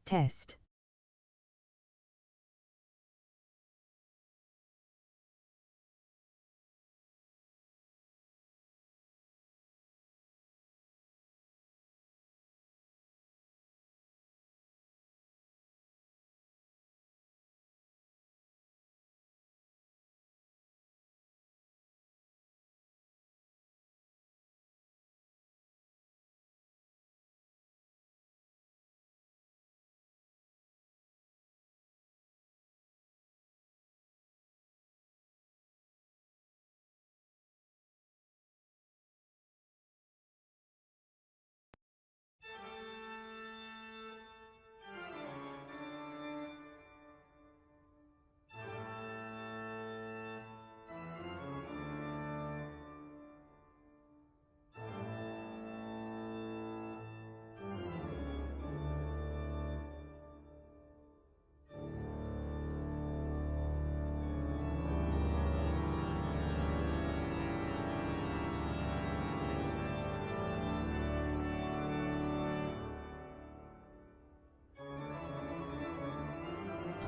Test.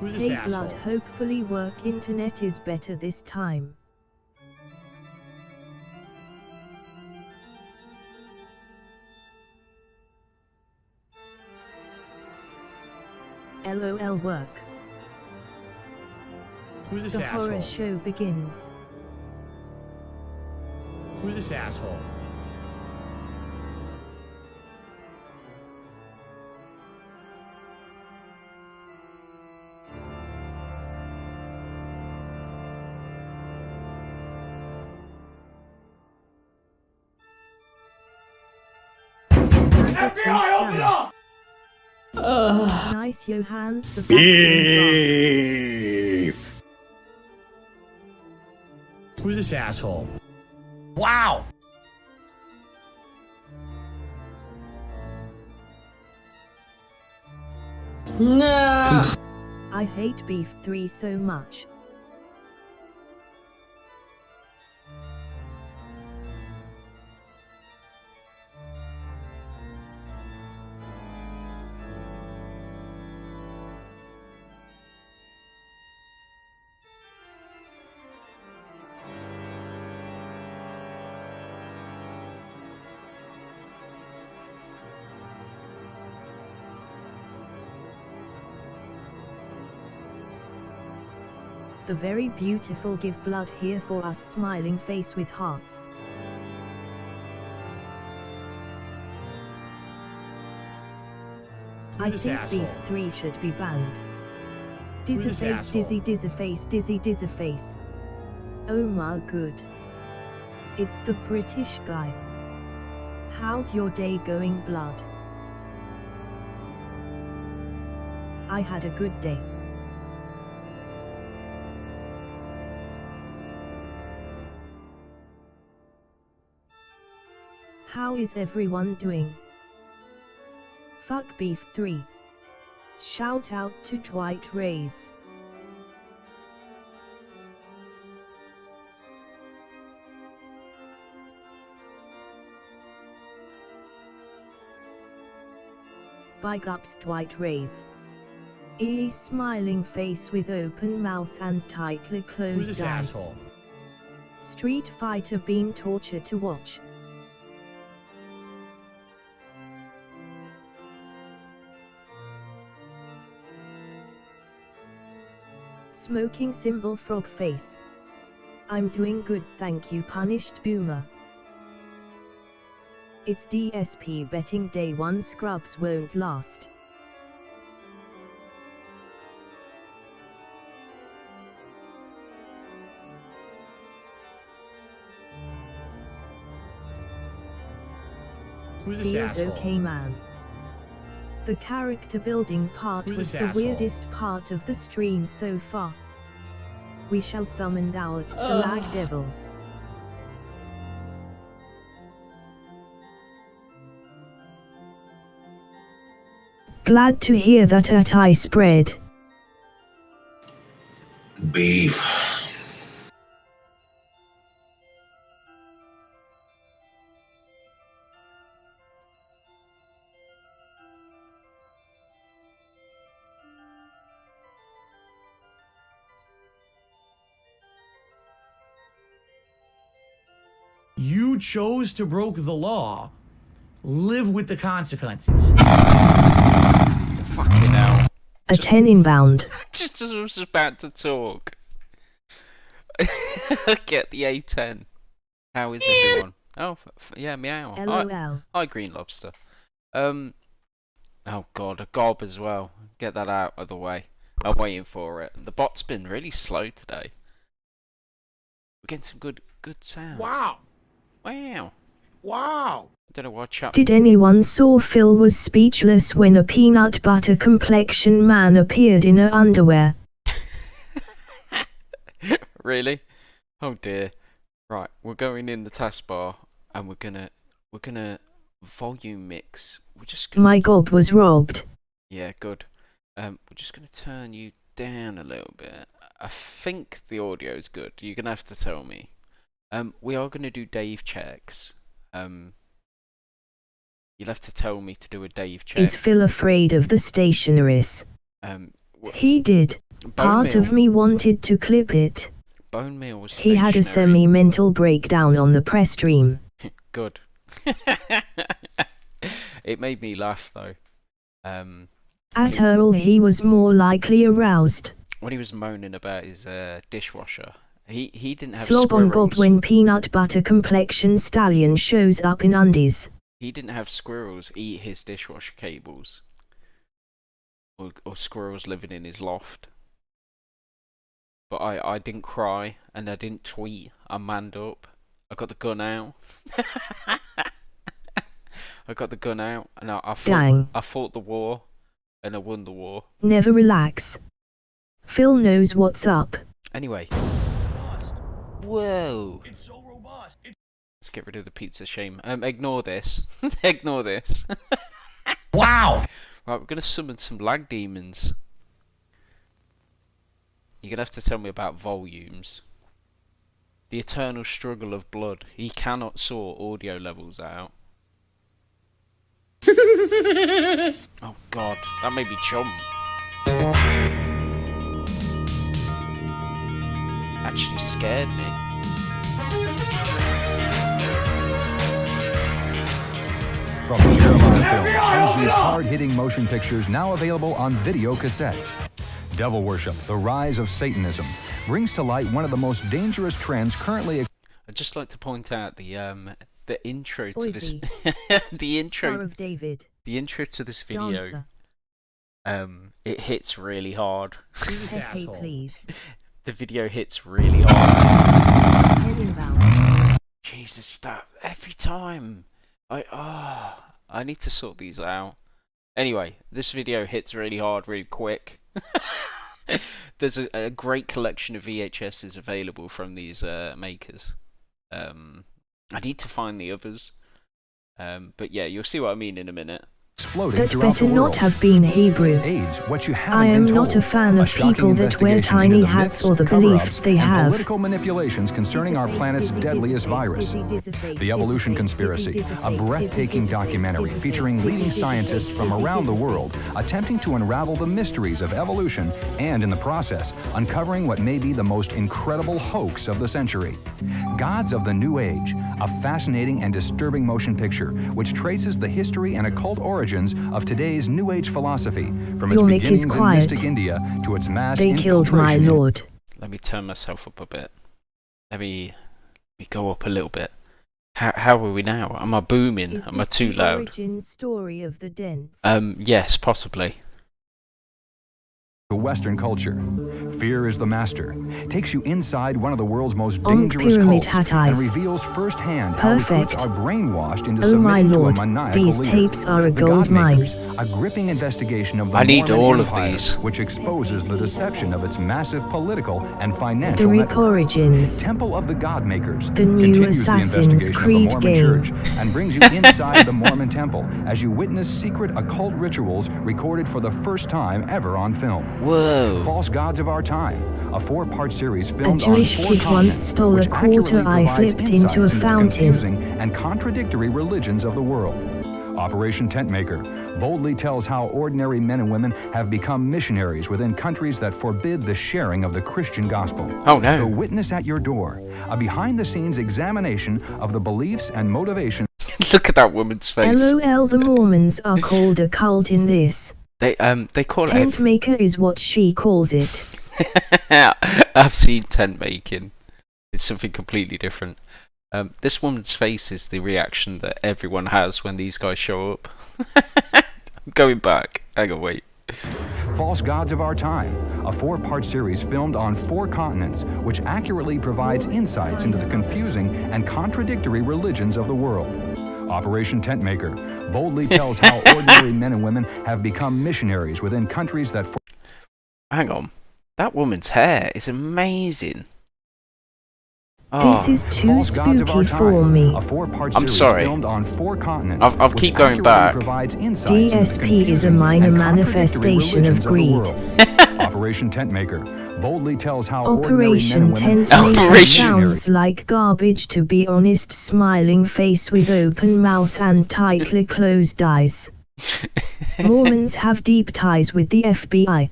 Who's this Hey asshole? Blood, hopefully work internet is better this time. LOL work. Who's this The asshole? horror show begins. Who's this asshole? FBI, open up! Nice Johann Sebastian Beef. Who's this asshole? Wow! No. I hate Beef 3 so much. The very beautiful give blood here for us, smiling face with hearts. I this think asshole? Beef 3 should be banned. Who's this Dizzy face, asshole? dizzy face, dizzy face. Oh my good. It's the British guy. How's your day going, Blood? I had a good day. How is everyone doing? Fuck Beef 3. Shout out to Dwight Rays. Big ups Dwight Rays. Smiling face with open mouth and tightly Who's closed this eyes. asshole? Street Fighter being tortured to watch. Smoking symbol frog face. I'm doing good, thank you, punished boomer. It's DSP betting day 1, scrubs won't last. Who's this Feels asshole? okay, man. The character building part Who's was this the asshole? weirdest part of the stream so far. We shall summon out the lag devils. Glad to hear that I spread. Beef. You chose to broke the law. Live with the consequences. Fucking hell. A 10 inbound. Just as I was about to talk. Get the A10. How is everyone? Oh, yeah, meow. LOL. Hi, Green Lobster. Oh god, a gob as well. Get that out of the way. I'm waiting for it. The bot's been really slow today. We're getting some good sounds. Wow. Wow. Wow. I don't know why chat. Did anyone saw Phil was speechless when a peanut butter complexion man appeared in her underwear? Really? Oh dear. Right, we're going in the taskbar and we're gonna volume mix. We're just gonna... My gob was robbed. Yeah, good. We're just gonna turn you down a little bit. I think the audio is good. You're gonna have to tell me. We are gonna do Dave checks. You'll have to tell me to do a Dave check. Is Phil afraid of the stationaries? He did. Part of me wanted to clip it. Bone meal was He had a semi-mental breakdown on the press stream. Good. It made me laugh though. At Earl he was more likely aroused. When he was moaning about his dishwasher, he didn't have Slob squirrels. on gob when peanut butter complexion stallion shows up in undies. He didn't have squirrels eat his dishwasher cables. Or squirrels living in his loft. But I didn't cry and I didn't tweet. I manned up. I got the gun out. I got the gun out and I fought the war and I won the war. Never relax. Phil knows what's up. Anyway. Whoa. It's so robust. Let's get rid of the pizza shame. Ignore this. Ignore this. Wow. Right, we're gonna summon some lag demons. You're gonna have to tell me about volumes. The eternal struggle of blood. He cannot sort audio levels out. Oh god, that made me jump. Actually scared me. From Paramount Films comes these hard-hitting motion pictures now available on video cassette. Devil Worship, The Rise of Satanism, brings to light one of the most dangerous trends currently... I'd just like to point out the intro to this... the intro... Star of David. The intro to this video... Dancer. It hits really hard. Hey, please. The video hits really hard. 10 inbound. Jesus, stop. Every time. I need to sort these out. Anyway, this video hits really hard, really quick. There's a great collection of VHSs available from these makers. I need to find the others. But yeah, you'll see what I mean in a minute. Exploding That throughout better the world. not have been Hebrew. AIDS, what you haven't I am been told. not a fan of people that wear Shocking tiny investigation into the hats myths, or the cover-ups, beliefs they and have. political manipulations concerning our planet's deadliest virus. The Evolution Conspiracy, a breathtaking documentary featuring leading scientists from around the world attempting to unravel the mysteries of evolution and, in the process, uncovering what may be the most incredible hoax of the century. Gods of the New Age, a fascinating and disturbing motion picture which traces the history and occult origins of today's New Age philosophy, from its Your mic beginnings is in quiet. mystic India to its mass They killed my infiltration. lord. Let me turn myself up a bit. Let me go up a little bit. How are we now? Am I booming? Is Am I this too the loud? origin story of the dents? Yes, possibly. To Western culture. Fear is the master. Takes you inside one of the world's most On dangerous pyramid cults hat eyes. and reveals firsthand how Perfect. recruits are brainwashed into Oh my submitting to a lord, maniacal these leader. tapes are a The gold mine. Godmakers, a gripping investigation of the I need Mormon all of Empire, these. which exposes the deception of its massive political and The financial Rick network. Origins. Temple of the Godmakers The new continues Assassin's the investigation Creed of the Mormon game. Church and brings you inside the Mormon temple as you witness secret occult rituals recorded for the first time ever on film. Whoa. False Gods of Our Time, a 4-part series A filmed Jewish on 4 kid once continents, stole a which quarter accurately eye provides flipped insights into a the fountain. confusing and contradictory religions of the world. Operation Tentmaker boldly tells how ordinary men and women have become missionaries within countries that forbid the sharing of the Christian gospel. Oh no. The Witness at Your Door, a behind-the-scenes examination of the beliefs and motivations. Look at that woman's face. LOL, the Mormons are called a cult in this. They call it Tent maker is what she calls it. I've seen tent making. It's something completely different. This woman's face is the reaction that everyone has when these guys show up. I'm going back. Hang on, wait. False Gods of Our Time, a 4-part series filmed on 4 continents, which accurately provides insights into the confusing and contradictory religions of the world. Operation Tentmaker boldly tells how ordinary men and women have become missionaries within countries that... Hang on. That woman's hair is amazing. This is too spooky for me. A 4-part I'm series sorry. filmed on 4 continents. I'll keep going back. DSP is a minor manifestation of greed. Operation Tentmaker boldly tells how Operation ordinary men and Tentmaker women sounds like garbage, to be honest. Smiling face with open mouth and tightly closed eyes. Mormons have deep ties with the FBI.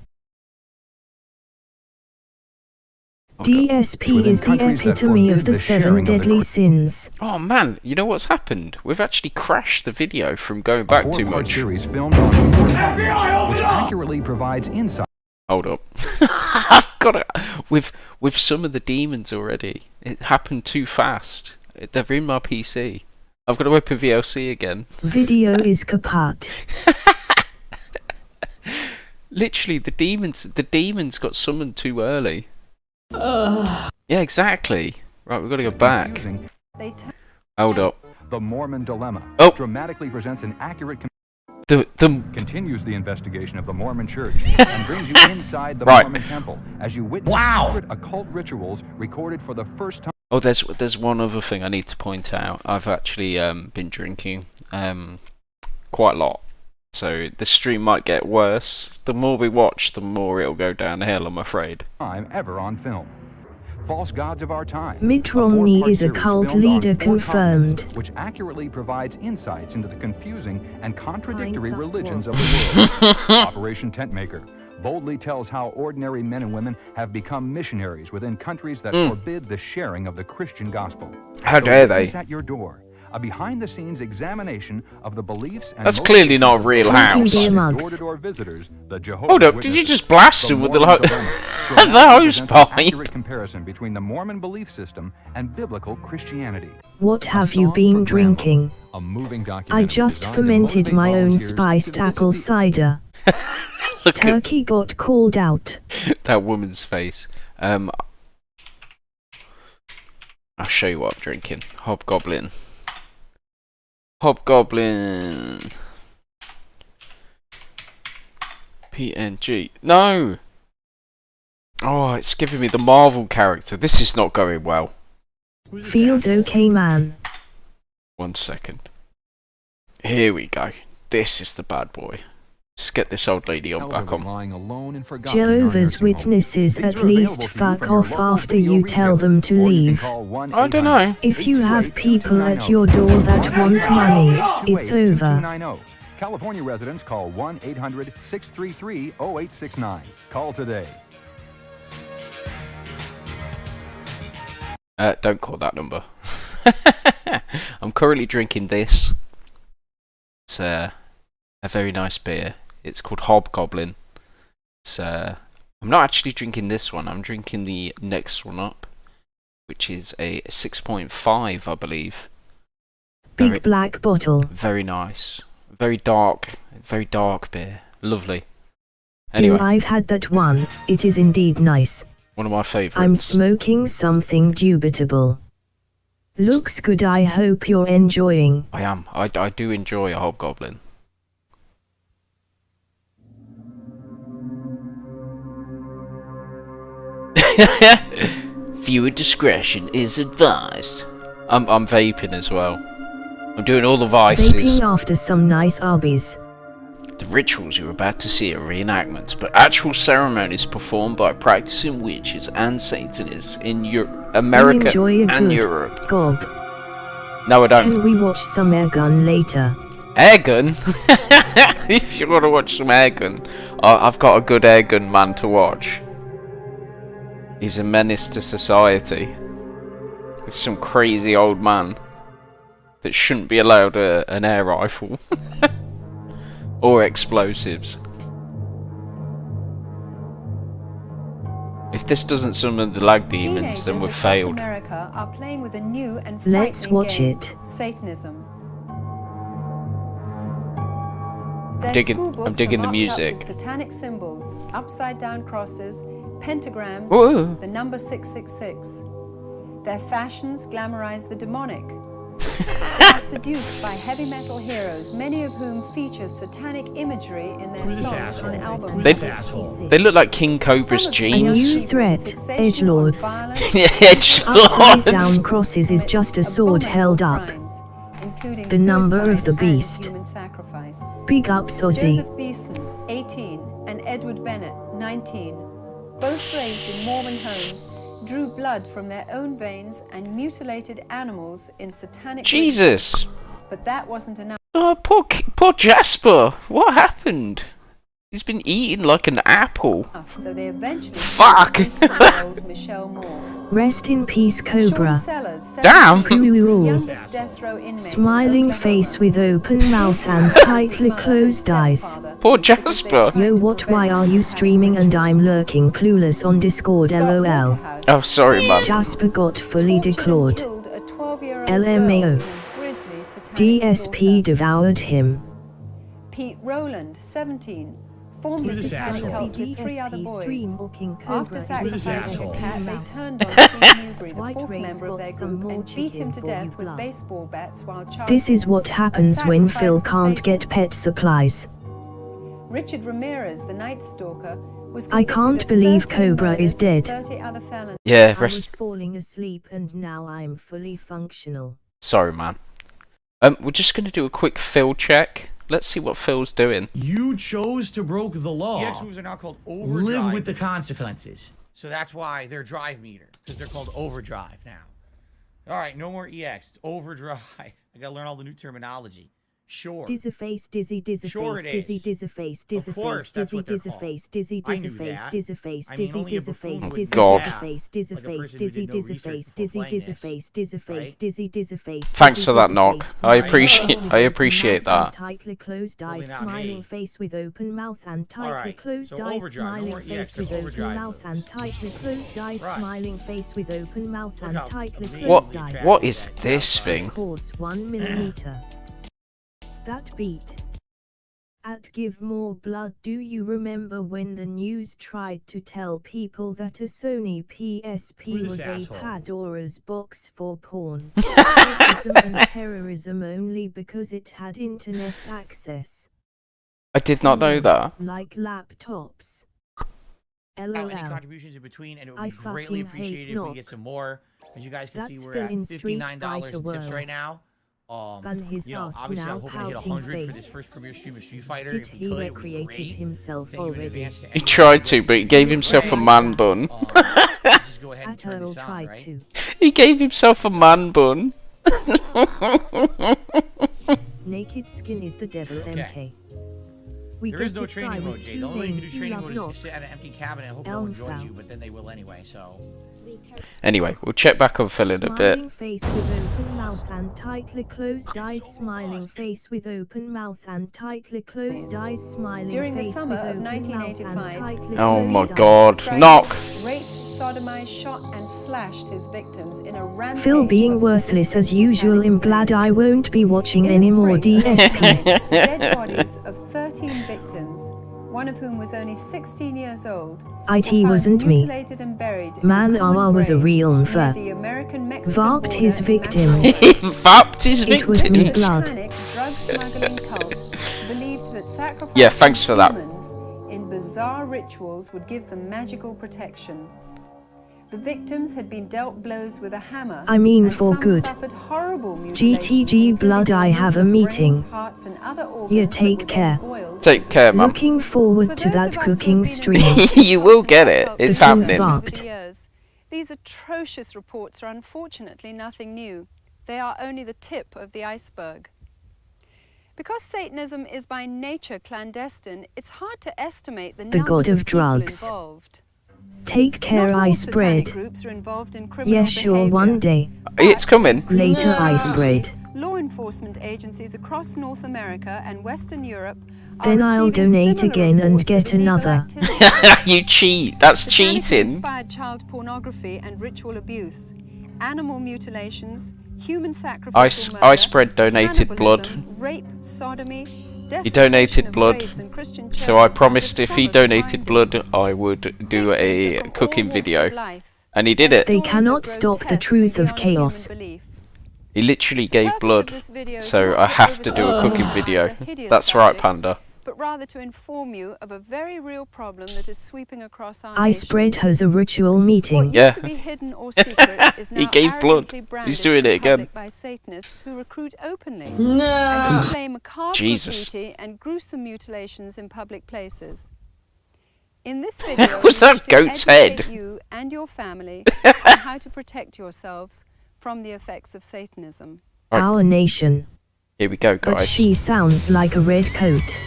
DSP is the epitome of the 7 deadly sins. Oh man, you know what's happened? We've actually crashed the video from going back too much. Series filmed on 4 continents, which accurately provides insight. Hold up. I've got it. With some of the demons already. It happened too fast. They're in my PC. I've got to open VLC again. Video is kaput. Literally, the demons got summoned too early. Yeah, exactly. Right, we've got to go back. Hold up. The Mormon Dilemma dramatically presents an accurate continues the investigation of the Mormon Church and brings you inside the Mormon Temple as you witness secret occult rituals recorded for the first time. Oh, there's one other thing I need to point out. I've actually been drinking quite a lot, so the stream might get worse. The more we watch, the more it'll go downhill, I'm afraid. Time ever on film. False Gods of Our Time. Mitt Romney is a cult leader confirmed. Which accurately provides insights into the confusing and contradictory religions of the world. Operation Tentmaker boldly tells how ordinary men and women have become missionaries within countries that forbid the sharing of the Christian gospel. How dare they? At Your Door, a behind-the-scenes examination of the beliefs and that's clearly not a real house. Door-to-door visitors, the Jehovah's Hold up, did you just blast him with the hose pipe? Accurate comparison between the Mormon belief system and biblical Christianity. What have you been drinking? A moving I just fermented my own spiced apple cider. Turkey got called out. That woman's face. I'll show you what I'm drinking. Hobgoblin. Hobgoblin. PNG. No! Oh, it's giving me the Marvel character. This is not going well. Feels okay, man. 1 second. Here we go. This is the bad boy. Let's get this old lady on back on. Jehovah's Witnesses at least fuck off after you tell them to leave. I don't know. If you have people at your door that want money, it's over. California residents call 1-800-633-0869. Call today. Don't call that number. I'm currently drinking this. It's a very nice beer. It's called Hobgoblin. It's I'm not actually drinking this one. I'm drinking the next one up, which is a 6.5, I believe. Big black bottle. Very nice. Very dark beer. Lovely. Anyway, I've had that one. It is indeed nice. One of my favourites. I'm smoking something dubitable. Looks good. I hope you're enjoying. I am. I do enjoy a Hobgoblin. Viewer discretion is advised. I'm vaping as well. I'm doing all the vices. Vaping after some nice Arby's. The rituals you're about to see are reenactments, but actual ceremonies performed by practicing witches and Satanists in America and Europe. Gob. No, I don't. Can we watch some air gun later? Airgun? If you want to watch some airgun, I've got a good airgun man to watch. He's a menace to society. He's some crazy old man that shouldn't be allowed an air rifle. Or explosives. If this doesn't summon the lag demons, then we've failed. America are playing with a new and Let's frightening watch game, it. Satanism. I'm digging the music. Satanic symbols, upside down crosses, pentagrams, Whoa. the number 666. Their fashions glamorize the demonic. They are seduced by heavy metal heroes, many of whom feature satanic imagery in their Who's this songs asshole? and albums. Who's this asshole? They look like King Cobra's Some of them A jeans. new threat, edgelords. Edgelords. Upside down crosses is just a sword held up. The number of the beast. Big ups Ozzy. Joseph Beeson, 18, and Edward Bennett, 19, both raised in Mormon homes, drew blood from their own veins and mutilated animals in satanic Jesus. rituals. But that wasn't enough. Oh, poor Jasper. What happened? He's been eaten like an apple. So they eventually Fuck. old Michelle Moore. Rest in peace, Cobra. Sean Sellers, Damn. Cool. youngest death row inmate in Smiling Oklahoma, face with open mouth and tightly closed eyes. Poor Jasper. Yo, what? Why are you streaming and I'm lurking clueless on Discord? LOL. Oh, sorry, man. Jasper got fully declawed. LMAO. DSP devoured him. Pete Rowland, 17, formed a Who's this satanic asshole? cult with 3 other boys. After Who's sacrificing this his asshole? cat, they turned on Steve Newberry, the White 4th race member of got their some group, more and beat him chicken to for death you with blood. baseball bats while charging. This is what happens when Phil sacrifice for can't Satan. get pet supplies. Richard Ramirez, the Night Stalker, was I convicted can't of believe 13 Cobra murders is and dead. 30 other felonies. Yeah, I was rest. falling asleep and now I'm fully functional. Sorry, man. We're just gonna do a quick Phil check. Let's see what Phil's doing. You chose to broke the law. EX moves are now called overdrive. Live with the consequences. So that's why they're drive meter, because they're called overdrive now. All right, no more EX. It's overdrive. I gotta learn all the new terminology. Sure. Dizzyface, dizzy, Sure it dizzy, is. dizzyface, Of course, dizzyface, that's dizzy, what they're called. dizzyface, dizzy, I knew dizzyface, that. dizzyface, I mean, dizzy, only a buffoon dizzyface, would dizzy, God. dizzyface, Like a dizzyface, person who dizzy, did no research dizzyface, before dizzy, playing this, dizzyface, dizzyface, right? dizzy, dizzyface. Thanks dizzy, for that dizzyface, knock. I smiling appreciate- face I with open appreciate mouth and that. Tightly closed eyes, Probably not smiling me. face with open mouth and tightly right, closed so eyes, overdrive, no smiling more face EX, with they're open overdrive mouth and moves. tightly closed eyes, Right. smiling face with open mouth Look and how tightly amazing closed we eyes. track What is that this outside. thing? Course 1 millimeter. That beat. At Give More Blood, do you remember when the news tried to tell people that a Sony PSP Who's this was a asshole? Pandora's box for porn? Terrorism and terrorism only because it had internet access. I did not know that. Like laptops. Any LOL. contributions in between, and it would I be greatly fucking hate appreciated if we knock. get some more. As you guys can That's see, we're Phil at in Street $59 Fighter in tips World. right now. Ban his You know, ass obviously, now, I'm hoping to hit pouting 100 for face. this first premiere stream of Street Fighter. Did If we he could, it would be recreated great. himself Thank you in already? advance to He anyone tried who to, but he gave himself a man bun. just go ahead and At turn Earl this on, tried right? to. He gave himself a man bun. Naked skin is the devil, MK. We There get is no it training guy mode, with Jay. 2 The only way you can names do you training love mode is you knock. can sit at an empty cabin and hope no one joins Elmfell. you, but then they will anyway, so... Anyway, we'll check back on Phil in a bit. Smiling face with open mouth and tightly closed eyes. Smiling face with open mouth and tightly closed eyes. Smiling During the face summer with of open mouth and 1985, tightly Oh closed my eyes. god. Strangled, Knock. Raped, sodomized, shot, and slashed his victims in a rampage Phil being of worthless as sadistic usual. satanic I'm glad sins. I won't be watching In the any more spring of DSP. the dead bodies of 13 victims, one of whom was only 16 years old, were It found wasn't me. mutilated and buried in Man, a common I was a grave real near mfer. the American-Mexican Varped border his in victims. He vapped his It was me victims. blood. Satanic drug-smuggling cult believed that sacrificing Yeah, thanks for that. humans in bizarre rituals would give them magical protection. The victims had been dealt blows with a hammer. I mean and for some good. suffered horrible mutilations, GTG blood, including I have a brains, meeting. hearts, and other organs Yeah, that take were then care. boiled. Take care, man. Looking forward For to those that of us who have cooking been stream. involved You will in get it. cult It's The king's happening. varped. over the years, these atrocious reports are unfortunately nothing new. They are only the tip of the iceberg. Because Satanism is by nature clandestine, it's hard to estimate the The numbers god of people drugs. involved. Take care, Not all I satanic spread. groups are involved in criminal Yes, sure, behavior. one day. It's coming. Later, I spread. Law enforcement agencies across North America and Western Europe are Then I'll receiving donate similar again and reports get of illegal another. activity. You cheat. That's Satanically cheating. inspired child pornography and ritual abuse, animal mutilations, human sacrifice, I spread donated blood. rape, sodomy. He donated desecration of blood, graves and Christian so I churches are promised if he discovered donated behind blood, I would do Victims a are from all cooking walks of video. life. And he did it. They Stories cannot that stop the grotesque truth and of beyond human chaos. belief. He literally gave Purpose of blood, this video is so not I to have to do a oversee cooking this video. as a hideous That's right, subject, Panda. but rather to inform you of a very real problem that is sweeping across our I nation. spread has a ritual What meeting. used Yeah. to be hidden or secret is now He gave blood. arrogantly He's brandished doing in it again. public by Satanists who recruit openly and display macabre Jesus. graffiti and gruesome mutilations in public places. In this video, Was we that wish to goat's educate head? you and your family on how to protect yourselves from the effects of Satanism. Our nation. Here we go, But guys. she sounds like a red coat.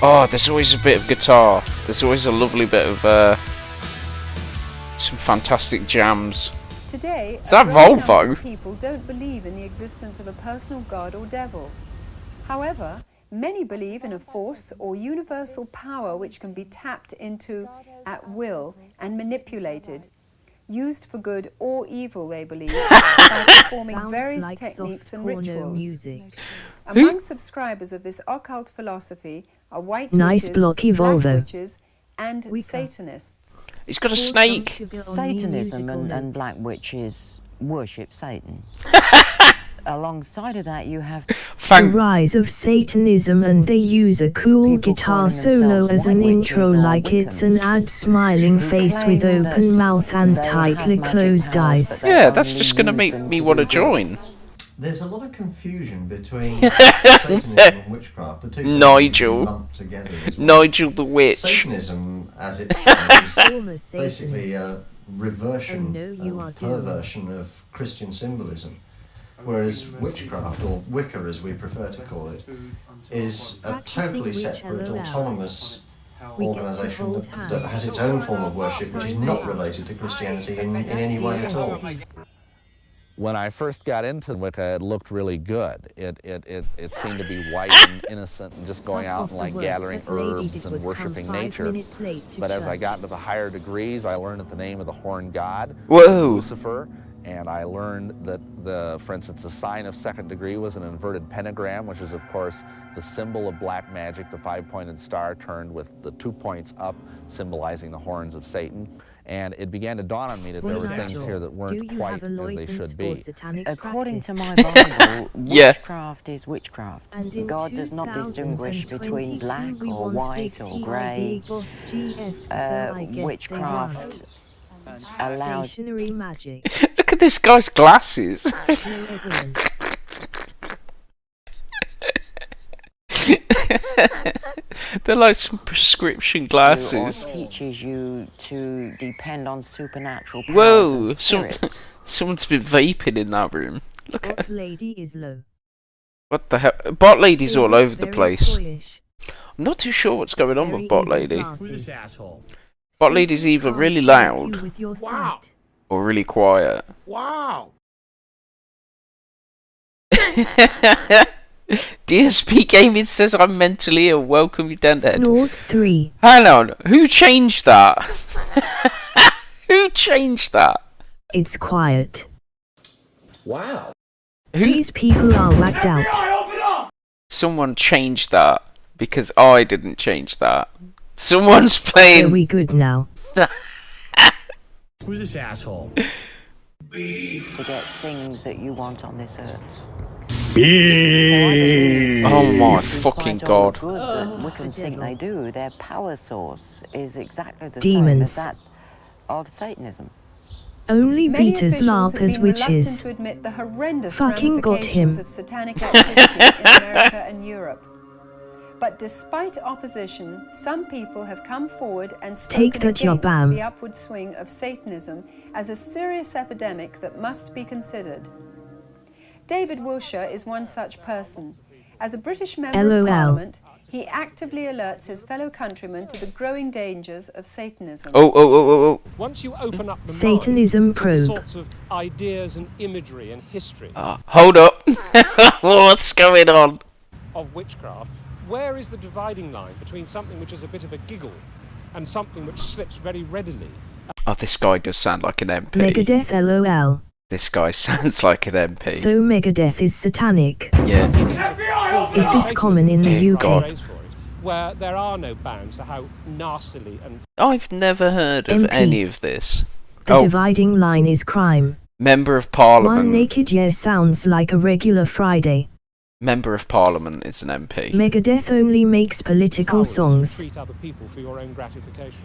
Oh, there's always a bit of guitar. There's always a lovely bit of some fantastic jams. Today, Is that a growing number Volvo? of people don't believe in the existence of a personal god or devil. However, many believe in a force or universal power which can be tapped into at will and manipulated, used for good or evil, they believe, by performing Sounds various like techniques soft and porno rituals. music. Among subscribers of this occult philosophy are white Nice witches, blocky black Volvo. witches, and Wicca. Satanists. He's got a Pour some snake. sugar on the Satanism musical and note. black witches worship Satan. Alongside of that, you have The Thank. rise of Satanism, and they use a cool People guitar calling solo themselves as an white intro, witches or like it's an Wiccans, ad smiling who face with claim that open mouth and they tightly have magic closed powers, eyes. but they Yeah, that's only just gonna use make them me to want to do good. join. There's a lot of confusion between Satanism and witchcraft. The two things Nigel. are lumped together as well. Nigel the Witch. Satanism, as it stands, Former is basically Satanist. a reversion, Oh, no, you are and doing. perversion of Christian symbolism. Whereas witchcraft, or Wicca as we prefer to call it, is a Practicing totally witch separate, LOL. autonomous We get to organisation hold that has its own form of worship, which is not related to Christianity in any way at all. When I first got into Wicca, it looked really good. It seemed to be white and innocent and just going out and like gathering herbs and worshiping nature. But as I got into the higher degrees, I learned that the name of the horned god was Whoa. Lucifer, and I learned that for instance, the sign of second degree was an inverted pentagram, which is of course the symbol of black magic, the five-pointed star turned with the 2 points up, symbolizing the horns of Satan. And it began to dawn on me that there were things here that Do weren't you quite have a as they license should for be. satanic According to practice? my Bible, Yeah. witchcraft is witchcraft. And in God does not distinguish between 2022 black we or want white big or grey. TID GF, so I guess Witchcraft allows stationary magic. Look at this guy's glasses. No evidence. They're like some prescription you or glasses. teaches you to depend on supernatural powers Whoa, and spirits. Someone's been vaping in that room. Look at Bot lady is low. what the hell. Bot lady's They all look over the very place. boyish, I'm not too sure what's going on very with Bot evil Lady. glasses. Who's this asshole? Bot lady's Satan either can't really help loud you with your Wow. sight. or really quiet. Wow. DSP Gaming says I'm mentally ill. Welcome, you dented. Snort 3. Hang on, who changed that? Who changed that? It's quiet. Wow. Who? These people are whacked out. Someone changed that because I didn't change that. Someone's Are playing. we good now? Who's this asshole? To get things that you want on this earth. Oh my Despite fucking all god. the good that Wiccans think they do, their power source is exactly the Demons. same as that of Satanism. Only Many beaters officials LARP have as been reluctant witches. to admit the horrendous Fucking got ramifications him. of satanic activity in America and Europe. But despite opposition, some people have come forward and spoken Take that, your against bam. the upward swing of Satanism as a serious epidemic that must be considered. David Wilshire is one such person, As a British member LOL. of Parliament, he actively alerts his fellow countrymen to the growing dangers of Satanism. Oh. Once you open up the Satanism mind to the probe. sorts of ideas and imagery and history Hold up. What's going on? of witchcraft, where is the dividing line between something which is a bit of a giggle and something which slips very readily? Oh, this guy does sound like an MP. Megadeth LOL. This guy sounds like an MP. So Megadeth is satanic. Yeah. Is this common in the Dear UK? God. Where there are no bounds to how nastily and I've never heard of MP. any of this. The Oh. dividing line is crime. Member of One Parliament. naked year sounds like a regular Friday. Member of Parliament is an MP. Megadeth only makes political songs. treat other people for your own gratification.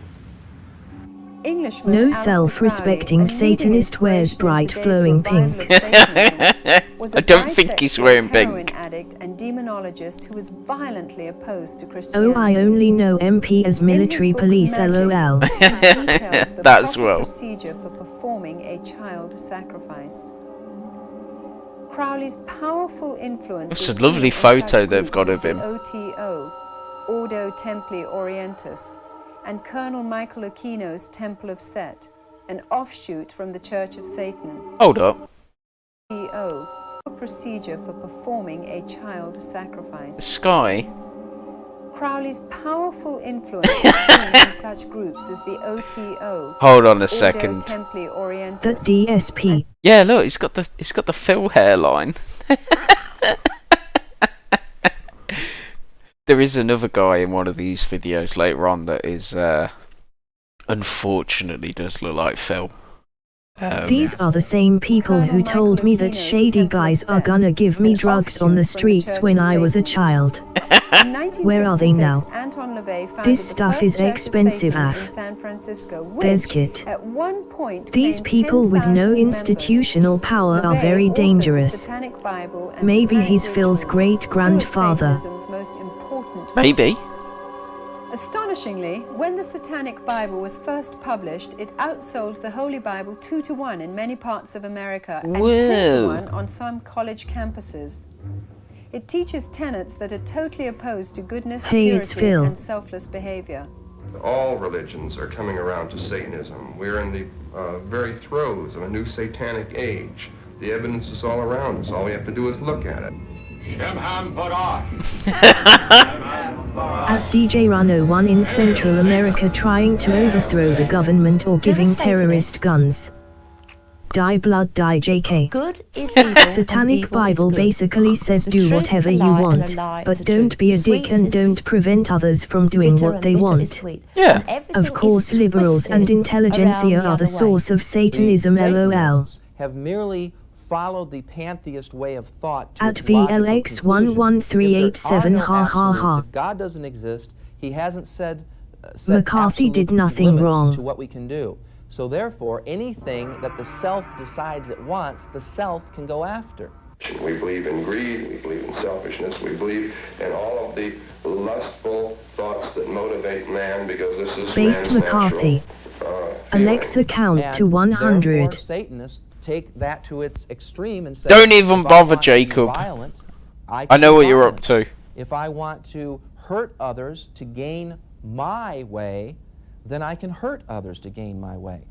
Englishman No Aleister self-respecting Crowley, a leading Satanist wears inspiration in bright today's flowing revival pink. of Satanism, was a I don't think he's bisexual wearing heroin pink. addict and demonologist who was violently opposed to Oh, Christianity. I only know MP as military In his book, police Magic, LOL. he detailed the That as proper well. procedure for performing a child sacrifice. Crowley's powerful influence It's is a lovely seen in photo such they've got groups of as him. the OTO, Ordo Templi Orientis, and Colonel Michael Aquino's Temple of Set, an offshoot from the Church of Satan. Hold up. OTO, a procedure for performing a child sacrifice. Sky. Crowley's powerful influence is seen in such groups as the OTO, Hold on a Ordo second. Templi Orientis. That DSP. Yeah, look, he's got the Phil hairline. There is another guy in one of these videos later on that is unfortunately does look like Phil. These are the same people who told me that shady guys are gonna give me drugs on the streets when I was a child. Where are they now? This stuff is expensive af. There's Kit. At one point These people with no institutional power are very dangerous. Maybe he's Phil's great-grandfather. Maybe. Astonishingly, when the Satanic Bible was first published, it outsold the Holy Bible 2-to-1 in many parts of America and 10-to-1 on some college campuses. It teaches tenets that are totally opposed to goodness, Hey, it's purity, Phil. and selfless behavior. All religions are coming around to Satanism. We're in the very throes of a new satanic age. The evidence is all around us. All we have to do is look at it. At DJ Run 01 in Central America trying to overthrow the government or giving terrorist guns. Die blood die JK. Good is evil, Satanic and evil Bible is good. basically says The do truth's whatever a you lie and want, a lie is but the don't truth. be a Sweet dick and is don't prevent others from doing bitter what and they bitter is want. sweet. Yeah. And everything Of is course liberals and twisted intelligentsia around are the other way. source of Satanism LOL. Have merely followed the pantheist way of thought to At its logical VLX11387 conclusion. If there ha are ha no ha. absolutes, if God doesn't exist, he hasn't set McCarthy did absolute nothing limits wrong. to what we can do. So therefore, anything that the self decides it wants, the self can go after. We believe in greed, we believe in selfishness, we believe in all of the lustful thoughts that motivate man because this is Based man's McCarthy. natural, Alexa count And to 100. therefore, Satanists take that to its extreme and say, Don't even if I bother, want to be Jacob. violent, I can know be what you're up violent. to. If I want to hurt others to gain my way, then I can hurt others to gain my way.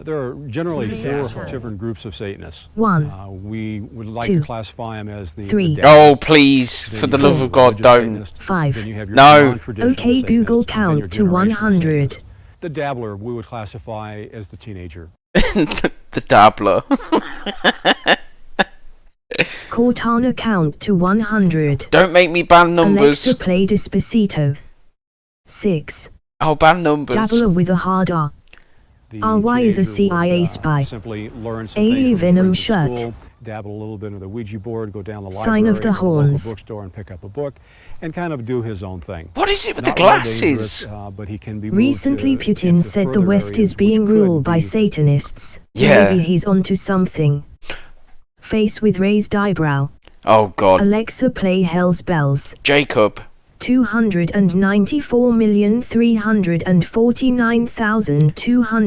There are generally Yes. four different groups of Satanists. 1, We would like 2, to classify them as the 3. devil. Oh, please, Then for you the have love the of God, religious don't. Satanist. 5. Then you have your No. non-traditional Okay, Google Satanists, and then your count to generational 100. Satanists. The dabbler we would classify as the teenager. The dabbler. Cortana count to 100. Don't make me ban numbers. Alexa play Despacito. 6. I'll ban numbers. Dabbler with a hard R. The RY is a teenager would, CIA spy. Simply learn some A things from Venom friends at shirt. school, dabble a little bit in the Ouija board, go down the Sign library, of the go to local horns. bookstore and pick up a book, and kind of do his own thing. What is it with Not the real glasses? dangerous, but he can be moved Recently to- Putin into said the further West areas is being which could ruled by be- Satanists. Yeah. Maybe he's onto something. Face with raised eyebrow. Oh God. Alexa play Hell's Bells. Jacob.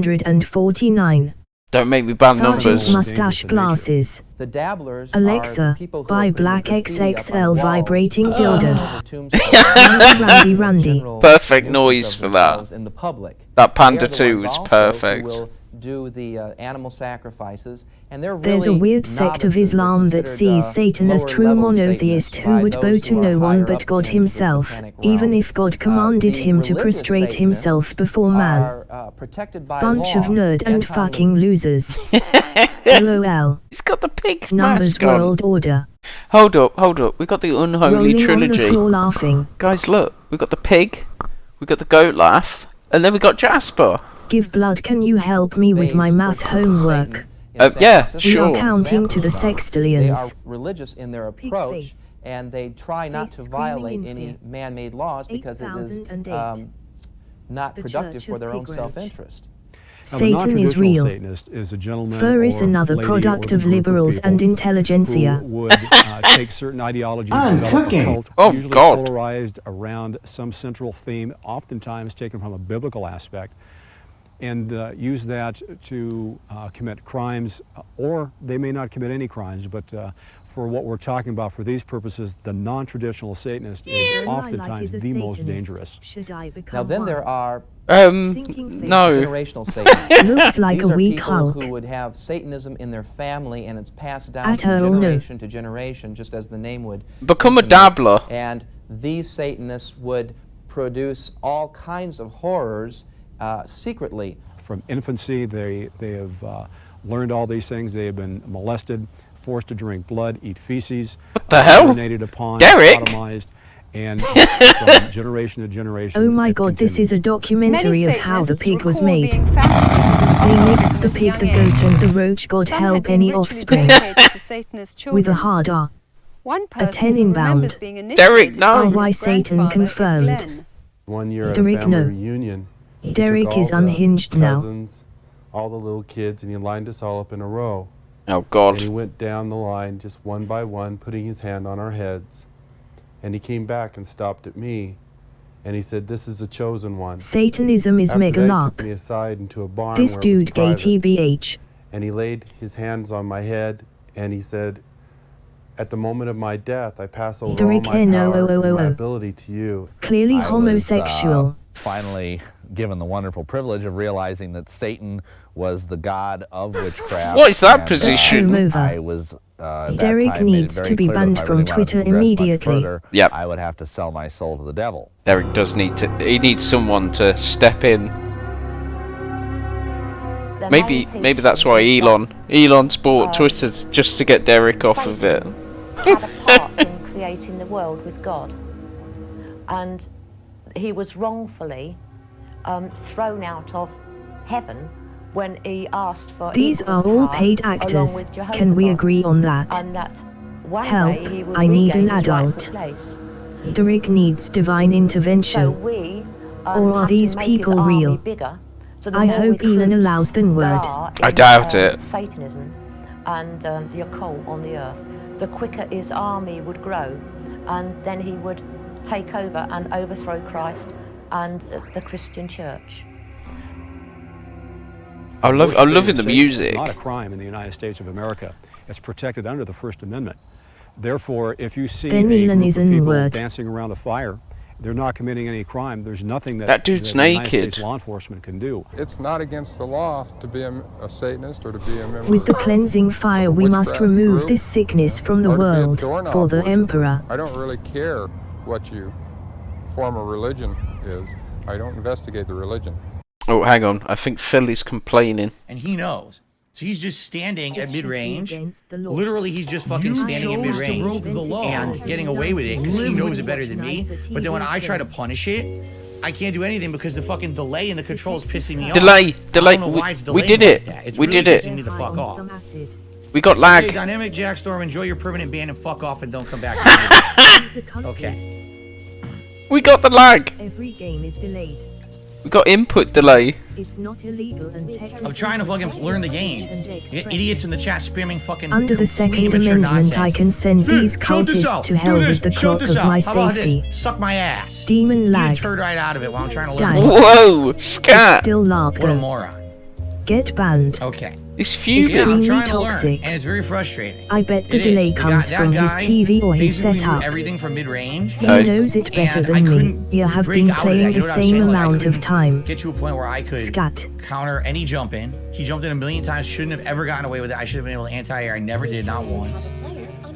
294,349,249. Don't make me ban Sergeant's numbers. mustache glasses. The dabblers Alexa, are people who buy are putting black graffiti up on XXL walls, vibrating all dildo. over the tombstones, Randy, Randy. general Perfect nuisance noise of for that. themselves in the public. That They are Panda the 2 ones is also perfect. who will do the animal sacrifices, and they're There's a really weird sect of novices. They're Islam that considered, sees Satan as lower true level monotheist Satanists who by would those bow who to are no one higher but up God into the himself, satanic even realm. if God commanded The him to religious prostrate himself Satanists before man. are, protected by Bunch law, of nerd and anti-religious. fucking losers. LOL. He's got the pig Numbers mask on. World Order. Hold up. We got the unholy Rolling on the trilogy. floor laughing. Guys, look. We got the pig. We got the goat laugh, and then we got Jasper. Give blood. Can you help me with my math homework? Yeah, We sure. are counting to the They are sextillions. religious in their approach, and they try not to violate any man-made laws because it is 8008. not The productive Church for of their own Pig Roach. self-interest. Now, the Satan is non-traditional real. Satanist is a gentleman Fur is or another lady product or of group liberals people and intelligentsia. who would take certain ideologies and develop a cult, Oh, usually God. polarized around some central theme, oftentimes taken from a biblical aspect, and use that to commit crimes, or they may not commit any crimes, but for what we're talking about for these purposes, the non-traditional Satanist is oftentimes the most dangerous. Should I become Now then, there one? are No. generational Satanists. Looks like These a are weak people Hulk. who would have Satanism in their family, and it's passed down At from all, no. generation to generation, just as the name would Become a intimate. dabbler. And these Satanists would produce all kinds of horrors secretly. From infancy, they have learned all these things. They have been molested, forced to drink blood, eat feces. What the hell? Urinated upon, Derek? sodomized, and from generation to generation. Oh my it God, this continues. is a documentary Many of how the Satanists pig was recall made. being fascinated They with mixed the from pig, a the young goat age. and the roach, God Some had help been any ritually offspring. dedicated to Satanist children. With a hard R. One A 10 person who inbound. remembers being Derek, initiated no. by his Why Satan grandfather is confirmed. Glenn. One year at Derek, a family no. reunion, he Derek took is all the unhinged now. cousins, all the little kids, and he lined us all up in a row. Oh, And he God. went down the line just one by one, putting his hand on our heads. And he came back and stopped at me, and he said, "This is the chosen one." Satanism is After mega that, he larp. took me aside into a barn This where it was dude gay private, TBH. and he laid his hands on my head, and he said, "At the moment of my death, I pass over all Derek my power and my N-O-O-O-O. ability to you." Clearly I was, homosexual. finally given the wonderful privilege of realizing that Satan was the god of witchcraft. What is that and, position? Game over. I was, at that Derek time, made it needs very to be clear that banned if I from really wanted to Twitter progress much immediately. further, Yep. I would have to sell my soul to the devil. Derek does need to. He needs someone to step in. Maybe that's why Elon's bought Twitter just to get Derek off of it. Had a part in creating the world with God, and he was wrongfully thrown out of heaven when he asked for These equal are all power paid along actors. with Jehovah Can we God, agree on that? and that one Help, day he would I need regain an his rightful adult. place. Derek needs divine So intervention. we Or are have these to make his people army real? bigger, so the I more hope Elon recruits allows the there word. are I in, doubt it. Satanism and the occult on the earth, the quicker his army would grow, and then he would take over and overthrow Christ and the Christian church. I'm loving the Satan music. It's not a crime in the United States of America. It's protected under the First Amendment. Therefore, if you see Then a Elon group is of an people word. dancing around a fire, they're not committing any crime. There's nothing That dude's the United naked. States law enforcement can do. It's not against the law to be a Satanist or to be a member With the cleansing fire we must witchcraft remove group, this sickness from the or to be a world, doorknob for the worshiper. emperor. I don't really care what your form of religion is. I don't investigate the religion. Oh, hang on. I think Phil is complaining. And he knows. So he's just standing at mid-range. Against the law. Literally, he's just fucking standing at mid-range and getting away with it because he knows it better than me. But then when I try to punish it, I can't do anything because the fucking delay in the control is pissing me off. Delay. I don't know why it's We delayed did like it. that. It's We really did it. pissing me the fuck off. We got Hey, lag. Dynamic Jackstorm, enjoy your permanent ban and fuck off and don't come back. Okay. We got the lag. Every game is delayed. We got input delay. It's not illegal and technically. I'm trying to fucking learn the game. Idiots in the chat spamming fucking. Under the Second immature Amendment, I nonsense. can send Dude, these show this cultists out. to hell Do this, with the show clock this of out. my How about safety. this? Suck my ass. Demon You lag. turd right out of it while I'm trying to learn. Die. Whoa, It's scat. still What a Larko. moron. Get banned. Okay. He's fuming. Yeah, I'm Extremely trying to learn, toxic. and it's very frustrating. I bet the It delay is. comes That from his guy TV or his basically setup. moved everything from mid-range. He knows it better than me. You have been playing the same amount of time. Get to a point where I could Scat. counter any jump in. He jumped in a million times, shouldn't have ever gotten away with it. I should have been able to anti-air. I never did, not once.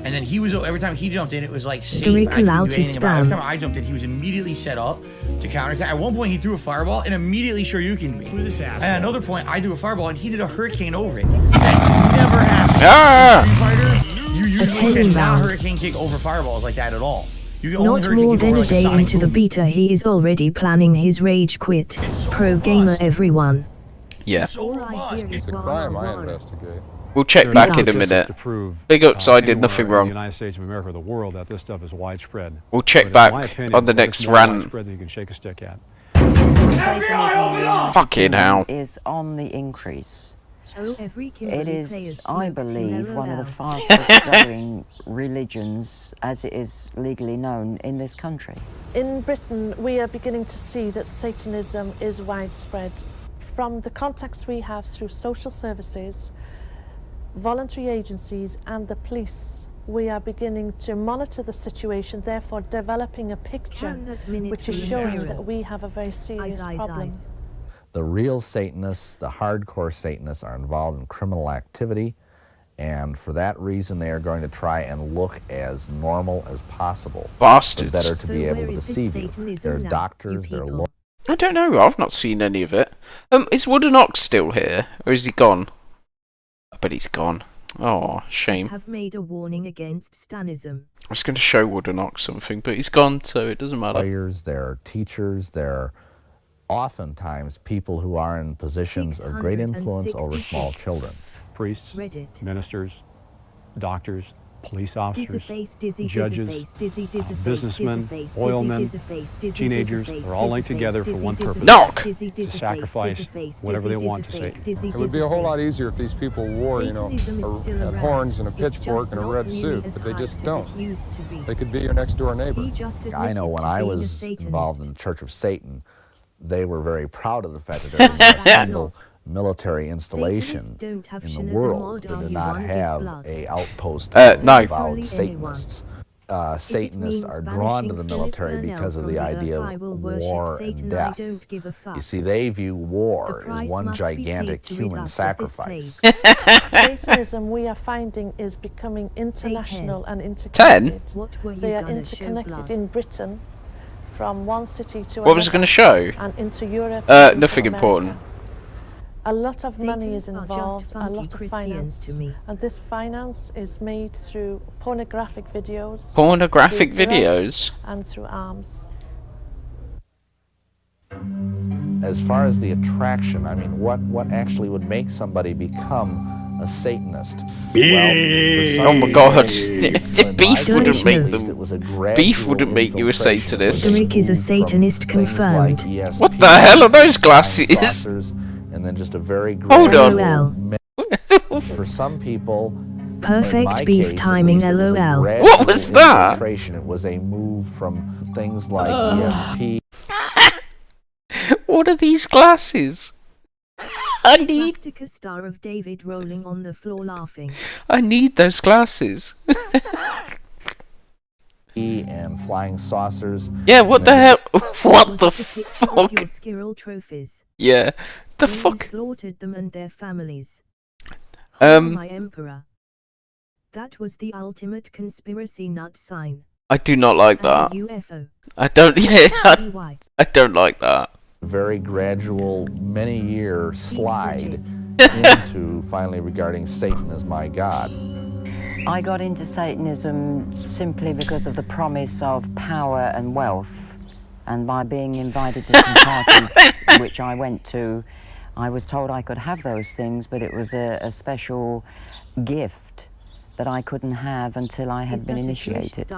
And then he was, every time he jumped in, it was like safe. Derek I couldn't allowed do to anything about it. Every spam. time I jumped in, he was immediately set up to counterattack. At one point, he threw a fireball and immediately Shoryuken'd me. Who's this asshole? And at another point, I threw a fireball and he did a hurricane over it. That never happens. Ah! Street Fighter, you usually Attaining cannot round. hurricane kick over fireballs like that at all. You can only Not hurricane more kick than over a like day sonic into the boom. beta, he is already planning his rage quit. Pro gamer everyone. Yeah. It's a crime I investigate. We'll check back in a minute. To prove, Big ups, I did anywhere nothing in the wrong. United States of America or the world that this stuff is widespread. We'll check But in back my opinion, on the it's next more rant. widespread than you can shake a stick at. Fucking hell. Is on the increase. Oh, every It Kimberly player is, I smokes in believe, one of the LOL. fastest growing religions, as it is legally known, in this country. In Britain, we are beginning to see that Satanism is widespread. From the contacts we have through social services, voluntary agencies and the police, we are beginning to monitor the situation, therefore developing a picture which is showing that we have a very serious problem. The real Satanists, the hardcore Satanists, are involved in criminal activity, and for that reason they are going to try and look as normal as possible. Bastards. The better to So be able where to is this deceive you. Satanism They're now, doctors, you they're people? lawyers. I don't know. I've not seen any of it. Is Wooden Ox still here, or is he gone? I bet he's gone. Oh, shame. Have made a warning against Stanism. I was going to show Wooden Ox something, but he's gone, so it doesn't matter. Lawyers, they're teachers, they're oftentimes people who are in positions of great influence over small children. Priests, Reddit. ministers, doctors, police officers, Dizzyface, dizzy, judges, dizzyface, dizzy, dizzyface, businessmen, dizzyface, oilmen, dizzy, dizzyface, dizzy, teenagers, dizzyface, are all linked dizzyface, together for dizzy, one dizzy, purpose. Knock! dizzy, To dizzyface, sacrifice dizzyface, whatever they dizzy, want to dizzyface, Satan. dizzy, It would be a whole lot dizzyface. easier if these people wore, you know, Satanism is still had around. horns and a It's pitchfork just and a not red nearly suit, as but they hyped just as don't. it used to be. They could be your next door neighbor. He just I know admitted when to I being a was involved in Satanist. the Church of Satan, they were very proud of the fact that there was not a single military installation Satanists don't have in shin the as a world mod, that are did you not one big have blood? a outpost No. of Literally involved Satanists. Satanists means are drawn to the banishing military Philip because of Burnell the from idea Earth, I will of worship war Satan, and I death. don't give a fuck. You see, they view war The as price one must be paid gigantic to rid human us of this sacrifice. Satanism, we are finding, is becoming international and 10? interconnected. What were you They are gonna show, interconnected blood? in Britain, from one city to What was I another, going to show? and into Europe. and into Nothing America. important. A lot of money is Satans are just involved, a funky lot of Christians finance, to me. and this finance is made through pornographic videos, Pornographic through drugs, videos? and through arms. As far as the attraction, I mean, what actually would make somebody become a Satanist? Oh my God. Beef wouldn't make them. It was a Beef wouldn't make you a infiltration. It was Satanist. Rick is a Satanist things like confirmed. ESP, What the hell are those glasses? saucers, and then just a very Hold on. LOL. For some people, Perfect in my beef case, at timing, least, it was a LOL. gradual What was that? infiltration. It was a move from things like ESP. What are these glasses? I need Swastika star of David rolling on the floor laughing. those glasses. and flying saucers. Yeah, what the hell? What the Was it the picture of fuck? your Skirrel trophies? Yeah, the When you fuck? slaughtered them and their families. My emperor. That was the ultimate conspiracy nut sign. I do not like And a that. UFO. I don't, yeah, Why? I don't like that. Very gradual, many-year slide into finally regarding Satan as my God. I got into Satanism simply because of the promise of power and wealth. And by being invited to some parties, which I went to, I was told I could have those things, but it was a special gift that I couldn't have until I had been initiated.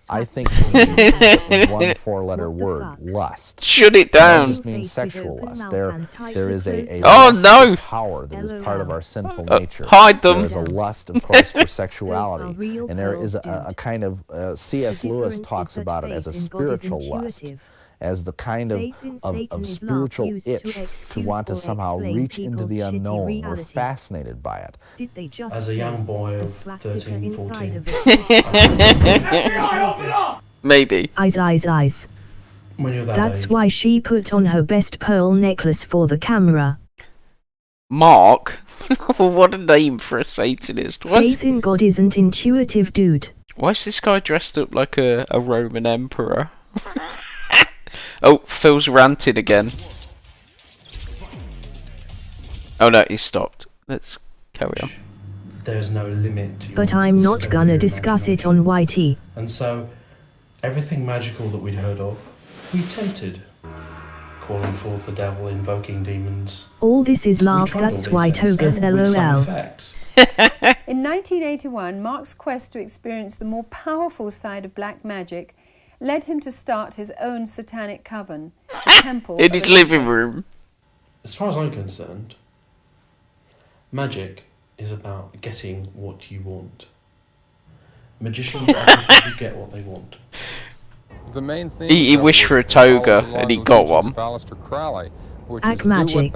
I think it's one four-letter word, lust. Shut it That down. just means sexual lust. There is a Oh, lust no. of power that is part of our sinful nature. Hide them. There is a lust, of course, for sexuality, and there is a kind of C.S. Lewis talks about it as a spiritual lust. as the kind of spiritual itch to want to somehow reach into the unknown. We're fascinated by it. Did they just as a young boy of 13, 14. Maybe. Eyes. When you're that That's age. why she put on her best pearl necklace for the camera. Mark? What a name for a Satanist. Faith in God isn't intuitive, dude. Why is this guy dressed up like a Roman emperor? Oh, Phil's ranted again. Oh no, he stopped. Let's carry on. There's no limit to your But I'm not scope gonna of discuss it on YT. And so, everything magical that we'd heard of, we tempted. Calling forth the devil, invoking demons. All this is We laugh, tried all that's these why things, Toga's and with some LOL. effects. In 1981, Mark's quest to experience the more powerful side of black magic led him to start his own satanic coven, the Temple In of his Olympus. living room. As far as I'm concerned, magic is about getting what you want. Magicians are people who get what they want. The main thing He wished for a toga and he got one. Act magic.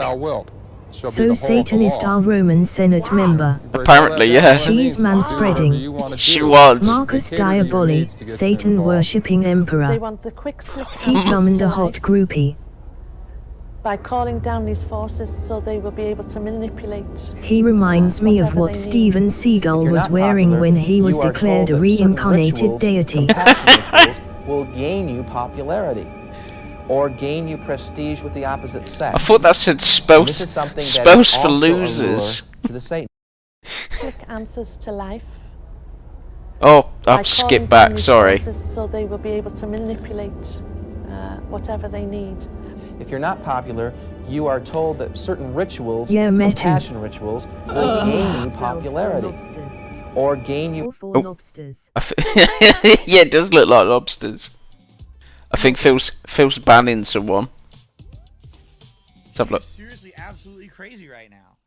So So Satanist are Roman Senate member. Apparently, yeah. She's manspreading. She was. Marcus Diaboli, Satan worshipping They emperor. want the quick slip He answers summoned to a hot life groupie. by calling down these forces so they will be able to manipulate. He reminds me of whatever what they need. Steven Seagal you're was not wearing popular, when he was you are declared told a that certain reincarnated rituals, deity. compassion rituals, will gain you popularity or gain you prestige with the opposite sex. I thought that said And spells, this is something that spells is for also a lure losers. to the Satan. Slick answers to life. Oh, by I've calling skipped down back, these sorry. forces so they will be able to manipulate whatever they need. If you're not popular, you are told that certain rituals, Yeah, me too. compassion rituals, will gain you popularity or gain you. For lobsters. Yeah, it does look like lobsters. I think Phil's banning someone. Let's have a look. Seriously, absolutely crazy right now.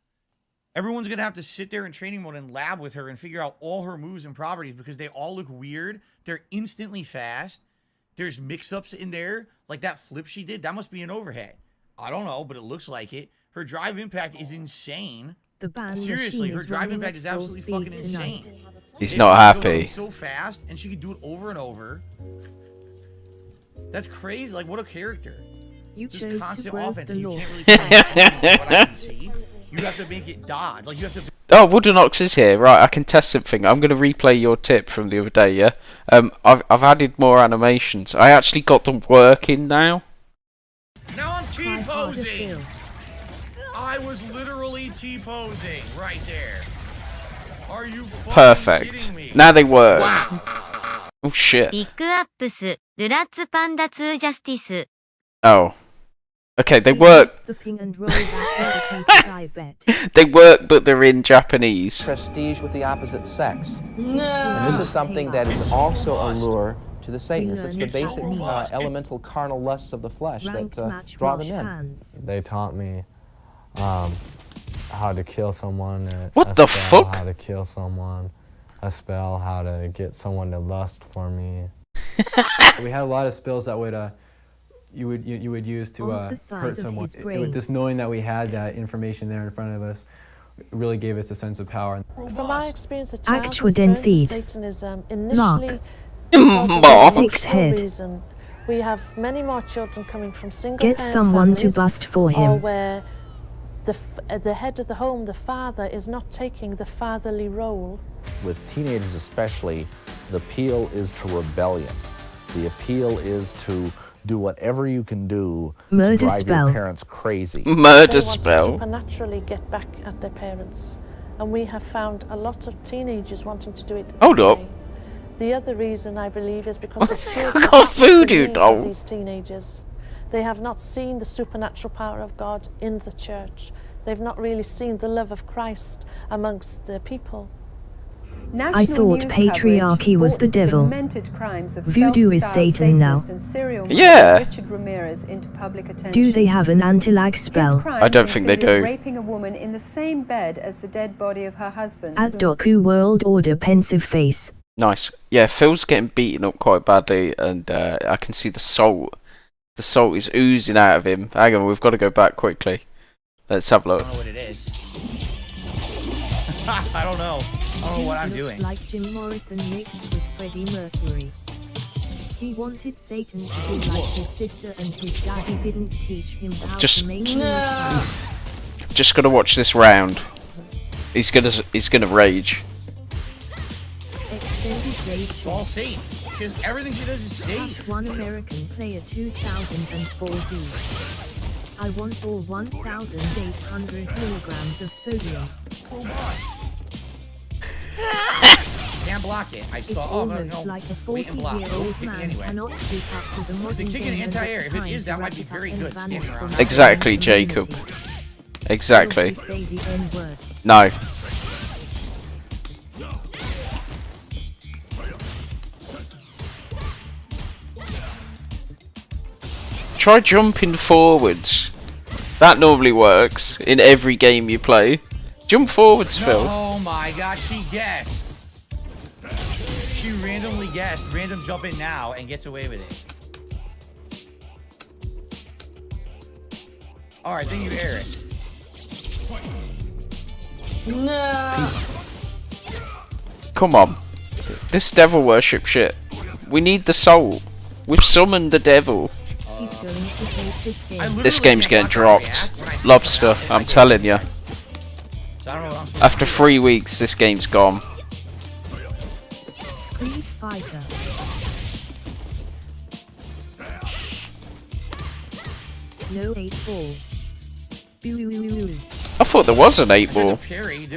Everyone's gonna have to sit there in training mode and lab with her and figure out all her moves and properties because they all look weird. They're instantly fast. There's mix-ups in there, like that flip she did. That must be an overhead. I don't know, but it looks like it. Her drive impact is insane. The ban Seriously, machine her is drive running impact at is full absolutely speed fucking insane. tonight. He's It not goes happy. so fast, and she can do it over and over. That's crazy. Like, what a character. You Just chose to constant break offense, the and you law. can't really control what I can see. You have to make it dodge. Like, you have to. Oh, Woodenox is here. Right, I can test something. I'm going to replay your tip from the other day, yeah? I've added more animations. I actually got them working now. Now I'm T-posing. I was literally T-posing right there. Are you fucking Perfect. kidding me? Now they work. Wow. Oh, shit. ピックアップス、ルラッツパンダ2ジャスティス。 Oh. Okay, they work. The ping and roll back indicators, I bet. They work, but they're in Japanese. Prestige with the opposite sex. And this is something that is also a lure to the Satanists. It's the basic elemental carnal lusts of the flesh that draw them in. They taught me how to kill someone. What the fuck? How to kill someone. A spell, how to get someone to lust for me. We had a lot of spells that would you would use to hurt someone. Just knowing that we had that information there in front of us really gave us a sense of power. From my experience, a child Actual has turned to feed. Satanism Mark. initially Mark. Six head. reason. We have many more children coming from single Get parent someone to families, bust for or him. where the head of the home, the father, is not taking the fatherly role. With teenagers especially, the appeal is to rebellion. The appeal is to do whatever you can do Murder to drive spell. your parents crazy. Murder They want spell. to supernaturally get back at their parents. And we have found a lot of teenagers wanting to do it. Hold that up. way. The other reason I believe is because the church got a has voodoo the needs doll. of these teenagers. They have not seen the supernatural power of God in the church. They've not really seen the love of Christ amongst the people. I thought patriarchy was the devil. Voodoo is Satan now. Yeah. Richard Ramirez into public attention. Do they have an anti-lag His spell? crimes I don't think they included do. Raping a woman in the same bed as the dead body of her husband. At Doku World Order pensive face. Nice. Yeah, Phil's getting beaten up quite badly, and I can see the salt The salt is oozing out of him. Hang on, we've got to go back quickly. Let's have a look. I don't know what it is. I don't know. I don't know what I'm doing. Like Jim Morrison mixed with Freddie Mercury. He wanted Satan to be like his sister, and his daddy didn't teach him how to make music. Just gotta watch this round. He's gonna rage. Extended rage. It's all Satan. Everything she does is Satan. One American player 2004D. I want all 1,800 milligrams of sodium. Can't block it. I It's saw. Oh, no, almost no. like a Wait and block. 40-year-old Kick it man anyway. cannot keep up to the modern The kick in game, and anti-air. it's If it time is, to that might wrap be it very up good. and Standing vanish around. from Exactly, the Jacob. community. Exactly. Don't say the N-word. No. Try jumping forwards. That normally works in every game you play. Jump forwards, Phil. Oh my gosh, she guessed. She randomly guessed. Random jump in now and gets away with it. Alright, thank you, Eric. No. Come on. This devil worship shit. We need the soul. We've summoned the devil. He's going to take this game. This game's getting dropped. Lobster, I'm telling you. So I don't know what I'm supposed After 3 weeks, this game's gone. Street Fighter. No 8-ball. I thought there was an 8-ball.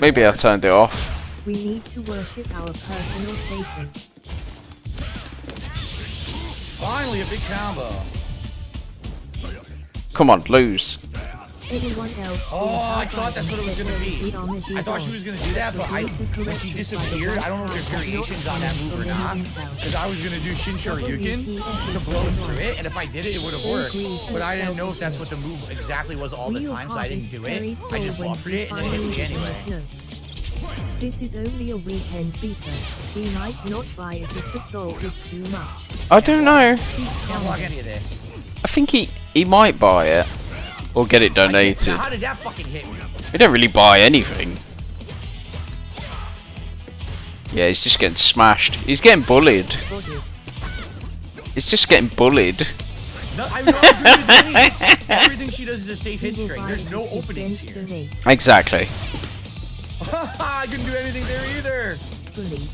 Maybe I turned it off. We need to worship our personal Satan. Finally, a big combo. Come on, lose. Anyone else? Oh, I thought that's what it was going to be. I thought she was going to do that, but when she disappeared, I don't know if there's variations on that move or not. Because I was going to do Shin Shoryuken to blow through it, and if I did it, it would have worked. But I didn't know if that's what the move exactly was all the time, so I didn't do it. I just buffered it, and then it hit me anyway. This is only a weekend beater. We might not buy it if the salt is too much. I don't know. Can't block any of this. I think he might buy it. Or get it donated. Now, how did that fucking hit me? He don't really buy anything. Yeah, he's just getting smashed. He's getting bullied. He's just getting bullied. No, I mean, everything she does is a safe hit string. There's no openings here. Exactly. I couldn't do anything there either. Bullied.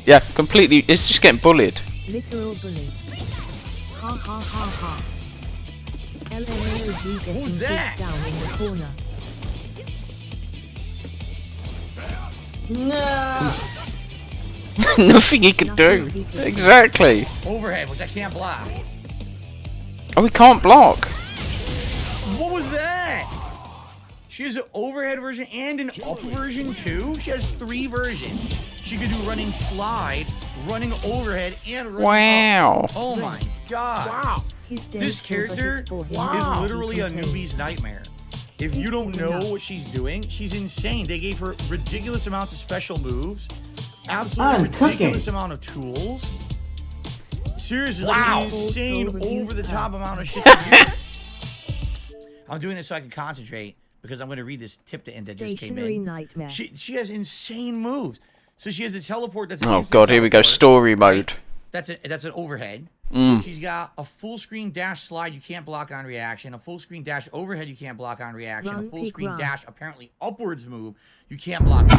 Yeah, completely. It's just getting bullied. Literal bully. Ha ha ha ha. Who's that? Down in the corner. No. Nothing he can do. Exactly. Overhead, which I can't block. Oh, we can't block. What was that? She has an overhead version and an up version too? She has 3 versions. She could do running slide, running overhead, and running Wow. up. Oh my god. Wow. This character is literally a newbie's nightmare. If you don't know what she's doing, she's insane. They gave her ridiculous amounts of special moves, absolutely ridiculous amount of tools. Seriously, like an insane, over-the-top amount of shit. I'm doing this so I can concentrate because I'm going to read this tip to end that just came in. Nightmare. She has insane moves. So she has a teleport that's Oh god, here we go. Story mode. That's an overhead. She's got a full screen dash slide you can't block on reaction, a full screen dash overhead you can't block on reaction, a full screen dash apparently upwards move you can't block.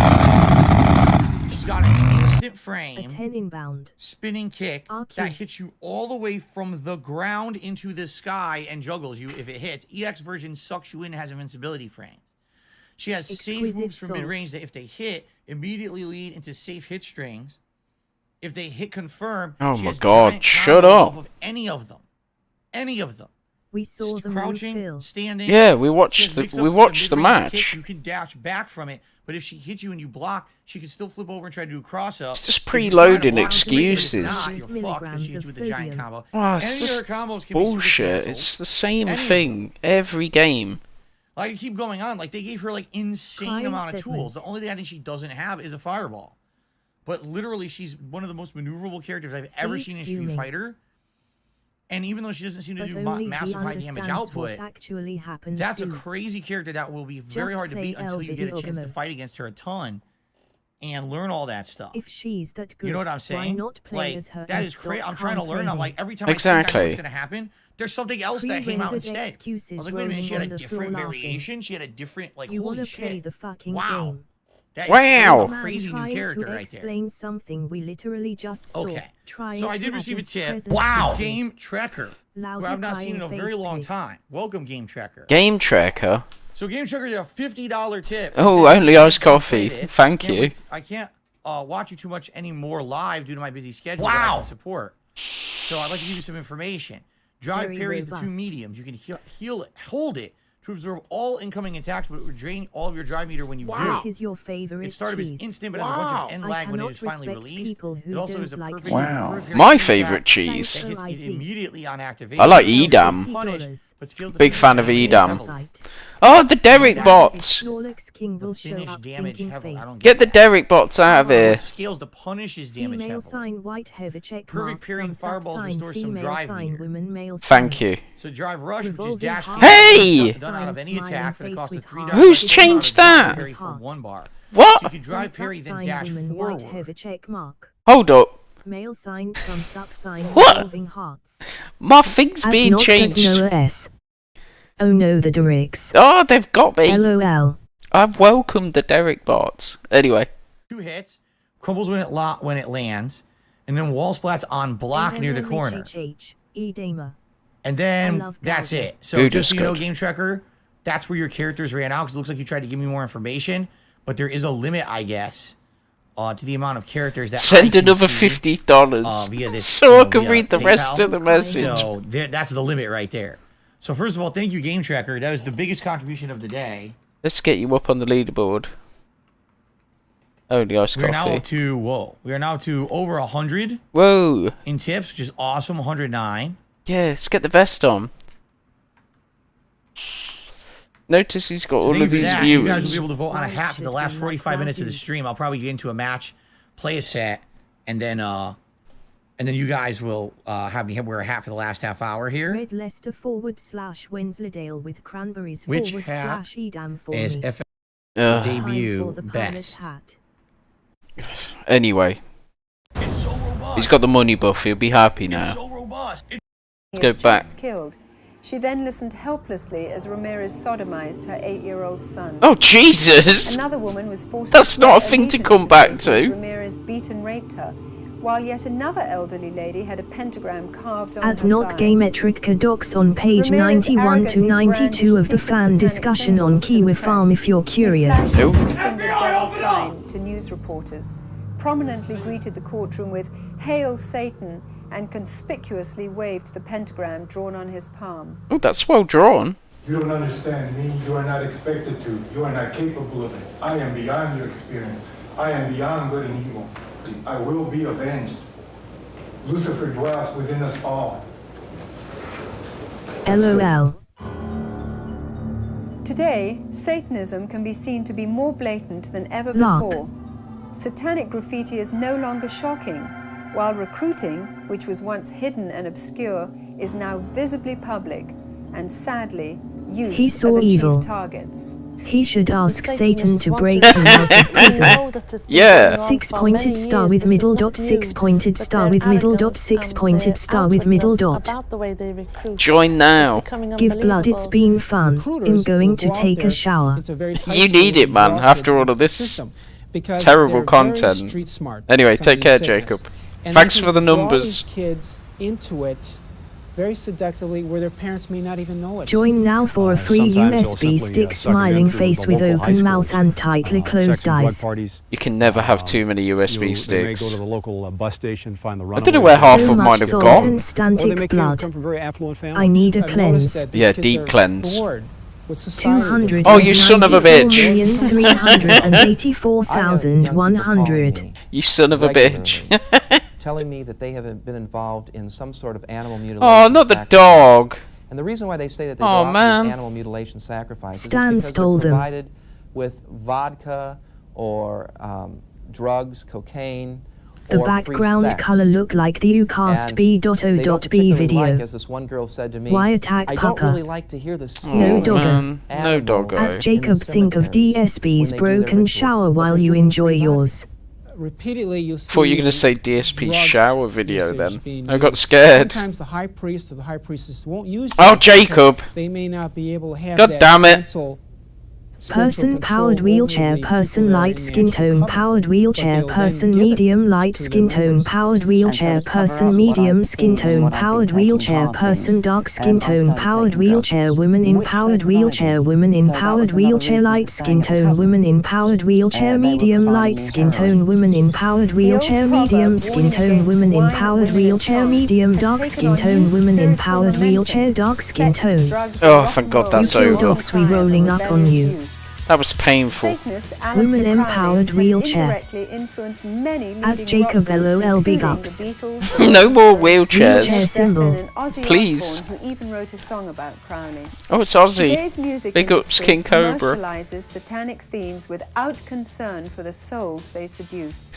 She's got an instant frame, a 10 inbound spinning kick that hits you all the way from the ground into the sky and juggles you if it hits. EX version sucks you in, has invincibility frames. She has safe moves from mid-range that if they hit, immediately lead into safe hit strings. If they hit confirm, oh she my has god, shut up. of any of them. Any of them. We saw them crouching, standing. Yeah, we watched the match. Kick, you can dash back from it, but if she hits you and you block, she can still flip over and try to do a cross up. It's just preloading excuses. You're fucked because she hits with the giant combo. Oh, it's just bullshit. It's the same thing every game. Like, keep going on. Like, they gave her like insane amount of tools. The only thing I think she doesn't have is a fireball. But literally, she's one of the most maneuverable characters I've ever seen in Street Fighter. And even though she doesn't seem to But do only massive he high damage understands output, what actually happens. that's a dudes. crazy character that will be very Just hard to play beat until you get a chance to Elvidiogamma. fight against her a ton and learn all that stuff. If she's that good, You know what I'm why saying? not play Like, as her that and is crazy. stop I'm trying to learn. I'm like, every time I Exactly. know what's going to happen, there's something else that came out Pre-rendered instead. I excuses was like, wait a minute, she had rolling a on the floor different laughing. variation. She had a different, like, You holy wanna play shit. the fucking Wow. game. That is Wow. a crazy new Trying character to right there. explain something we literally just saw. Okay. Try So it I did at receive a his tip. present Wow. history. Game Trekker, who Loudly I've not seen in a crying very face long pig. time. Welcome, Game Trekker. Game Tracker. So Game Trekker did a $50 tip. Oh, It says, only "Thanks iced for playing coffee. this. Thank Can't you. wait- I can't watch you too much anymore live due to my busy schedule. But I can support. So I'd like to give you some information. Drive Very parries the two robust. mediums. You can heal it, hold it to absorb all incoming attacks, but it would drain all of your drive meter when you do. What is your favorite It started cheese? as instant, but has a bunch of end I lag when it cannot is finally respect released. people who It also don't is a like perfect cheese. Wow. perfect My attack favorite that cheese. hits it immediately on activation. I like Skills Edam. to punish, but skills to Big finish fan of damage Edam. heavily. Oh, the Derek bots. Snorlax King will show Finish up damage thinking heavily. I face. don't Get the Derek bots out of here. Scales to punish his damage Female heavily. sign white heavy check Perfect mark, parry and thumbs up fireballs sign, restores some female drive sign, meter. women male Thank sign. you. So drive rush, which is Revolving dash heart, kick, Hey! done out of any smiling attack for the face cost of with 3 heart. dice. Who's It's not a changed drive that? parry for 1 bar. What? So you can drive Thumbs parry, up then sign, dash women white forward. heavy check mark. Hold up. Male sign, thumbs up sign, What? revolving hearts. My thing's At being not changed. Noah S. Oh no, the Derek's. Oh, they've got me. LOL. I've welcomed the Derek bots. Anyway. 2 hits, crumbles when it lands, and then wall splats on block near the corner. Edema. And I then love that's Gouda. it. So Gouda's just so you know, good. Game Trekker, that's where your characters ran out, because it looks like you tried to give me more information, but there is a limit, I guess, to the amount of characters that I Send can another see, $50 via this, so I can via read the rest PayPal. of the message. So that's the limit right there. So first of all, thank you, Game Trekker. That was the biggest contribution of the day. Let's get you up on the leaderboard. Only iced We are now coffee. up to we are now to over 100. Whoa. In tips, which is awesome. 109. Yeah, let's get the vest on. Notice he's got all Thank of you for these that. You guys will viewers. be able to vote on a hat for the last 45 minutes of the stream. I'll probably get into a match, play a set, and then you guys will have me wear a hat for the last half hour here. Red Leicester /Wensleydale with cranberries Which / hat Edam for is me. FF Ugh. debut Time for the pilot best? hat. Anyway. He's got the money buff. He'll be happy now. Let's go back. Just killed. She then listened helplessly as Ramirez sodomized her 8-year-old son. Oh, Jesus! Another woman was forced That's to not a swear thing to allegiance come back Satan as to. Ramirez beat and raped her, while yet another elderly lady had a pentagram carved on At her not thigh. Gametric docs on page Ramirez 91 to arrogantly 92 of the brandished fan secret discussion satanic on symbols to Kiwi the Farm press. if you're He curious. flashed the two-fingered devil sign to news reporters, prominently greeted the courtroom with "Hail Satan," and conspicuously waved the pentagram drawn on his palm. Oh, that's well drawn. You don't understand me. You are not expected to. You are not capable of it. I am beyond your experience. I am beyond good and evil. I will be avenged. Lucifer dwells within us all. LOL. Today, Satanism can be seen to be more blatant than ever Lark. before. Satanic graffiti is no longer shocking, while recruiting, which was once hidden and obscure, is now visibly public, and sadly, youth He saw are the evil. chief targets. He should ask The Satan to Satanists break want him to- out of prison. We know that it's been Yeah. going on 6-pointed for many star years. with This middle is dot, not 6-pointed new, star but with their middle dot, arrogance and 6-pointed their star with middle outwardness dot. about the way they recruit Join now. is becoming Give blood, it's unbelievable. been fun. I'm going to will go out take a there shower. into various high You schools need it, and man, draw after kids all into of the this system, because terrible they're content. Very street smart, Anyway, some take of care, these Satanists. Jacob. And Thanks they for can the draw numbers. these kids into it very seductively, where their parents may not even know it. Join now for a free Sometimes they'll USB simply, stick, suck 'em in smiling through face the with local high open mouth schools. and tightly closed Sex and blood eyes. parties. You can never have too many USB They may sticks. go to the local bus station, find the I runaway. don't know where half So of mine much have salt gone. and Or they stantic may blood. come from very affluent families. I need a I've noticed cleanse. that these Yeah, kids deep are cleanse. bored with society. 200. Oh, you son of a bitch. 384,100. You son of a bitch. telling me that they have been involved in some sort of animal mutilation. Oh, not the sacrifice. dog. And the reason why they say that they Oh, go out for man. these animal mutilation sacrifices Stan is because stole they're them. provided with vodka or drugs, cocaine, The or background free sex. color look like the And ucast.b.o.b they don't video. particularly like, as this one girl said to me, Why attack I Papa? don't really like to hear the No squealing doggo. No doggo. At Jacob, think of DSB's broken shower while you enjoy yours. Repeatedly, you see. Thought you were gonna say DSP drug shower video usage then. being I got used. scared. Sometimes the high priest or the high priestess won't use. Oh, drugs because Jacob. They may not be able to have God that damn it. mental, Person powered wheelchair, person light skin tone powered wheelchair, person medium light skin tone powered wheelchair, person medium skin tone powered wheelchair, person dark skin tone powered wheelchair, women in powered wheelchair, women in powered wheelchair, light skin tone women in powered wheelchair, medium light skin tone women in powered wheelchair, medium skin tone women in powered wheelchair, medium dark skin tone women in powered wheelchair, dark skin tone. Oh, thank God that's You kill over. dogs, we rolling up on you. That was painful. Women empowered wheelchair. At Jacob LOL big ups. No more wheelchairs. Wheelchair symbol. Please. Who even wrote a song about crowning. Oh, it's Ozzy. Today's music Big ups, industry King Cobra. commercializes satanic themes without concern for the souls they seduce.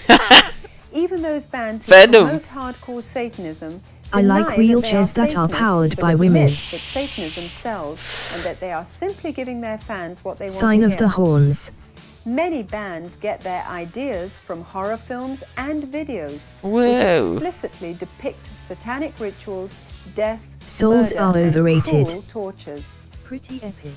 Even those bands who Venom. promote hardcore Satanism I like deny wheelchairs that that are Satanists, powered but by women. admit that Satanism sells and that they are simply giving their fans what they want Sign to of hear. the horns. Many bands get their ideas from horror films and videos, which Whoa. explicitly depict satanic rituals, death, Souls murder, are and overrated. cruel tortures. Pretty epic.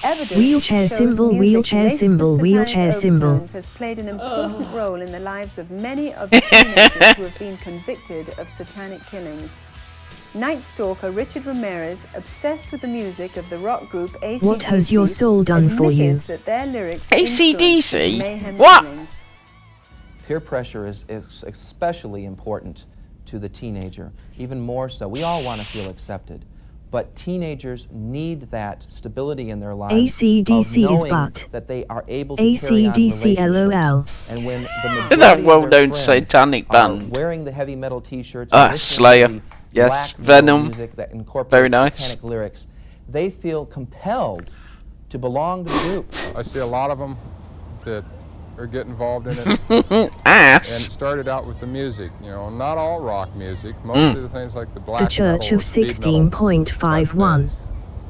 Evidence Wheelchair shows symbol, music wheelchair laced with symbol, satanic wheelchair symbol. overtones has played an important role in the lives of many of the teenagers who have been convicted of satanic killings. Night Stalker Richard Ramirez, obsessed with the music of the rock group AC/DC, What has your soul done for you? admitted that their lyrics AC/DC? influenced his mayhem What? killings. Peer pressure is especially important to the teenager, even more so. We all want to feel accepted, but teenagers need that stability in their lives AC/DC of is knowing but. that they are able to carry on AC/DC relationships. LOL. And when the That majority of well-known their friends satanic are band. wearing the heavy metal t-shirts, Ah, and listening Slayer. to the Yes, black metal Venom. music that incorporates Very nice. satanic lyrics, they feel compelled to belong to the group. I see a lot of them that or get involved in it. Ass. And it started out with the music, you know, not all rock music, most Mm. of the things like the black The Church metal, of speed metal 16.51.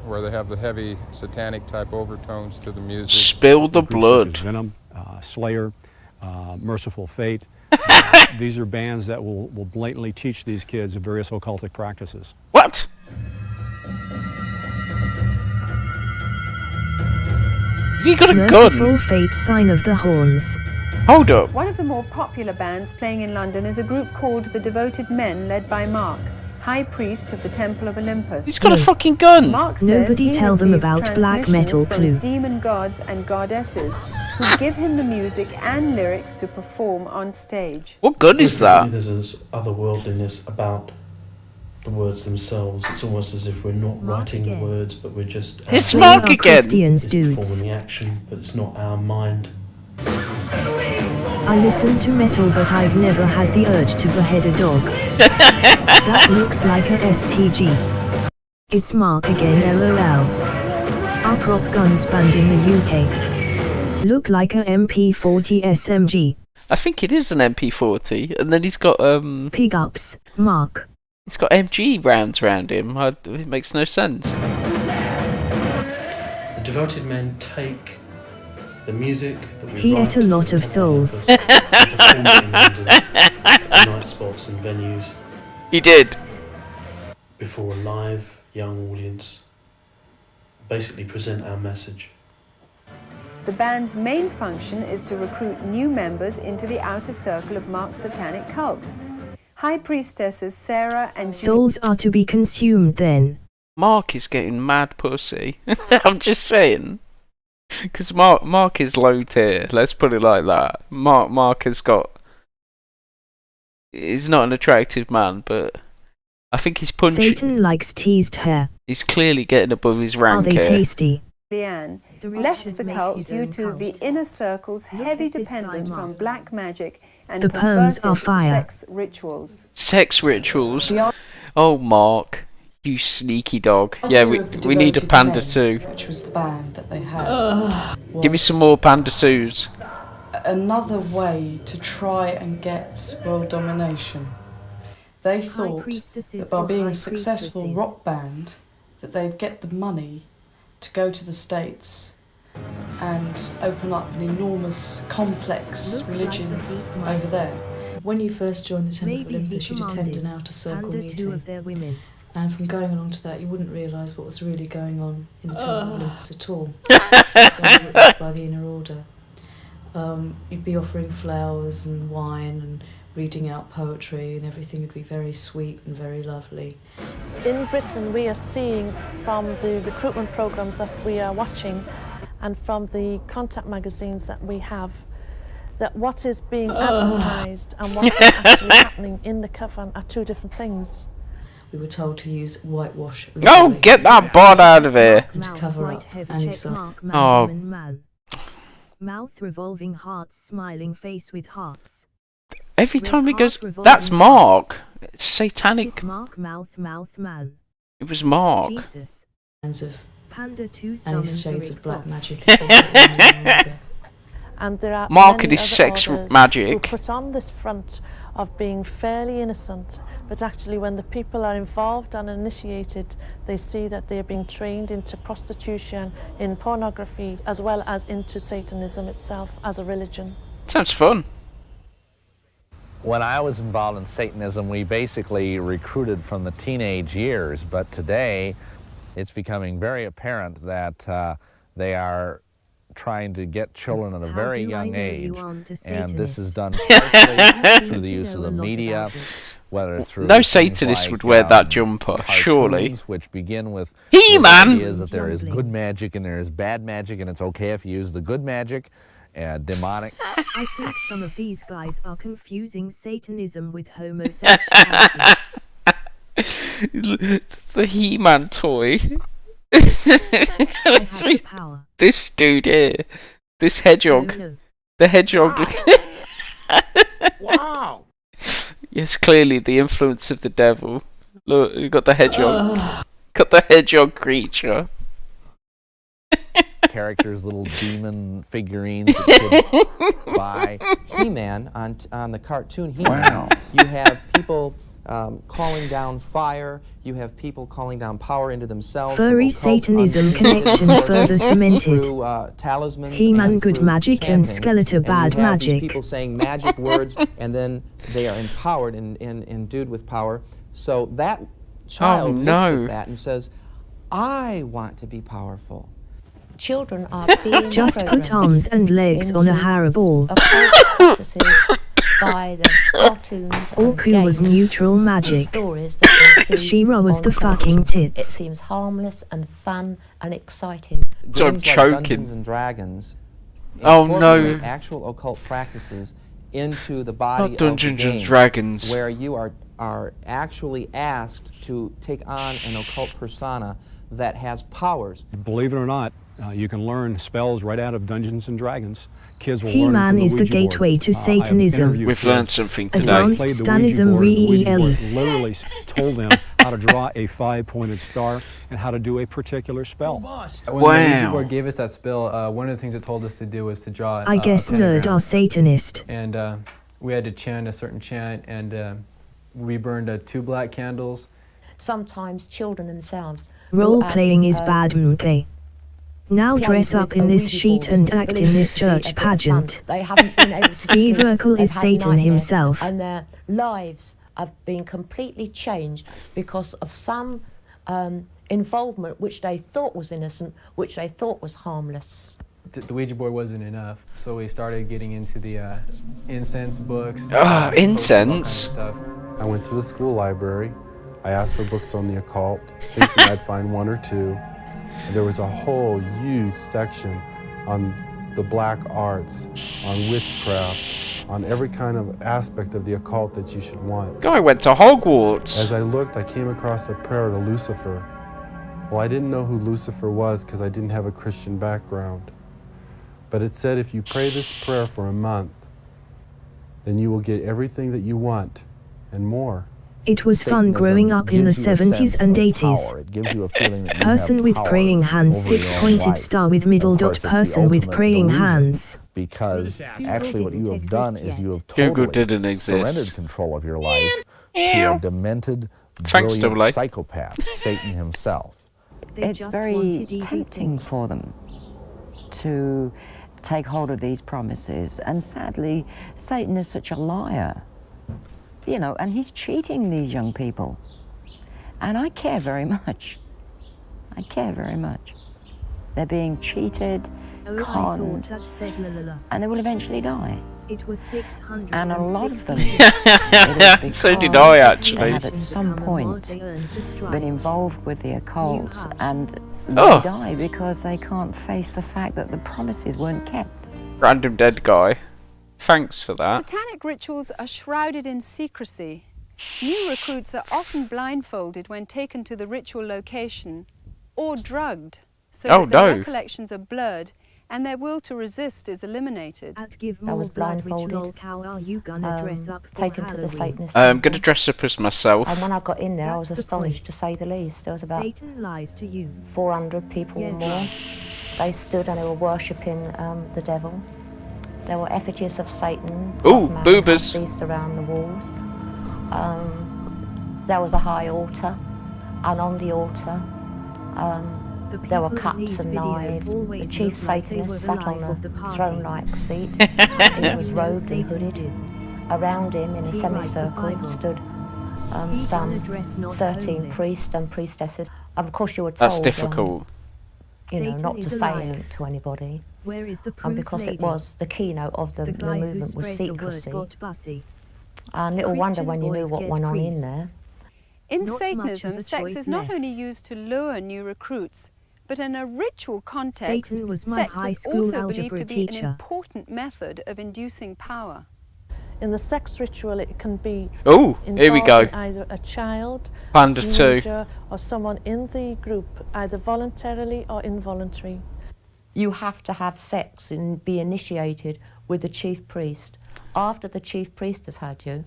where they have the heavy satanic type overtones to the music. Spill the Groups such blood. as Venom, Slayer, Merciful Fate. These are bands that will blatantly teach these kids various occultic practices. What? Has he got a Merciful gun? Fate, sign of the horns. Hold up. One of the more popular bands playing in London is a group called The Devoted Men, led by Mark, High Priest of the Temple of Olympus. He's got a fucking gun. Mark says Nobody he tell them receives about black transmissions metal from clue. demon gods and goddesses who give him the music and lyrics to perform on stage. What gun is that? There's this otherworldliness about the words themselves. It's almost as if we're not writing the words, but we're just. It's They Mark are again. Christians, It's dudes. performing the action, but it's not our mind. I listen to metal, but I've never had the urge to behead a dog. That looks like a STG. It's Mark again, LOL. Are prop guns banned in the UK? Look like a MP40 SMG. I think it is an MP40, and then he's got Pig ups, Mark. he's got MG rounds around him. It makes no sense. The Devoted Men take the music that we He write ate a lot of to souls. help us perform it in London at night spots and venues He did. before a live young audience. Basically present our message. The band's main function is to recruit new members into the outer circle of Mark's satanic cult. High priestesses Sarah and Souls are to be consumed then. Mark is getting mad pussy. I'm just saying. Because Mark is low tier, let's put it like that. Mark has got... He's not an attractive man, but I think he's punching... Satan likes teased hair. He's clearly getting above his rank Are they here. tasty? Leanne left the cult due to the inner circle's heavy dependence on black magic and The perms are perverted fire. sex rituals. Sex rituals? Oh, Mark. You sneaky dog. Yeah, we need a Panda 2. Which was the band that they had. Give me some more Panda 2s. another way to try and get world domination. They thought that by being a successful rock band, that they'd get the money to go to the States and open up an enormous, complex religion over there. When you first joined the Temple of Olympus, you'd attend an outer circle meeting. And from going along to that, you wouldn't realise what was really going on in the Temple of Olympus at all. It's only witnessed by the inner order. You'd be offering flowers and wine and reading out poetry, and everything would be very sweet and very lovely. In Britain, we are seeing from the recruitment programs that we are watching and from the contact magazines that we have, that what is being advertised and what is actually happening in the coven are two different things. We were told to use whitewash. Oh, get that bod out of here! And to cover up any sign. Oh. Mouth revolving hearts, smiling face with hearts. Every time he goes, that's Mark. It's satanic. Mark, mouth, man. It was Mark. Jesus. Of Panda 2 any shades of black magic. And there are Mark many and his other sex orders magic. who put on this front of being fairly innocent, but actually when the people are involved and initiated, they see that they are being trained into prostitution, in pornography, as well as into Satanism itself as a religion. Sounds fun. When I was involved in Satanism, we basically recruited from the teenage years, but today it's becoming very apparent that they are trying to get children at a very young age, and this is done partially through the use of the media, whether through no Satanist would wear that jumper, surely. Which begin with He-Man! ideas that there is good magic and there is bad magic, and it's okay if you use the good magic. Demonic. I think some of these guys are confusing Satanism with homosexuality. The He-Man toy. This dude here. This hedgehog. No. The hedgehog. Wow. Yes, clearly the influence of the devil. Look, you got the hedgehog. Got the hedgehog creature. Characters, little demon figurines that you could buy. He-Man, on the cartoon He-Man, you have people calling down fire, you have people calling down power into themselves. Furry Satanism connection further cemented. Through talismans, He-Man good magic and Skeletor bad magic. People saying magic words, and then they are empowered and endued with power. So that child looks at that and says, I want to be powerful. Children are being just put arms and legs on a Haribo. By the cartoons Orku was neutral magic. She-Ra was the fucking tits. It seems harmless and fun and exciting. So I'm choking. Dungeons and Dragons. Oh no! Actual occult practices into the body of Dungeons the game, and Dragons, where you are actually asked to take on an occult persona that has powers. Believe it or not, you can learn spells right out of Dungeons and Dragons. Kids will He-Man learn is the gateway to Satanism. We've learned something today. Advanced Stanism Re-E-L-E. Literally told them how to draw a 5-pointed star and how to do a particular spell. When the Ouija board gave us that spell, one of the things it told us to do was to draw I guess nerd are Satanist. And we had to chant a certain chant, and we burned 2 black candles. Sometimes children themselves. Role-playing is bad, okay? Now dress up in this sheet and act in this church pageant. They haven't been able to Steve Urkel is Satan himself. And their lives have been completely changed because of some involvement which they thought was innocent, which they thought was harmless. The Ouija board wasn't enough, so we started getting into the incense books. Incense? I went to the school library. I asked for books on the occult, thinking I'd find 1 or 2. There was a whole huge section on the black arts, on witchcraft, on every kind of aspect of the occult that you should want. Guy went to Hogwarts. As I looked, I came across a prayer to Lucifer. Well, I didn't know who Lucifer was because I didn't have a Christian background. But it said if you pray this prayer for a month, then you will get everything that you want and more. It was fun growing up in the 70s and 80s. Person with praying hands, 6-pointed star with middle dot, person with praying hands. Because actually what you have done is you have totally surrendered control of your life to a demented, brilliant psychopath, Satan himself. It's very tempting for them to take hold of these promises, and sadly, Satan is such a liar. You know, and he's cheating these young people. And I care very much. I care very much. They're being cheated, conned, and they will eventually die. It was 600. And a lot of them, so did I actually. They have at some point been involved with the occult, and they die because they can't face the fact that the promises weren't kept. Random dead guy. Thanks for that. Satanic rituals are shrouded in secrecy. New recruits are often blindfolded when taken to the ritual location or drugged, so that their recollections are blurred and their will to resist is eliminated. I was blindfolded, taken to the Satanist. I'm going to dress up as myself. And when I got in there, I was astonished, to say the least. There was about 400 people or more. They stood and they were worshipping the devil. There were effigies of Satan. Ooh, boobers! Around the walls. There was a high altar, and on the altar there were cups and knives. The chief Satanist sat on a throne-like seat. He was robed and hooded. Around him, in a semicircle, stood some 13 priests and priestesses. Of course, you were told. That's difficult. You know, not to say anything to anybody. Where is the proof, and because it was the keynote of the movement was secrecy. And little wonder when you knew what went on in there. In Satanism, sex is not only used to lure new recruits, but in a ritual context, Satan was my high sex is school also algebra believed to be teacher. an important method of inducing power. In the sex ritual, it can be here we go. Either a child, Panda a teenager, or someone in the group, either voluntarily or involuntary. You have to have sex and be initiated with the chief priest. After the chief priest has had you,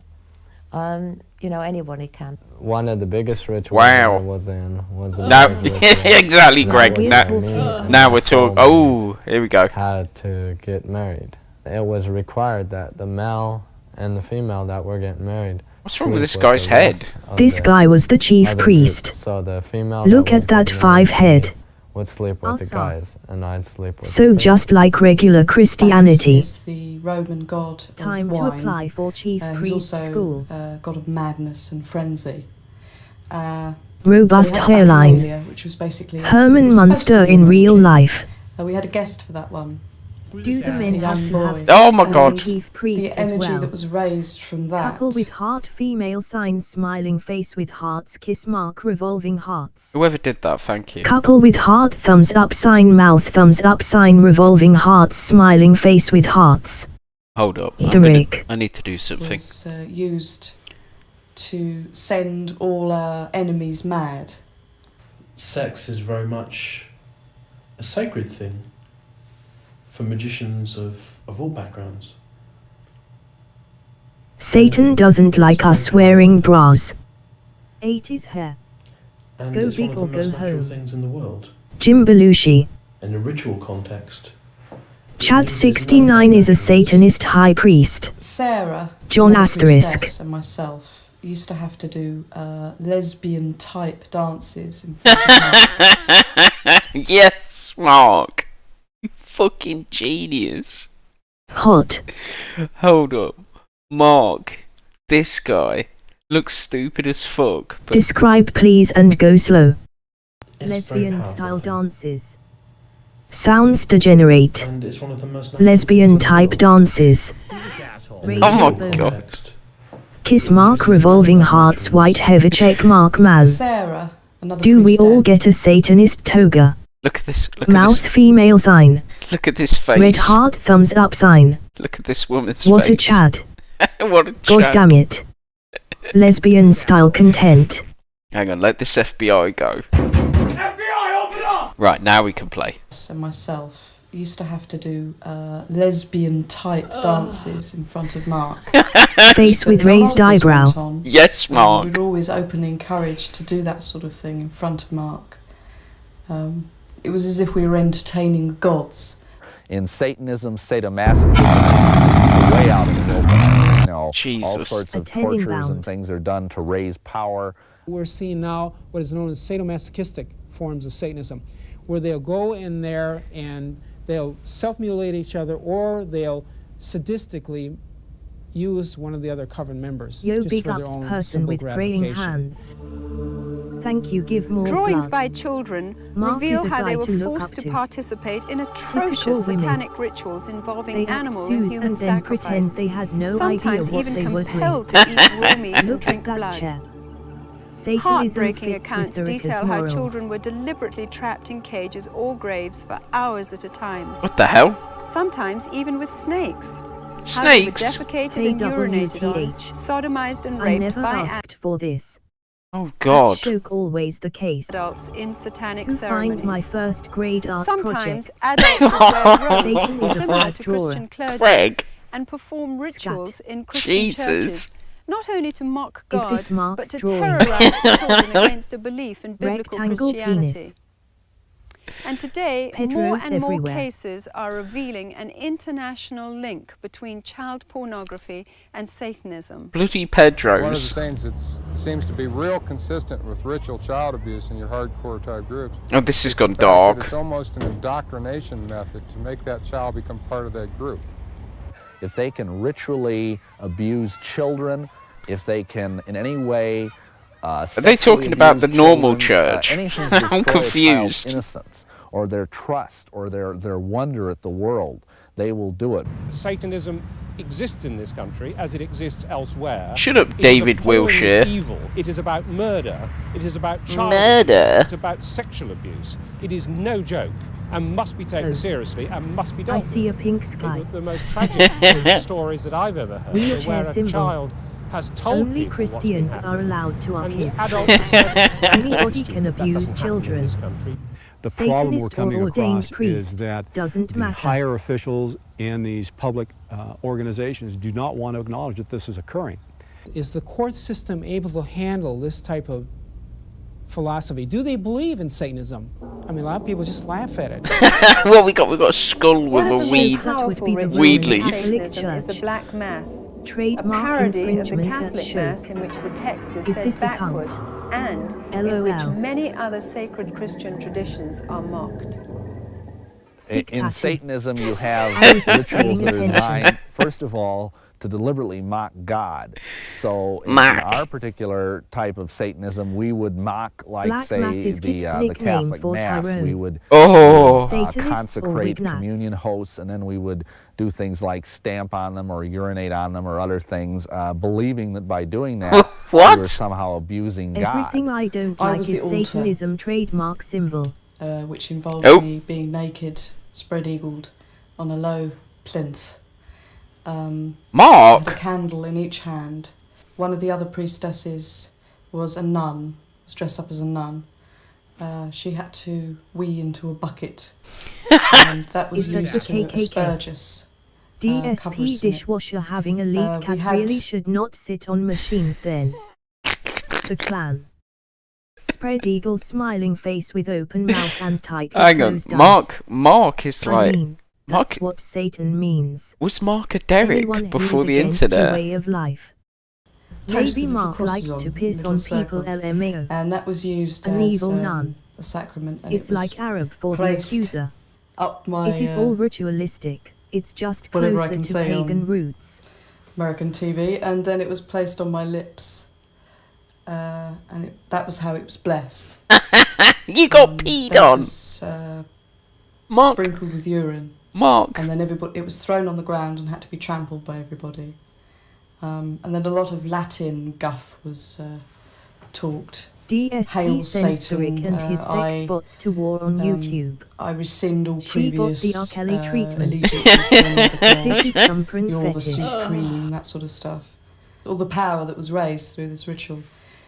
you know, anybody can. One of the biggest rituals I was in was the exactly, Greg. Now we're talking. Oh, here we go. Had to get married. It was required that the male and the female that were getting married. What's wrong with this guy's head? This guy was the chief priest. So the female. Look at that 5 head. Would sleep with the guys, and I'd sleep with. So just like regular Christianity. Is the Roman god of Time wine. to apply for chief priest school. God of madness and frenzy. Robust so hairline. which was basically Herman Munster in real life. We had a guest for that one. Do the men have to have sex? Oh my God! Chief priest the energy as well. that was raised from that. Couple with heart, female sign, smiling face with hearts, kiss mark, revolving hearts. Whoever did that, thank you. Couple with heart, thumbs up sign, mouth, thumbs up sign, revolving hearts, smiling face with hearts. Hold up. I need to do something. Was used to send all our enemies mad. Sex is very much a sacred thing for magicians of all backgrounds. Satan doesn't like us wearing bras. 80s hair. And Go it's big one or of the go most natural home. things in the world. Jim Belushi. In a ritual context. Chad 69 is a Satanist high priest. Sarah, John another Asterisk. priestess, and myself used to have to do lesbian type dances in front of me. Yes, Mark. You fucking genius. Hot. Hold up. Mark, this guy looks stupid as fuck. But Describe please and go slow. It's Lesbian style dances. Sounds degenerate. And it's one of the most natural Lesbian things in the type world. dances. In Oh my ritual God. context. Kiss mark, revolving hearts, white heavy check mark, mal. Sarah, another Do we all priestess. get a Satanist toga? look at this. Look Mouth at this. female sign. Look at this face. Red heart thumbs up sign. Look at this woman's What face. a Chad. What a God Chad. damn it. Lesbian style content. Hang on, let this FBI go. FBI, open up! Right, now we can play. And myself used to have to do lesbian-type dances in front of Mark. Face with raised eyebrow. Yes, Mark. We were always openly encouraged to do that sort of thing in front of Mark. It was as if we were entertaining the gods. In Satanism, sadomasochism is way out in the open. You know, Jesus. all sorts of tortures and things are done to raise power. We're seeing now what is known as sadomasochistic forms of Satanism, where they'll go in there and they'll self-mutilate each other, or they'll sadistically use one of the other coven members. Yo, just big for their ups own person with simple praying gratification. hands. Thank you, give more Drawings blood. by children Mark reveal is a how guy they were to look forced up to to. participate in Typical atrocious women. satanic rituals involving They act animal and Zeus human and then sacrifice. pretend they had no Sometimes idea what even they were doing. compelled to eat raw meat and Look drink at that blood. chair. Satanism Heartbreaking fits accounts with detail Erica's how morals. children were deliberately trapped in cages or graves for hours at a time. What the hell? Sometimes even with snakes. Snakes? How they were defecated and urinated on, AWTH. sodomized and I raped never by asked for this. Oh God. That's joke always the case. adults in satanic Who ceremonies. find my first grade art Sometimes projects. adults would wear robes Satan is a similar bad to drawer. Christian clergy Craig. and perform rituals Scat. in Christian Jesus. churches, not only to mock Is God, this Mark's but to drawing? terrorize children against a belief in biblical Rectangle Christianity. penis. And today, more Pedros and more everywhere. cases are revealing an international link between child pornography and Satanism. Bloody One of Pedros. the things that seems to be real consistent with ritual child abuse in your hardcore type groups. Oh, this has is gone the fact that dark. It's almost an indoctrination method to make that child become part of that group. If they can ritually abuse children, if they can in any way Are they talking about the normal church? anything to I'm destroy a child's confused. innocence or their trust or their wonder at the world, they will do it. Satanism exists in this country as it exists elsewhere. Shut up, It is David appalling Wilshire. Evil. It is about murder. It is about child Murder? abuse. It's about sexual abuse. It is no joke and must be taken seriously and must be I dealt see a pink sky. with. The most tragic stories that I've ever heard are Wheelchair where a symbol. child has told Only people Christians what's been are allowed to our and the kids. adults have said, Anybody can that abuse doesn't happen in children. this country. The problem we're Satanist or coming ordained across priest is that doesn't the matter. higher officials in these public organizations do not want to acknowledge that this is occurring. Is the court system able to handle this type of philosophy? Do they believe in Satanism? I mean, a lot of people just laugh at it. Well, we got a skull with One of a the weed most powerful rituals weed in leaf. Satanism is the Black Mass, a Trademark parody of the infringement at Catholic Shoke. Mass in which the text is Is said this a cult? backwards and in which LOL. many other sacred Christian traditions are mocked. In Satanism, you have I was not rituals paying that are attention. designed, first of all, to deliberately mock God. So in Mock. our particular type of Satanism, we would mock, like, Black say, Mass is the Kit's nickname Catholic for Mass. Tyrone. We would Oh. Satanists or consecrate Wignats. communion hosts, and then we would do things like stamp on them or urinate on them or other things, believing that by doing that, What? we were somehow abusing God. Everything I don't I like was is the altar. Satanism trademark symbol. Which involved Oh. me being naked, spread-eagled on a low plinth. Mark? With a candle in each hand. One of the other priestesses was a nun, was dressed up as a nun. She had to wee into a bucket, and that was Is that used the to KKK? aspergus. DSP covers in it. dishwasher having a leak we cat had- really should not sit on machines then. The clan. Spread eagle smiling face with open mouth and tightly Hang on, closed eyes. Mark is I like... mean, Mark, that's what Satan means. was Mark a Derek Anyone who before is the against a internet? way of life. Toasted Maybe with Mark crosses liked to on, piss little on people circles. LMAO. And that was used An as evil nun. a sacrament. And It's it was like Arab for the placed accuser. up my It is all ritualistic. It's just whatever I closer can to say pagan on roots. American TV, and then it was placed on my lips, and that was how it was blessed. You got peed Then it on. was, Mark. sprinkled with urine. Mark. And then it was thrown on the ground and had to be trampled by everybody. And then a lot of Latin guff was talked. DSP Hail Censoric Satan, and his sex bots to war on YouTube. I rescind all She got previous the R. Kelly treatment. allegiances to any other god. This is thumbprint You're the fetish. supreme, that sort of stuff. All the power that was raised through this ritual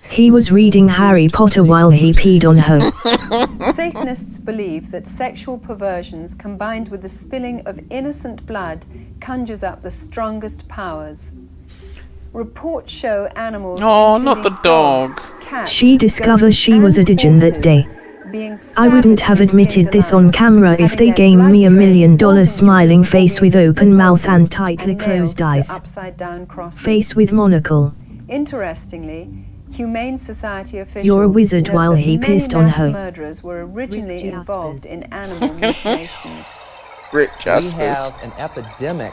He was reading Harry Potter while he peed on her. Satanists believe that sexual perversions combined with the spilling of innocent blood conjures up the strongest powers. Reports show animals, Oh, not the dogs, dog. cats, She discovered she was a djinn that day. being I wouldn't have admitted this on camera if they gave me $1 million smiling face with open mouth and tightly closed eyes. upside-down crosses. Face with monocle. Interestingly, Humane Society officials You're a wizard note while that he many pissed on mass her. murderers were originally Rich involved in animal mutilations. Rich We Jaspers. have an epidemic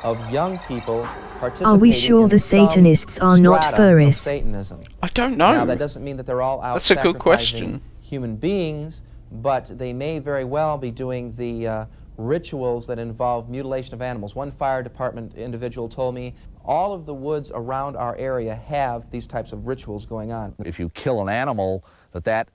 of young people participating Are we sure in the some Satanists are not strata of furries? Satanism. I don't know. Now, that doesn't mean that they're all out That's a good sacrificing question. human beings, but they may very well be doing the rituals that involve mutilation of animals. One fire department individual told me all of the woods around our area have these types of rituals going on. If you kill an animal, that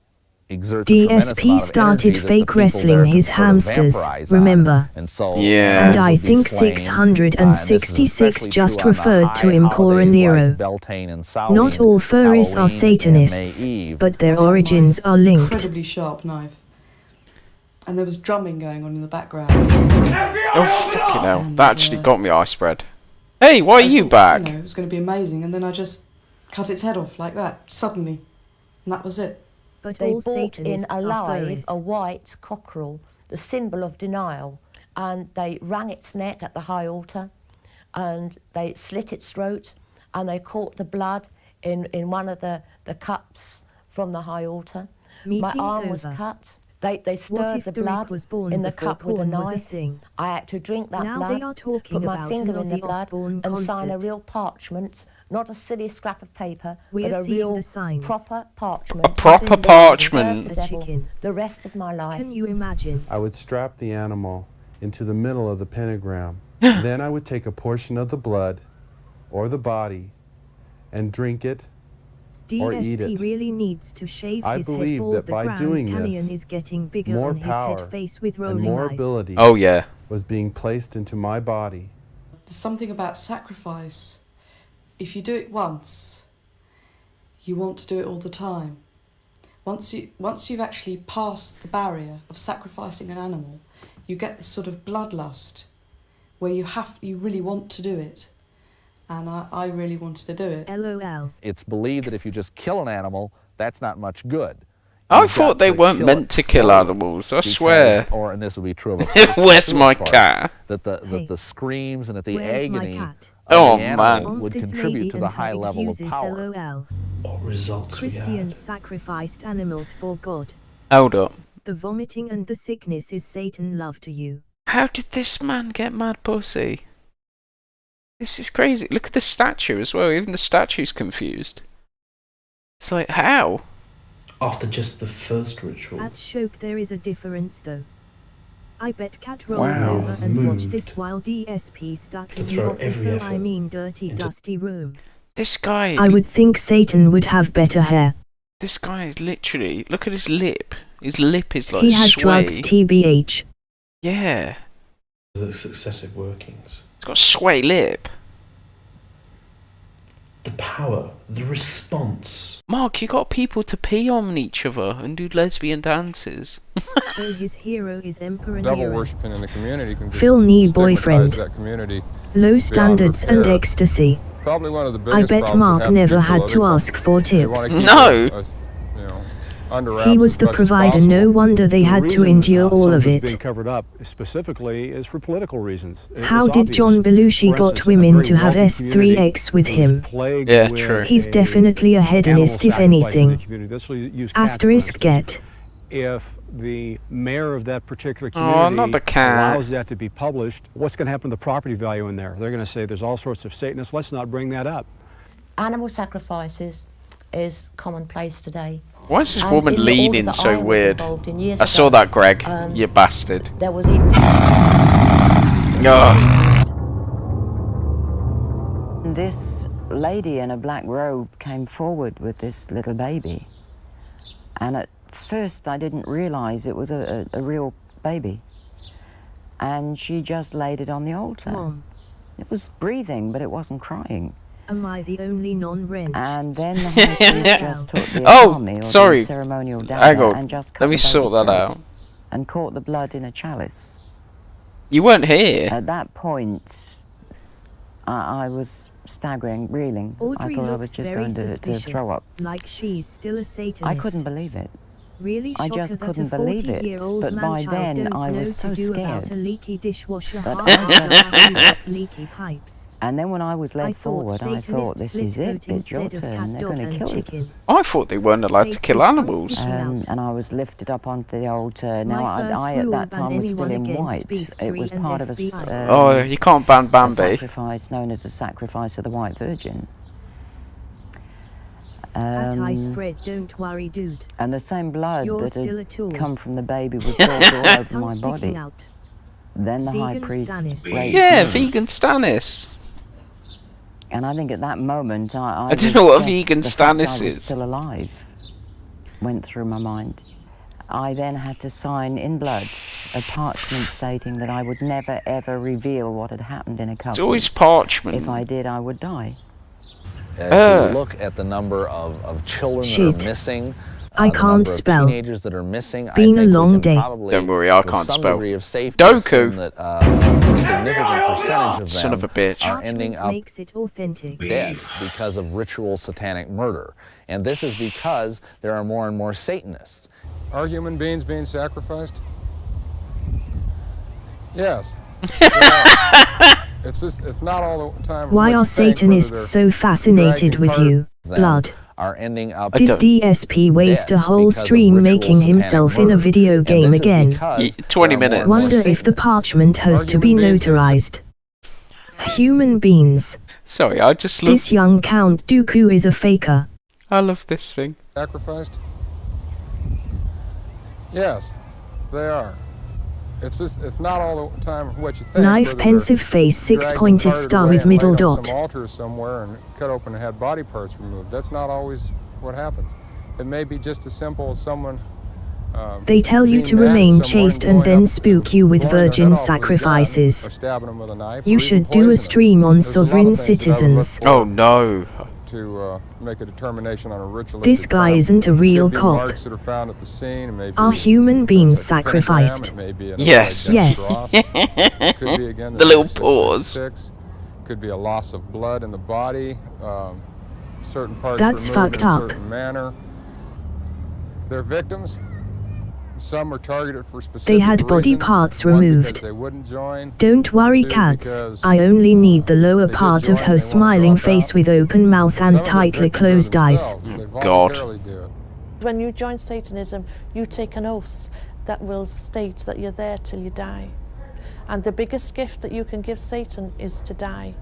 exerts a tremendous DSP amount of started energy that the fake people wrestling there can his sort of hamsters, vaporize on. remember? And so Yeah. And I would be think slain, 666 and this is just especially true on referred the to high Emperor holidays Nero. like Beltane and Samhain, Not all furries Halloween, are Satanists, and May Eve. but their I had my origins are linked. Incredibly sharp knife. And there was drumming going on in the background. Oh, fucking hell. That actually got me eye spread. Hey, why are you back? You know, it was going to be amazing, and then I just cut its head off like that, suddenly. And that was it. But They all brought in Satanists are alive furries. a white cockerel, the symbol of denial, and they wrung its neck at the high altar, and they slit its throat, and they caught the blood in one of the cups from the high altar. Meeting's My arm was over. cut. They What stirred if the the blood Rick was born in the before cup with a porn was a knife. thing? I had to drink that Now blood, they are talking put my about finger an in the Ozzy blood, Osbourne and sign a concert. real parchment, not a silly scrap of paper, We but are a seeing real the signs. proper parchment. A proper Then I parchment. served the A devil chicken. the rest of my life. Can you imagine? I would strap the animal into the middle of the pentagram. Then I would take a portion of the blood or the body and drink it or eat DSP it. really needs to shave I his head believe bald. that The by Grand doing Canyon this, is getting bigger more on his power head face with and rolling more eyes. ability Oh, yeah. was being placed into my body. There's something about sacrifice. If you do it once, you want to do it all the time. Once you've actually passed the barrier of sacrificing an animal, you get this sort of bloodlust where you really want to do it. And I really wanted to do it. LOL. It's believed that if you just kill an animal, that's not much good. I You've thought got they to weren't kill meant it to kill slowly animals, I because- swear. Or, and this would be true of a person Where's too, my of course, cat? That Hey. the screams and that the Where's my agony cat? Oh, of the animal man. would This contribute lady to the and high her level of uses power. LOL. What results we Christians had. sacrificed animals for God. Hold up. The vomiting and the sickness is Satan love to you. How did this man get mad pussy? This is crazy. Look at the statue as well. Even the statue's confused. It's like, how? After just the first ritual. At Shoke there is a difference though. I bet Cat rolls Wow. over and watch Moved this while DSP stuck to in the throw office, every so I effort mean dirty into- dusty room. This guy... I would think Satan would have better hair. This guy is literally... Look at his lip. His lip is like He had sway. drugs TBH. Yeah. The successive workings. He's got a sway lip. The power, the response. Mark, you got people to pee on each other and do lesbian dances. So his hero is Emperor Devil Nero. worshipping in the community can just Phil Nee stigmatize boyfriend. that community Low beyond standards and repair. ecstasy. Probably one of the I biggest bet problems Mark with never having had people to other- ask for they wanna tips. keep No. it, you know, under wraps He was as the much as provider, possible. no wonder they The had to reason, endure some all of this it. being covered up specifically is for political reasons. How It's did obvious. John Belushi For got instance, a women very to have wealthy community S3X with was him? plagued Yeah, with true. He's a definitely a hedonist animal if sacrifice in the anything. community. Let's use cats, for Asterisk instance. get. If the mayor of that particular Oh, community not the cat. allows that to be published, what's going to happen to the property value in there? They're going to say there's all sorts of Satanists. Let's not bring that up. Animal sacrifices is commonplace today. Why is this And woman in the order leaning that so I was weird? involved in years I saw ago, that, Greg. You bastard. There was even... Ugh. This lady in a black robe came forward with this little baby. And at first I didn't realize it was a real baby. And she just laid it on the altar. Mom. It was breathing, but it wasn't crying. Am I the only non-wrench? And then the high priest just took the Oh, army or sorry. the ceremonial Hang dagger on. and just cut Let me the baby's sort that throat out. and caught the blood in a chalice. You weren't here. At that point, I was staggering, reeling. Audrey I thought I looks was just very going to suspicious, throw up. like she's still a Satanist. I couldn't believe it. Really I shocker just that couldn't a believe it. 40-year-old But by man-child then, don't I know was so to do about scared. a leaky dishwasher But half I just after got leaky pipes. And then when I was led forward, I thought, this is it. It's your turn. They're going to kill you. I thought they weren't allowed to kill animals. And I was lifted up onto the altar. Now, My first I at rule that ban time was still anyone in against white. beef It was 3 and part of a FBI. Oh, you can't ban a Bambi. sacrifice known as the sacrifice of the White Virgin. At I spread, don't worry, dude. And the same blood You're that still a had tool. come from the baby was poured all over Tongue my sticking body. out. Then the high Vegan priest Stannis. raped Yeah, me. vegan Stannis. And I think at that moment, I don't know what a vegan the fact Stannis I was is. still alive went through my mind. I then had to sign in blood a parchment stating that I would never ever reveal what had happened in a coffin. It's always parchment. If I did, I would die. If you look at the number of children Shit. that are missing, I the can't number of spell. teenagers that are missing, Been I a think long we can day. probably, Don't worry, I with can't some spell. degree of safety, Doku. assume that a significant percentage of Son them of a bitch. are ending Parchment up makes it authentic. dead because of ritual satanic murder. And this is because there are more and more Satanists. Are human beings being sacrificed? Yes. They are. It's not all the time. Why what are you think, Satanists whether so fascinated dragging with part you? Them Blood. are ending up Did DSP waste a whole because of stream ritual making satanic himself in a murder. video And game this is again? because 20 there are more minutes. and more Wonder if the Satanists. parchment has to be notarized. Human beings. Sorry, I just love. This young Count Dooku is a faker. I love this thing. Sacrificed? Yes, they are. It's not all the time what you think. Knife, whether pensive they're face, dragged and 6-pointed carted star away with and middle laid on dot. some altar somewhere and cut open and had body parts removed. That's not always what happens. It may be just as simple as someone. They tell you being to mad at remain someone, chaste going and then up spook you with blowing their head virgin off with a gun, sacrifices. or stabbing them with a knife, You or even should do a poisoning stream on There's a lot of sovereign things that I would look citizens. for Oh no. To make a determination on a ritualistic This guy crime. isn't a real Could be cop. marks that are found at the scene, it may Are be human beings a pentagram, sacrificed? it may be an Yes. Yes. cross. It could be, again, The little SF6. Could be a loss of blood in the body, certain parts That's removed fucked in a up. certain manner. They're victims. Some are targeted for specific They had body reasons. parts One, removed. because they wouldn't join. Don't worry, Two, cats. because I only need the lower they did part of join, her they smiling wanna drop face out. with open mouth Some and of the tightly victims are closed eyes. themselves. They God. voluntarily do it. When you join Satanism, you take an oath that will state that you're there till you die. And the biggest gift that you can give Satan is to die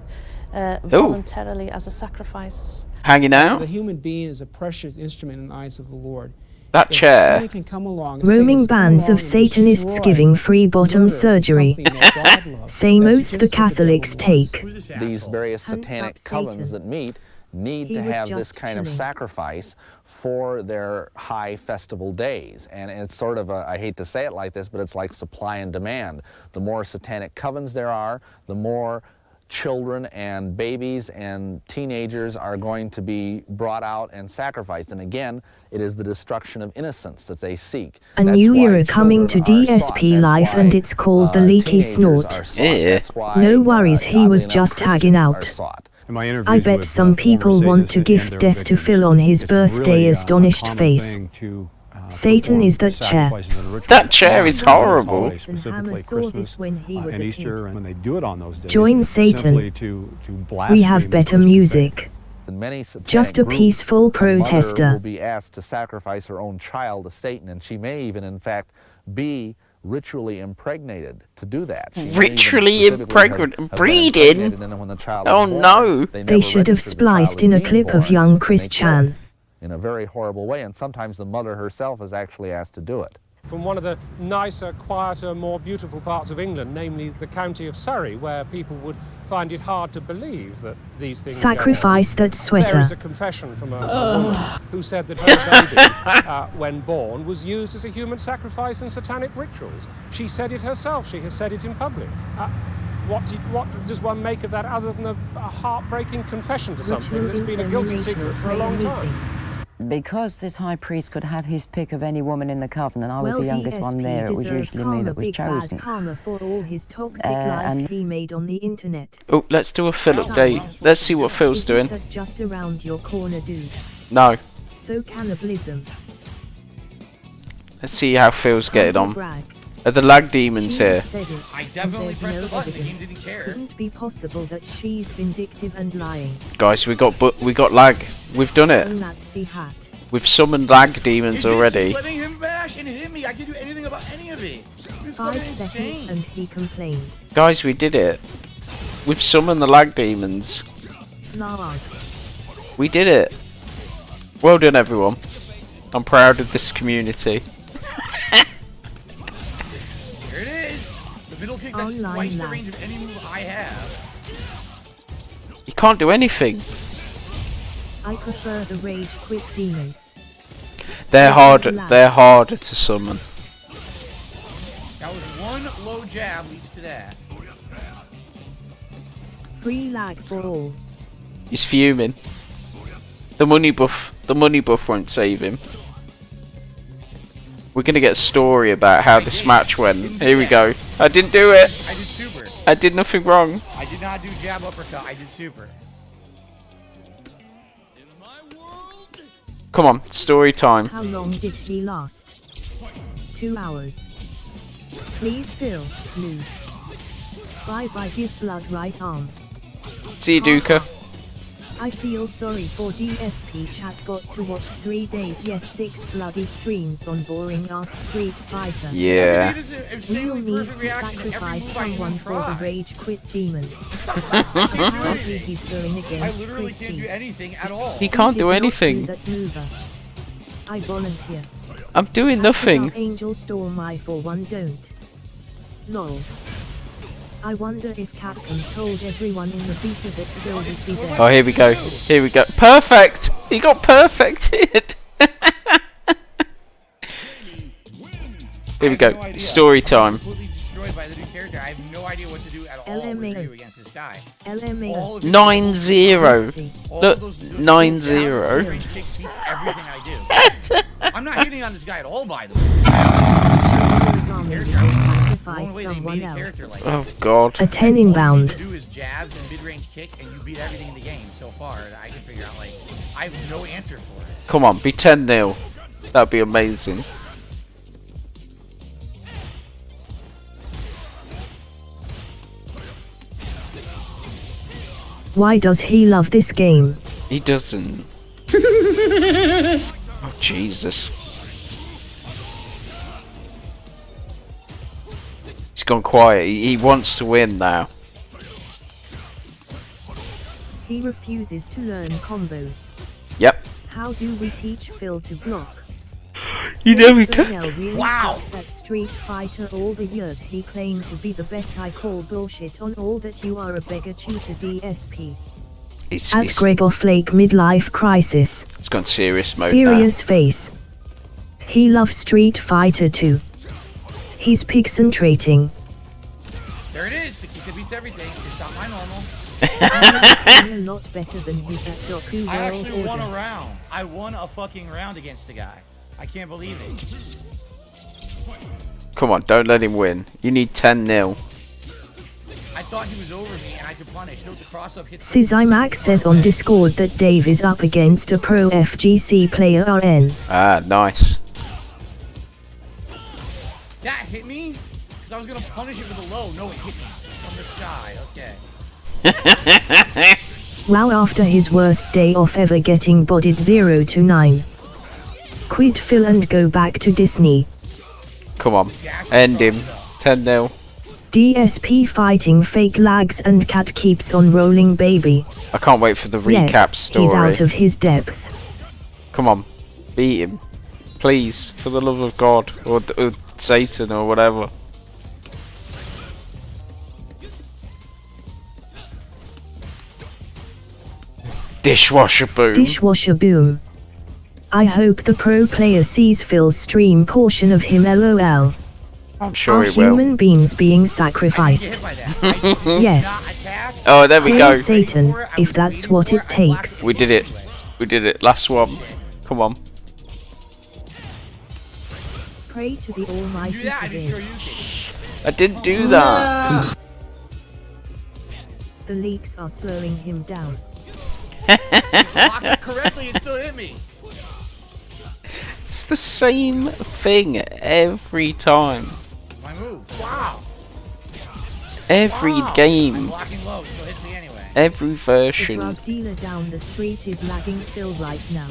voluntarily as a sacrifice. Hanging out. The human being is a precious instrument in the eyes of the Lord. That If chair. somebody can come along, a Roaming Satanist come bands of along and Satanists destroy, giving free bottom murder surgery. something that God loves, Same that's oath just the what the devil Catholics wants. take. These various Hands satanic up, covens Satan. that meet need He to was have this just kind of chilling. sacrifice for their high festival days. And it's sort of a, I hate to say it like this, but it's like supply and demand. The more satanic covens there are, the more children and babies and teenagers are going to be brought out and sacrificed. And again, it is the destruction of innocence that they seek. A That's new why era coming to children are sought. DSP That's Life why, and it's called the Leaky teenagers Snort. are sought. Yeah. That's why, No worries, he oddly was enough, just Christians tagging are out. sought. In my interviews I bet with, some former people want Satanists to and gift their death to victims, fill on his it's really, birthday a astonished common face. thing to, Satan perform is that chair. sacrifices and rituals That chair is on those horrible. holidays, And specifically Hammer saw Christmas this when he was and a Easter, kid. and when they do it on those days, Join Satan. simply to We blaspheme have the better Christian music. faith. In many satanic Just a groups, peaceful a mother protester. will be asked to sacrifice her own child to Satan, and she may even, in fact, be ritually impregnated to do that. She may even Ritually specifically impregnated- have been breeding? impregnated, and then when the child Oh, is born, no. They They never should have registered the child spliced as in a being clip of born, young and they Chris kill it Chan. in a very horrible way, and sometimes the mother herself is actually asked to do it. From one of the nicer, quieter, more beautiful parts of England, namely the county of Surrey, where people would find it hard to believe that these things go on. Sacrifice that There sweater. is a confession from a woman who said that her baby, when born, was used as a human sacrifice in satanic rituals. She said it herself. She has said it in public. what does one make of that other than a heartbreaking confession to something that's been a guilty secret for a long time? Because this high priest could have his pick of any woman in the covenant, I was the youngest one there. It was usually me that was chosen. Karma for all his toxic life he made on the internet. Oh, let's do a Phil update. Let's see what Phil's doing. That just around your corner, dude. No. So cannibalism. Let's see how Phil's getting on. Are the lag demons here? I definitely pressed the button. The game didn't care. Couldn't be possible that she's vindictive and lying. Guys, we got lag. We've done it. Nazi hat. We've summoned lag demons already. Letting him bash and hit me. I can do anything about any of it. 5 seconds and he complained. Guys, we did it. We've summoned the lag demons. Lag. We did it. Well done, everyone. I'm proud of this community. Here it is. The middle kick that's twice the range of any move I have. You can't do anything. I prefer the rage quit demons. They're harder to summon. That was one low jab leads to that. Free lag for all. He's fuming. The money buff won't save him. We're gonna get a story about how this match went. Here we go. I didn't do it. I did super. I did nothing wrong. I did not do jab uppercut. I did super. Come on, story time. How long did he last? 2 hours. Please Phil, lose. Bye his blood right arm. See you, Duca. I feel sorry for DSP chat got to watch 3 days, yes 6 bloody streams on boring ass Street Fighter. Yeah. We'll need to sacrifice someone for the rage quit demon. Apparently he's going against I literally can't do anything at all. He can't do anything. I volunteer. I'm doing nothing. Angel Storm I for one don't. Lols. I wonder if Capcom told everyone in the beta that Bill would be there. Oh, here we go. Here we go. Perfect! He got perfected! Here we go. Story time. Completely destroyed by the new character. I have no idea what to do at all against this guy. 9-0. Look, 9-0. Everything I do. I'm not hitting on this guy at all, by the way. Oh god. A 10 inbound. All you do is jabs and mid-range kick, and you beat everything in the game so far. I can figure out, like, I have no answer for it. Come on, be 10-0. That'd be amazing. Why does he love this game? He doesn't. Oh, Jesus. He's gone quiet. He wants to win now. He refuses to learn combos. Yep. How do we teach Phil to block? You know we can. Really wow. At Street Fighter all the years he claimed to be the best. I call bullshit on all that. You are a beggar cheater DSP. At Gregor Flake midlife crisis. It's gone serious mode. Serious face. He loves Street Fighter 2. He's pixentrating. There it is. The kick that beats everything. It's not my normal. I'm a lot better than his at Doku. I actually won a round. I won a fucking round against the guy. I can't believe it. Come on, don't let him win. You need 10-0. I thought he was over me and I could punish. Note the cross-up hits. Sizymax says on Discord that Dave is up against a pro FGC player RN. Ah, nice. That hit me? Because I was going to punish it with a low. No, it hit me from the sky. Okay. Wow, after his worst day off ever getting bodied 0-9. Quit Phil and go back to Disney. Come on, end him. 10-0. DSP fighting fake lags and cat keeps on rolling, baby. I can't wait for the recap story. He's out of his depth. Come on, beat him. Please, for the love of God. Or Satan or whatever. Dishwasher boom. Dishwasher boom. I hope the pro player sees Phil's stream portion of him, lol. I'm sure Are he will. human beings being sacrificed? Yes. Oh, there we Praise go. Satan, if that's what it takes. We did it. We did it. Last one. Come on. Pray to the Almighty to live. I didn't do that. The leaks are slowing him down. Blocked it correctly, it still hit me. It's the same thing every time. My move. Wow. Every game. Blocking low still hits me anyway. Every The version. drug dealer down the street is lagging still right now.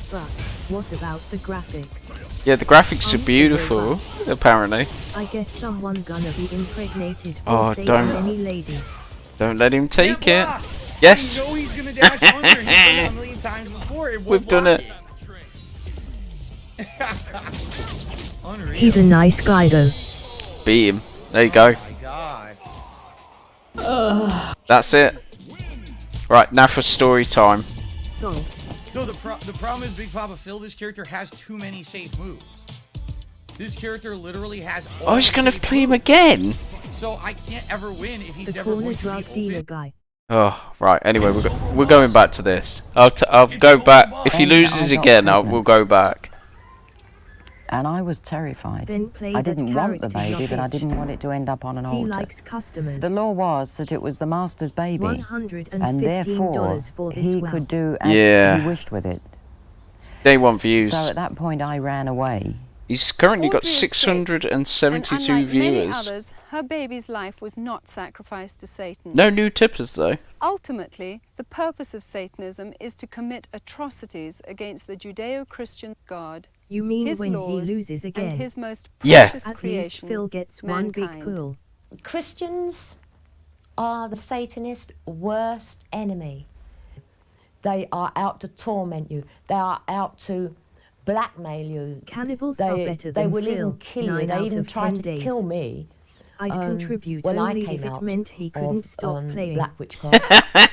But what about the graphics? Yeah, the graphics are beautiful, apparently. I guess someone gonna be impregnated Oh, or say don't. to any lady. Don't let him take it. Yes. I know he's gonna dash under. He's done it a million times before. It won't We've done block it. Unreal. He's a nice guy though. Beat him. There you go. God. That's it. Right, now for story time. Salt. No, the problem is Big Papa Phil, this character has too many safe moves. This character literally has all Oh, he's gonna safe play him moves. again. So I can't ever win if he's The never corner going to drug be dealer open. guy. Oh, right. Anyway, we're going back to this. I'll go back. If he loses again, we'll go back. And I was terrified. Then play I that didn't want the character baby, but I bitch. didn't want it to end up on an He altar. likes customers. The law was that it was the master's baby, $115 and therefore for this he well. could do as Yeah. he wished with it. Day one views. So at that point, I ran away. He's currently got Audrey escaped, and 672 unlike many viewers. others, her baby's life was not sacrificed to Satan. No new tippers though. Ultimately, the purpose of Satanism is to commit atrocities against the Judeo-Christian God, You mean his when laws, he loses again? and his most Yeah. precious At least creation, Phil gets one big mankind. pool. Christians are the Satanist worst enemy. They are out to torment you. They are out to blackmail you. Cannibals are better they than will Phil. even kill you. 9 They out even of tried 10 to days. kill me. I'd contribute when I only came if it out meant he couldn't stop playing. Black Witchcraft.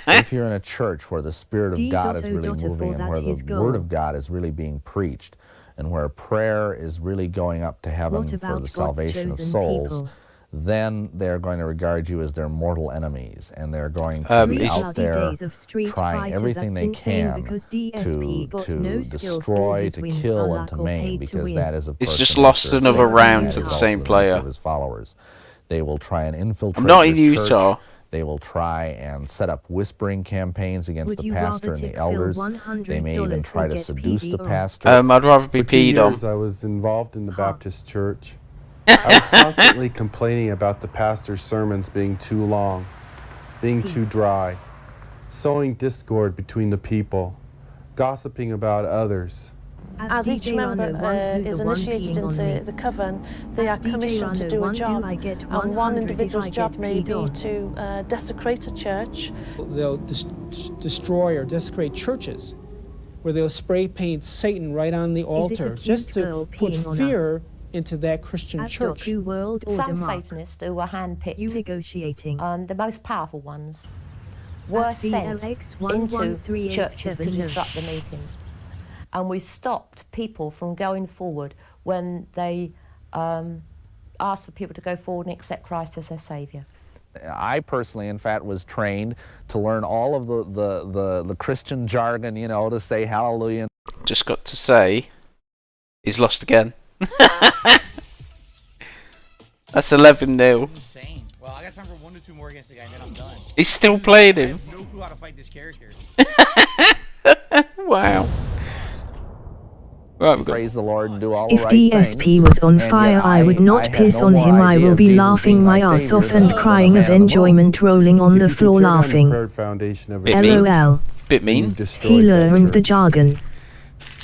If you're in a church where the Spirit of D. God is Dotto really Dotto moving for and where that his the goal. Word of God is really being preached and where prayer is really going up to heaven What for about the God's salvation of chosen souls, people? then they're going to regard you as their mortal enemies and they're going to be he's- out Bloody there days of Street trying Fighter, everything that's they insane can because DSP got no skills, all destroy, his to wins kill, are and luck to or maim, paid to because win. that is, of It's course, just the lost nature of another Satan, round and to that the is same also the nature player. of his followers. They will try and infiltrate I'm not in your church. Utah. They will try and set up whispering campaigns against Would the you pastor rather and the tip Phil elders. They may even $100 try or to get seduce the PD? pastor. I'd rather be For 2 peed on. years, I was involved in the Baptist church. I was constantly complaining about the pastor's sermons being too long, being too dry, sowing discord between the people, gossiping about others. As each member is initiated into the coven, they are commissioned to do a job, and one individual's job may be to desecrate a church. They'll destroy or desecrate churches, where they'll spray paint Satan right on the altar, just to put fear into that Christian church. Some Satanists who were handpicked, you negotiating, the most powerful ones, were sent into churches to disrupt the meetings. And we stopped people from going forward when they asked for people to go forward and accept Christ as their Saviour. I personally, in fact, was trained to learn all of the Christian jargon, you know, to say hallelujah. Just got to say, he's lost again. That's 11-0. Insane. Well, I got time for 1 to 2 more against the guy, and then I'm done. He's still playing I him. have no clue how to fight this character. Wow. Right, praise the Lord and do all If the right DSP things. was on And fire, yet I would not had piss no on more him. I idea will of be Jesus laughing being my my ass savior off than and the crying man of on the moon. enjoyment, rolling on the If you floor tear down the laughing. third foundation of Bit his mean. LOL. Bit mean. you've He destroyed that learned the church. jargon.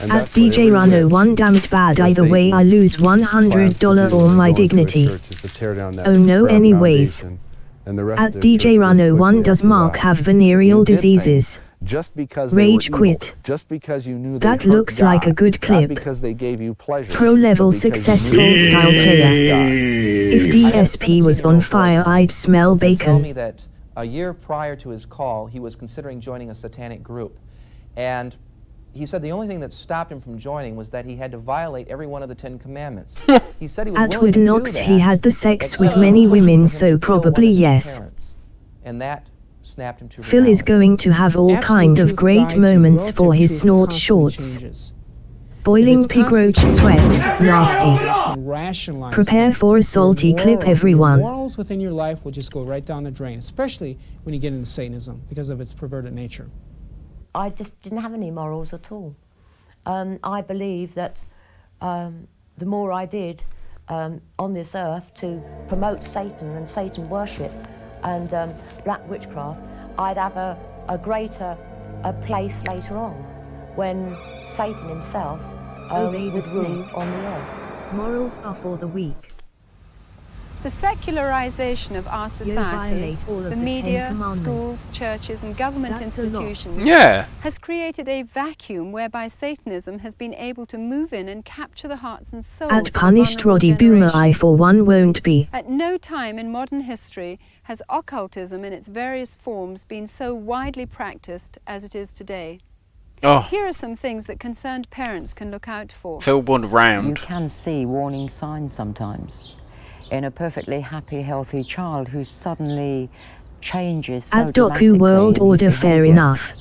And At that's what DJ every Rano, witch one damn it bad. or Either way, I Satanist lose plans to $100 do or when they my go into a dignity. church is to tear down that Oh no, prayer anyways. foundation, and the rest At of their DJ church goes Rano, one quickly does after Mark that. have venereal You did diseases? Just because they Rage were evil, quit. just because you knew they That hurt looks like a God, good not clip. because they gave you pleasure, Pro level but because you successful knew they style hurt player. God. If DSP was on fire, I'd smell He told me bacon. that a year prior to his call, he was considering joining a satanic group. And he said the only thing that stopped him from joining was that he had to violate every one of the 10 Commandments. He said he was At willing to do Woodknox that, he had the sex with except many for pushing women, for him so to kill one probably of his yes. parents. And that snapped him to Phil is reality. going to have all kind of great moments for his snort shorts. Boiling pig roach sweat, nasty. Prepare for a salty clip, everyone. Morals within your life will just go right down the drain, especially when you get into Satanism because of its perverted nature. I just didn't have any morals at all. I believe that the more I did on this earth to promote Satan and Satan worship and black witchcraft, I'd have a greater place later on when Satan himself Obey the would rule snake. on the earth. Morals are for the weak. The secularization of our society, violate all of the the 10 media, commandments. schools, churches and government That's a lot. institutions Yeah. has created a vacuum whereby Satanism has been able to move in and capture the hearts and souls At of a punished vulnerable Roddy Boomer, generation. I for one won't be. At no time in modern history has occultism in its various forms been so widely practiced as it is today. Oh. Here are some things that concerned parents can look out for. Phil one round. You can see warning signs sometimes in a perfectly happy, healthy child who suddenly changes so At Doku dramatically World in his Order, fair behaviour. enough.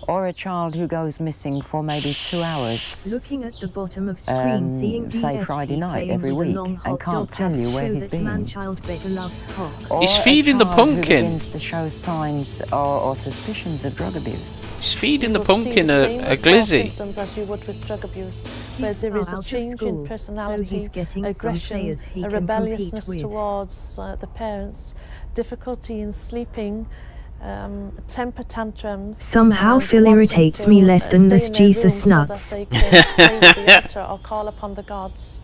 Or a child who goes missing for maybe 2 hours, Looking at the bottom of screen, seeing say BSP Friday night playing every with a week, long and hot can't dog tell just you where show he's that been. man-child beggar loves cock. Or He's a feeding the child who pumpkin. begins to show signs or suspicions of drug abuse. He's feeding the You will see pumpkin the same a glizzy. symptoms as you would with drug abuse, where Kids there are is a out of change school, in so personality, he's getting some aggression, players he a can rebelliousness compete with. towards the parents, difficulty in sleeping, temper tantrums. Somehow and Phil wanting irritates to, me less than stay this in their Jesus room so that nuts. they can pray with the altar or call upon the gods.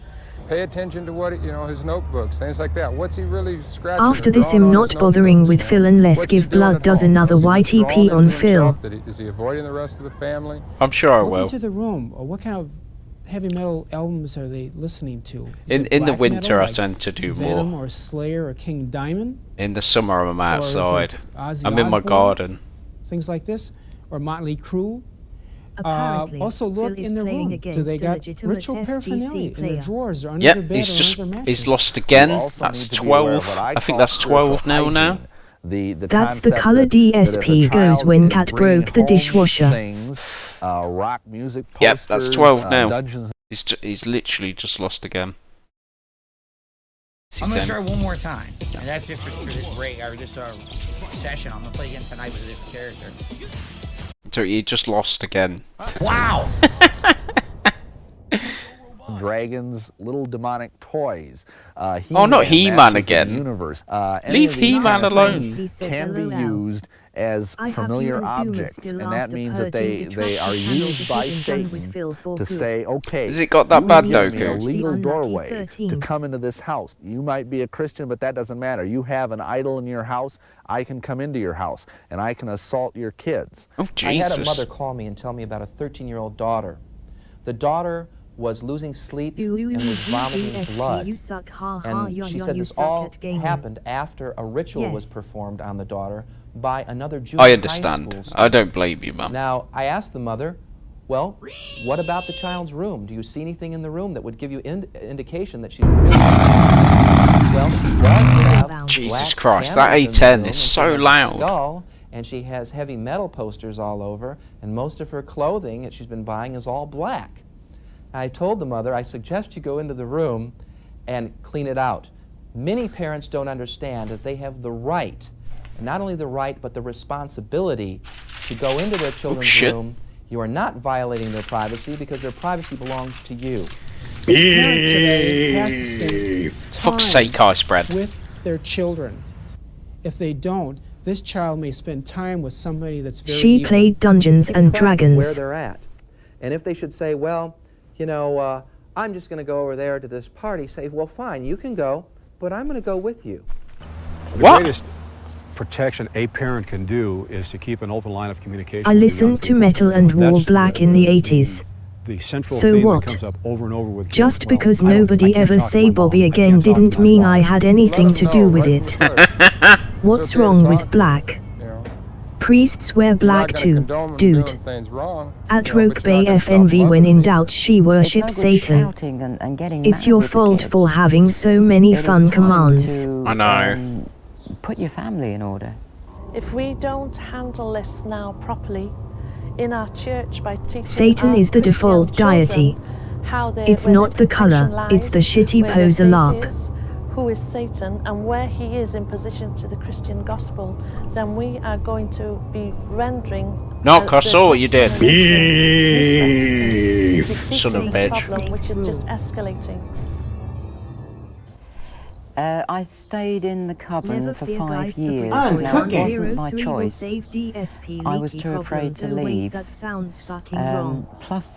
Pay attention to what, his notebooks, things like that. What's he really scratching? After or this, drawing I'm on not his bothering notebooks, with you know? Phil unless What's he Give doing Blood at does home? another Is he YTP withdrawing on into Phil. himself? Is he avoiding the rest of the family? I'm sure I Look will. into the room. Or what kind of heavy metal albums are they listening to? Is In it the black winter, metal, I like tend to do Venom more. or Slayer or King Diamond? In the summer, I'm Or is it outside. Ozzy I'm in my Osbourne? garden. Things like this? Or Motley Crue? Apparently, also look Phil is in the playing room. against Do they a got legitimate ritual FGC paraphernalia in player. their drawers or under Yep, their bed he's or just under their he's mattress? lost again. You also That's need to be aware of 12. what I think call that's spiritual 12 now. hygiene. The That's the concept color that if a DSP goes child when is Cat bringing broke the home dishwasher. Things, rock music posters, Yep, that's 12 now. Dungeons. He's literally just lost again. I'm gonna try one more time, and that's it for this break or this session. I'm gonna play again tonight with a different character. So he just lost again. Wow! Dragons, little demonic toys. Oh, not He-Man Masters of the again. Universe. Leave He-Man alone. Can be used as I have familiar you and Boomer objects, still and that after means that purging they are detractor channel used by division done with Satan Phil for to good. say, okay, Has it got that you bad, give me a Doku? legal The unlucky doorway 13th. to come into this house. You might be a Christian, but that doesn't matter. You have an idol in your house. I can come into your house, and I can assault your kids. Oh, I had a Jesus. mother call me and tell me about a 13-year-old daughter. The daughter was losing sleep and was vomiting blood. You suck, ha ha, And ya she ya, said you this suck all at gaming. happened after a ritual was Yes. performed on the daughter by another junior I high understand. school I student. don't blame you, Mum. Now, I asked the mother, well, what about the child's room? Do you see anything in the room that would give you indication that she's really asleep? Well, she does have Jesus black Christ, that candles in the A10 room, is and she so has a loud. skull, and she has heavy metal posters all over, and most of her clothing that she's been buying is all black. I told the mother, I suggest you go into the room and clean it out. Many parents don't understand that they have the right, and not only the right, but the responsibility to go into their children's room. You are not violating their privacy because their privacy belongs to you. The parent today has to spend Fuck's time sake, ice bread. with their children. If they don't, this child may spend time with somebody that's very She evil. played Dungeons and Track where Dragons. they're at. And if they should say, well, you know, I'm just going to go over there to this party, say, well, fine, you can go, but I'm going to go with you. The greatest protection a parent can do is to keep an open line of communication. I with listened to metal and wore That's black in the 80s. the central So theme what? that comes up over and over with kids. Just Well, because I don't- I nobody can't ever talk to say my mom. Bobby I again can't talk to didn't my mean father. I had anything to do with it. What's okay wrong to with talk, black? Priests wear black too, dude. Doing things wrong. At Roke Bay FNV, when in doubt she worships Satan. It's your fault for having so many fun commands. I know. Put your family in order. If we don't handle this now properly in our church by teaching Satan is the default deity. It's not the color, it's the shitty poser larp. Who is Satan and where he is in position to the Christian gospel, then we are going to be rendering. No, I saw what you did. Beef, son of a bitch. Problem, which is just escalating. I stayed in the coven for 5 years. I'm Now, it wasn't my choice. I was too afraid to leave. Plus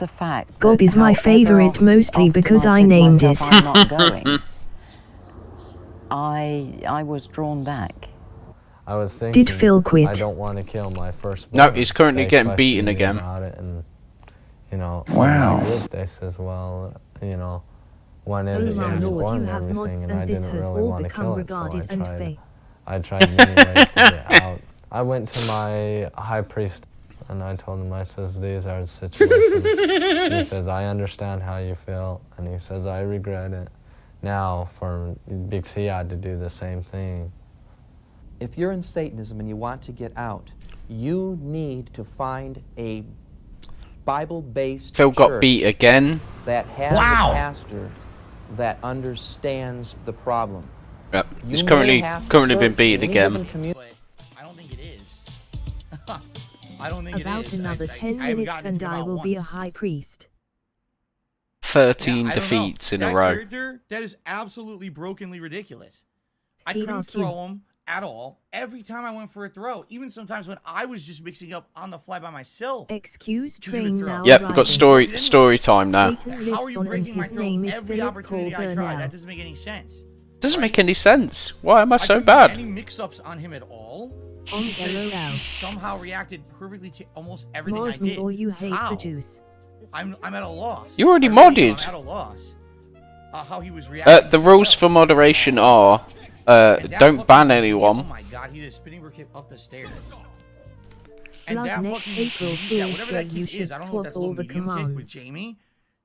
the fact Gob is my favorite mostly because I named it. I'm not going. I was drawn back. I was thinking, Did Phil quit? I don't want to kill my firstborn. No, he's currently They getting questioned beaten me again. about it and, you know, Wow. they says, well, you know, when is my it Lord, born you and have mods everything, and and I this didn't has really all want to become kill it, so regarded and fake. I tried many ways to get out. I went to my high priest and I told him, I says, these are the situations. He says, I understand how you feel, and he says, I regret it. Now, because he had to do the same thing. If you're in Satanism and you want to get out, you need to find a Bible-based Phil got church beat again. that has a pastor that understands the problem. Yep, he's You currently may have to been search beaten any again. given community. I don't think it is. I don't think About it is. another 10 I haven't minutes gotten and to I about will be a once. high priest. 13 I don't defeats know. in a That row. character, that is absolutely brokenly ridiculous. I PRQ. couldn't throw him at all. Every time I went for a throw, even sometimes when I was just mixing up on the fly by myself. Excuse to do a train throw. now. Yep, we've got story time now. Satan How lives are you on and breaking my his throw name is every Philip opportunity I try? Colbert. That doesn't make any sense. Doesn't make any sense. Why am I so couldn't get bad? any mix-ups on him at all. On Because LOL. he somehow reacted perfectly to almost everything I Mod did. or you hate How? the juice. I'm at a loss. You already I really am. modded. I'm at a loss. How he was reacting. The rules for moderation are don't ban anyone. Oh my god, he did a spinning rook kick up the stairs. And Blood that next fucking April yeah, Fool's whatever Day that you kick should is, I don't know swap if that's a all little the medium kick with commands. Jamie.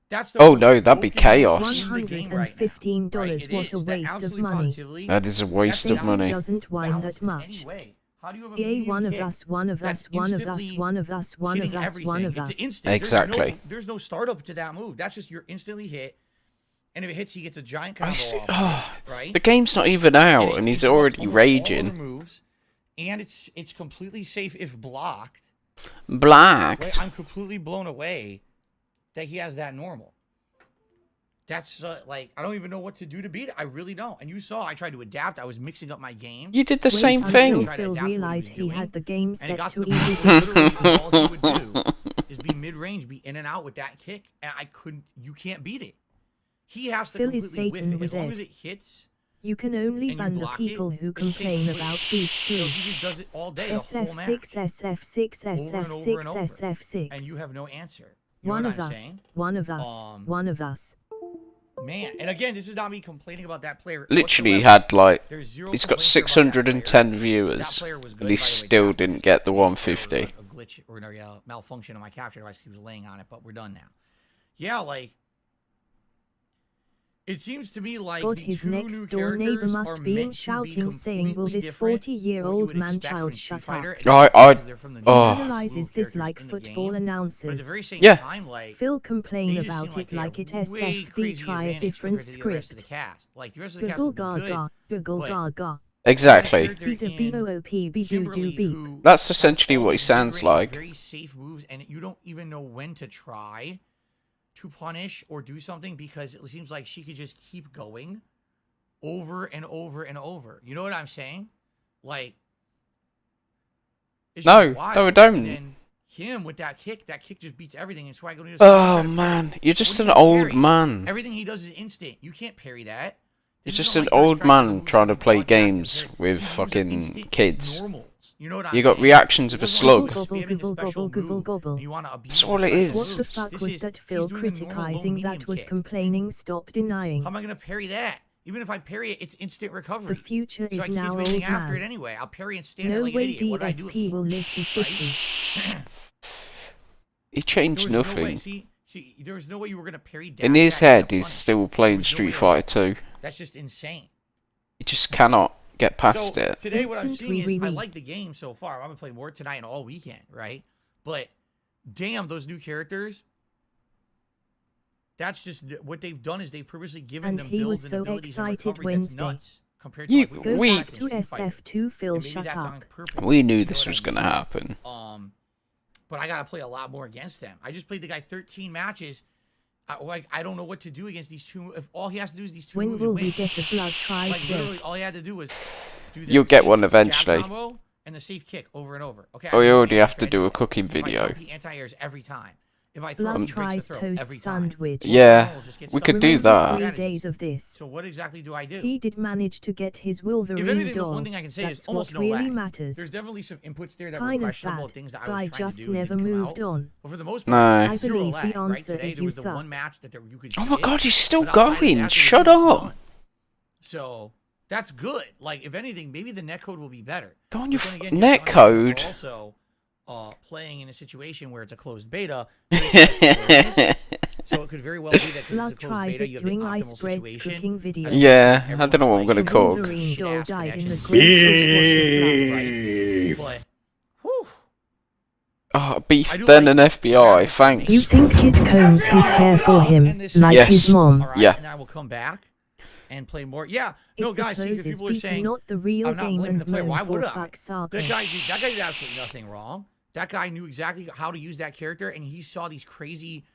That's the Oh most no, that'd be broken chaos. in the game right now. $115, Right, what it a is. That waste of absolutely money. positively- That is a waste That's of money. Doesn't whine that much. Anyway, how do you have a Yay, medium one of kick us, one of that's us, one of us, instantly one of us, one of hitting us, one of everything? us. It's instant. Exactly. There's no startup to that move. That's just you're instantly hit, and if it hits, he gets a giant I combo see. off, right? The game's not even out, and he's already raging. Moves, and it's completely safe if blocked. Blacked. Right? I'm completely blown away that he has that normal. That's like, I don't even know what to do to beat it. I really don't. And you saw I tried to adapt. I was mixing up my game. You did the Wait same until thing. Phil realized he had the game And it set got to to the point easy. where literally all he would do is be mid-range, be in and out with that kick, and I couldn't, you can't beat it. He has to Phil is completely whiff Satan it. As with long it. as it hits, You can only and you ban the block people it, who it's complain safe. about beef So too. he just does it all day, the whole match. SF6, SF6, Over and over SF6, and over. SF6. And you have no answer. You know One what of I'm us, saying? one of us, one of us. Man, and again, this is not me complaining about that player. Literally whatsoever. had like, There's zero he's got complaints here about that player. 610 That viewers, player was good, and he by the way, still Captain. didn't get the That player 150. was a glitch or a malfunction on my capture device because he was laying on it, but we're done now. Yeah, like it seems to me like God, the his two next new door neighbor characters must are be in meant to shouting, be saying, "Will completely this different 40-year-old what you would man expect child from Street shut up?" Fighter, and I- because they're from the new oh. Analyzes this like characters in the football game. But at the announcers. very same Yeah. time, like Phil complained they just seem about like it they like have it way SFB crazy try a advantage different compared to the rest of the script. cast. Like the rest of the cast Guggle will be good, gaga, guggle but gaga. Exactly. B-B-O-O-P, B-do-do beep. That's essentially what he sounds like. Very safe moves, and you don't even know when to try to punish or do something because it seems like she could just keep going over and over and over. You know what I'm saying? Like, it's No, just wild. no, I don't. And then him with that kick just beats everything. And Swagger just Oh man, you're just an old man. Everything he does is instant. You can't parry that. You're just an old man trying to play games with fucking kids. You know what I'm You got saying? reactions of a slug. Gobble, gobble, gobble, gobble, gobble. That's all it is. What the fuck was that Phil criticizing that was complaining? Stop denying. How am I gonna parry that? Even if I parry it, it's instant recovery. The future so is I can't now do anything old after man. it anyway. I'll parry and stand No there like an way idiot. What did I do? DSP will live to 50. He changed There was no way. nothing. See, there was no way you were gonna parry down. In his head, he's still playing Street Fighter 2. That's just insane. He just cannot get past So it. today, what I'm seeing is I like the game so far. I'm gonna play more tonight and all weekend, right? But damn, those new characters. That's just what they've done is they've purposely given And them he was builds and so abilities and excited recovery that's Wednesday. nuts compared to like what Go we back to SF2, Phil, shut up. We knew this was going to happen. But I gotta play a lot more against them. I just played the guy 13 matches. I don't know what to do against these two. If all he has to do is these two When moves will and win. we get a blood Like literally, tricep? all he had to do was do the You'll get safe one jab eventually. combo and the safe kick over and over. Okay. Or I you do already have anti-air to do a anyway. cooking If I video. copy anti-airs every time. If I throw Blood him, he breaks tries the throw toast every time. sandwich. Yeah, Just get we stuck. could do Remember that. 3 days of this. So what exactly do I do? He did manage to get his Wolverine If anything, the doll. one thing I can say That's is almost what no really lag. matters. There's definitely some inputs there that were Kinda questionable, sad. things that I Guy was trying just to do and never didn't come moved out. on. But for the most No. part, I zero believe lag, the right? answer Today is there you was the suck. one match that you could Oh my skip, god, he's still but outside of going. that, Shut there was up. none. So that's good. Like if anything, maybe the netcode will be better. Go on But your then again, you have to understand we're netcode. Also, playing in a situation where it's a closed beta. So it could very well be that because Blood it's a closed tries beta, it you have the doing ice optimal breads situation. cooking video. Yeah, I don't know what I'm going to The cook. Wolverine doll died in the Shit great But Oh, beef, then an FBI, thanks. You think Kid combs his hair for him, like Yes. his mom? Yeah. And I will come back and play more. Yeah, no, It guys, see, if supposes people are beating saying not the real I'm not game blaming and the player, why moan would for I? fuck's sake. That guy did absolutely nothing wrong. That guy knew exactly how to use that character, and he saw these crazy,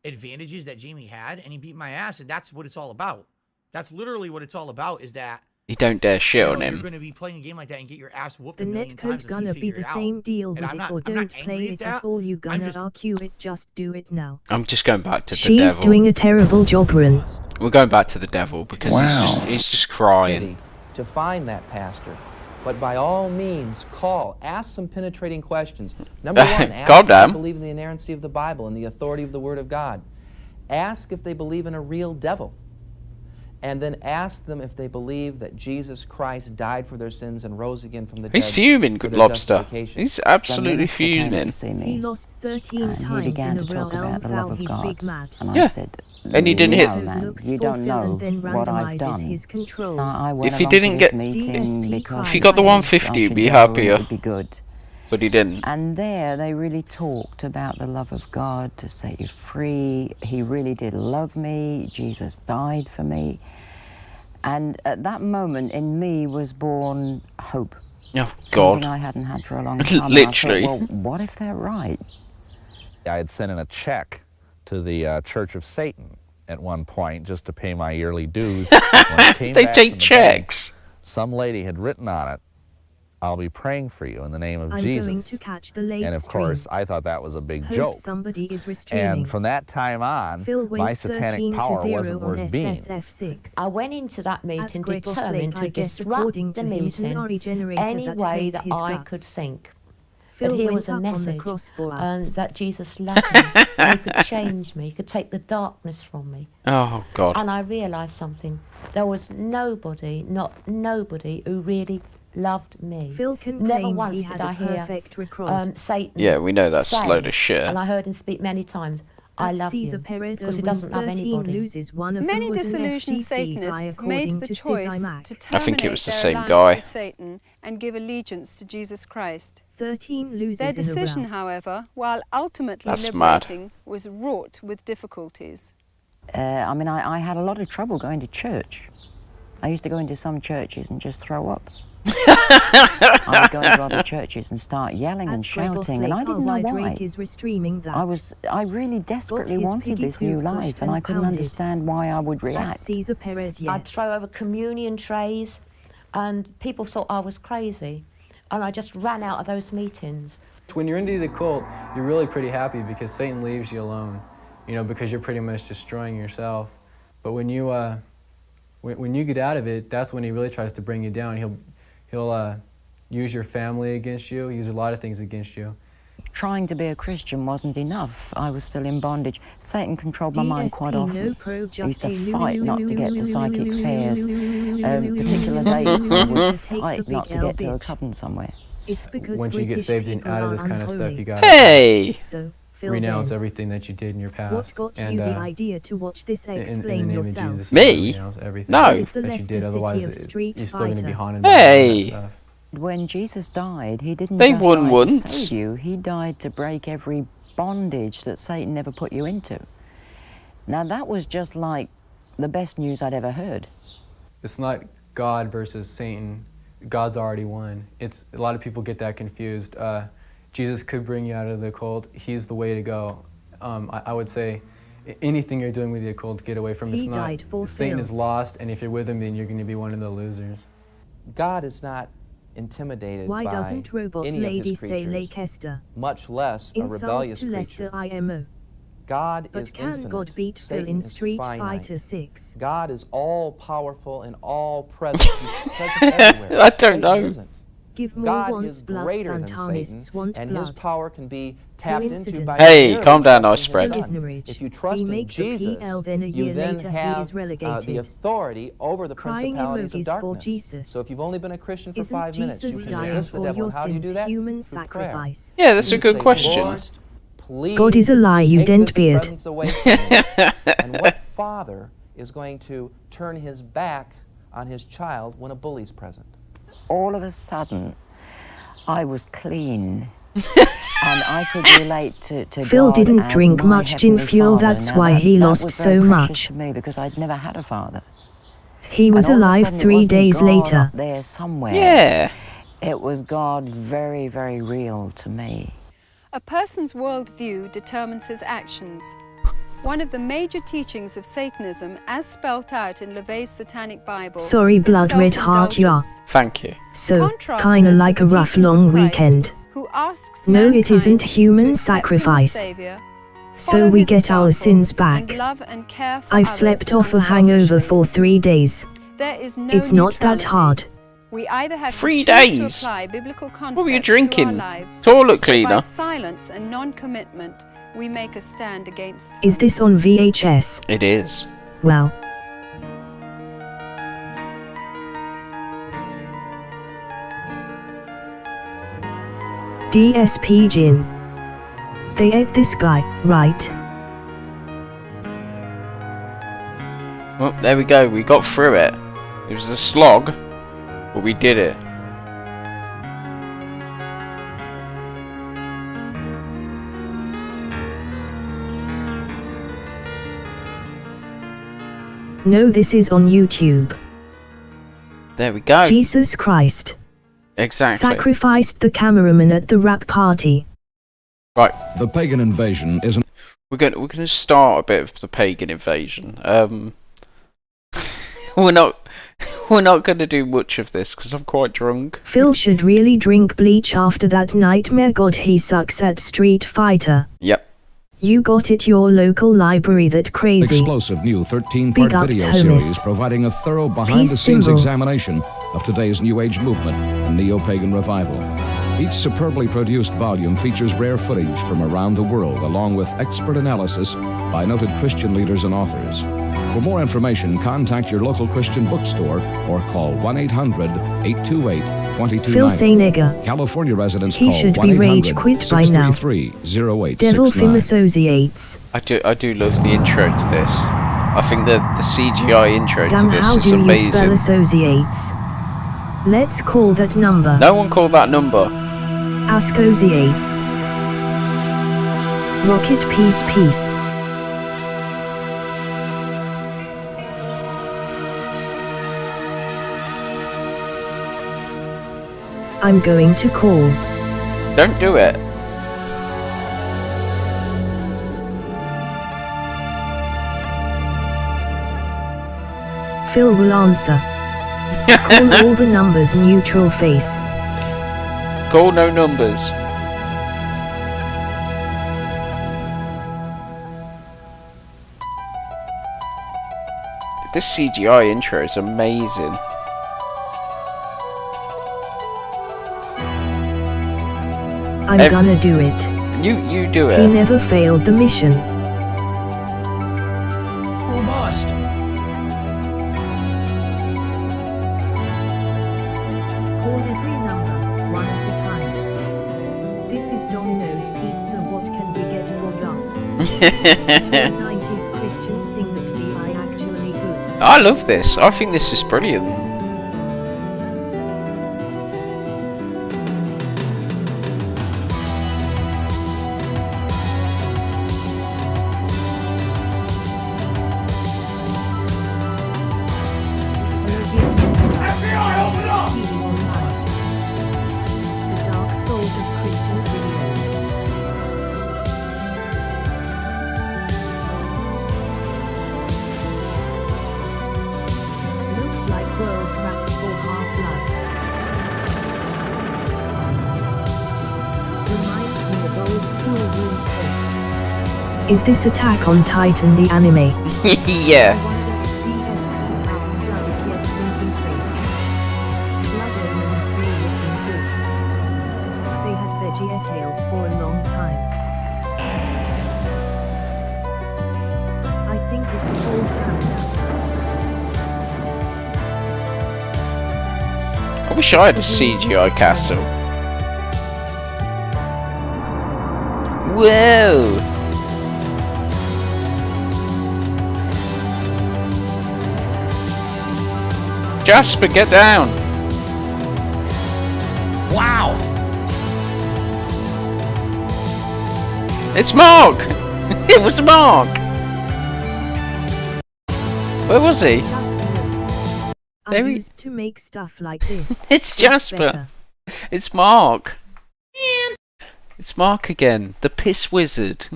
advantages that Jamie had, and he beat my ass, and that's what it's all about. That's literally what it's all about. Is that You don't dare shit on you're him. going to be playing a game like that and get your ass whooped The a million times netcode until you gonna be figure the it out. same deal with And I'm it not- or I'm not don't angry play at it that. at all. You I'm gonna just- argue it, just do it now. I'm just going back to the She's devil. doing a terrible job, Rin. We're going back to the devil because he's just crying. To find that pastor. But by all means, call, ask some penetrating questions. Number one, ask Calm if they down. believe in the inerrancy of the Bible and the authority of the Word of God. Ask if they believe in a real devil. And then ask them if they believe that Jesus Christ died for their sins and rose again from the dead. He's fuming, for good their lobster. justification. He's absolutely fuming. He lost 13 And he times began in to a row. talk about the love of He's God. big mad. And Yeah. I said, And he didn't hit. "No, man, Looks you for don't Phil know and then what I've randomizes done. his controls. I went If he along to didn't this get- meeting because If he got the I 150, he'd should be go, happier. it'd be good. But he didn't. And there they really talked about the love of God to set you free. He really did love me. Jesus died for me. And at that moment in me was born hope. Oh, Something God. I hadn't had for a long time. And Literally. I thought, well, what if they're right? I had sent in a check to the Church of Satan at one point just to pay my yearly dues. When it came They back take from the bank, checks. some lady had written on it, "I'll be praying for you in the name of I'm Jesus." going to catch the late And of stream. course, I thought that was a big Hope joke. somebody is restreaming. And from that time on, Phil went my satanic 13 power to 0 wasn't on worth being. SF6. I went into that meeting Greg determined Flake, to I guess, disrupt according the to him, meeting Tenari generator any that way hate that his I guts. could think. Phil But here went was a up on the message cross for us. that Jesus loved me, and he could change me, he could take the darkness from me. Oh, God. And I realised something. There was nobody, not nobody, who really loved me. Phil can Never claim once he did had I a hear perfect record. Satan Yeah, we know that's a say, load of shit. and I heard him speak many times, I At love Cesar you, Perez because he wins doesn't love 13 anybody. loses. One of Many them was an disillusioned FGC guy, Satanists according made the to choice Mac. to I think it was the terminate same their guy. alliance with Satan and give allegiance to Jesus Christ. 13 loses Their in a decision, row. however, while ultimately That's mad. liberating, was wrought with difficulties. I mean, I had a lot of trouble going to church. I used to go into some churches and just throw up. I would go into other churches and start yelling and shouting, and I didn't know why. Drake is restreaming that. I really desperately his wanted piggy this new poo life, pushed and I and couldn't pounded. understand why I would At react. Cesar Perez, I'd yet. throw over communion trays, and people thought I was crazy. And I just ran out of those meetings. When you're into the cult, you're really pretty happy because Satan leaves you alone, because you're pretty much destroying yourself. But when you get out of it, that's when he really tries to bring you down. He'll use your family against you, use a lot of things against you. Trying to be a Christian wasn't enough. I was still in bondage. Satan controlled my mind quite often. I used to fight not to get to psychic fairs. Particular dates, I would fight not to get to a coven somewhere. It's because once you get saved and out of this kind of stuff, you got to renounce everything that you did in your past. What got you the idea to watch this? Explain in the name yourself. Of Jesus, Me? Everything No. that you did, otherwise you're still going to be haunted hey. by that stuff. When Jesus died, he didn't they just won die once. to save you. He died to break every bondage that Satan ever put you into. Now that was just like the best news I'd ever heard. It's not God versus Satan. God's already won. It's a lot of people get that confused. Jesus could bring you out of the occult. He's the way to go. I would say anything you're doing with the occult, get away from. It's not. Satan is lost, and if you're with him, then you're going to be one of the losers. God is not intimidated Why by doesn't Robot any Lady of his say creatures, Leicester? much less a Insult rebellious to creature. Lester IMO. God but is can infinite. God beat Satan Phil in is Street finite. Fighter 6? God is all-powerful and all-present. He's present everywhere. I don't know. Isn't. Give more God wants is blood, greater than Santanists Satan, want and blood. his power can be tapped into by Hey, merely calm down, trusting I his spread. Son. If you trust He in makes the Jesus, PL, then a you year then later he have is relegated. the authority over the Crying principalities emojis of for darkness. Jesus. So if you've only been a Christian for Isn't 5 minutes, Jesus you can dying resist the for devil. your And how do you sins do that? human Through sacrifice? prayer. Yeah, that's a good Say, question. Lord, please God is a lie, you take didn't this beard. presence away from me. And what father is going to turn his back on his child when a bully's present? All of a sudden, I was clean. And I could relate to Phil God didn't as drink my much gin Heavenly fuel, Father. that's Now why he that lost was so very much. precious to me because I'd never had a father. He was And all of a alive sudden, it 3 wasn't days God later. up there somewhere. Yeah. It was God very, very real to me. A person's worldview determines his actions. One of the major teachings of Satanism, as spelt out in LaVey's Satanic Bible, Sorry, is blood red heart, yeah. self-indulgence. Thank you. So, Contrast kinda this like a with the rough teachings of long Christ, weekend. who asks No, it mankind isn't to human accept him as sacrifice. Savior, So follow we his get our example, sins back. and love and care for I've others slept off a unselfishly. hangover for 3 days. There is no It's not that neutrality. hard. We either have 3 to choose days? to apply biblical concepts What were you to our drinking? lives, Toilet or cleaner? by silence and non-commitment, we make a stand against Is this on VHS? It is. Well. DSP Gin. They ate this guy, right? Well, there we go. We got through it. It was a slog, but we did it. No, this is on YouTube. There we go. Jesus Christ. Exactly. Sacrificed the cameraman at the rap party. Right. The pagan invasion isn't. We're gonna start a bit of the pagan invasion. We're not gonna do much of this because I'm quite drunk. Phil should really drink bleach after that nightmare. God, he sucks at Street Fighter. Yep. You got it, your local library, that crazy. Explosive new 13-part Big ups, video homies. series providing a thorough behind-the-scenes symbol. examination of today's New Age movement and neo-pagan revival. Each superbly produced volume features rare footage from around the world, along with expert analysis by noted Christian leaders and authors. For more information, contact your local Christian bookstore or call 1-800-828-2290. Phil say nigger. California residents He call should be rage quit by now. 1-800-633-0869. Devil Film Associates. I do love the intro to this. I think the CGI intro Damn, to how this is do you spell amazing. associates? Let's call that number. No one called that number. Associates. Rocket peace. I'm going to call. Don't do it. Phil will answer. Call all the numbers, neutral face. Call no numbers. This CGI intro is amazing. I'm gonna do it. You do it. He never failed the mission. Or bust. Call every number, one at a time. This is Domino's Pizza. What can we get for y'all? 90s Christian thing that be actually good. I love this. I think this is brilliant. Is this Attack on Titan the anime? Yeah. They had VeggieTales for a long time. I think it's called Pagan. I wish I had a CGI castle. Whoa! Jasper, get down! Wow! It's Mark! It was Mark! Where was he? I used to make stuff like this. It's Jasper! It's Mark! It's Mark again, the piss wizard.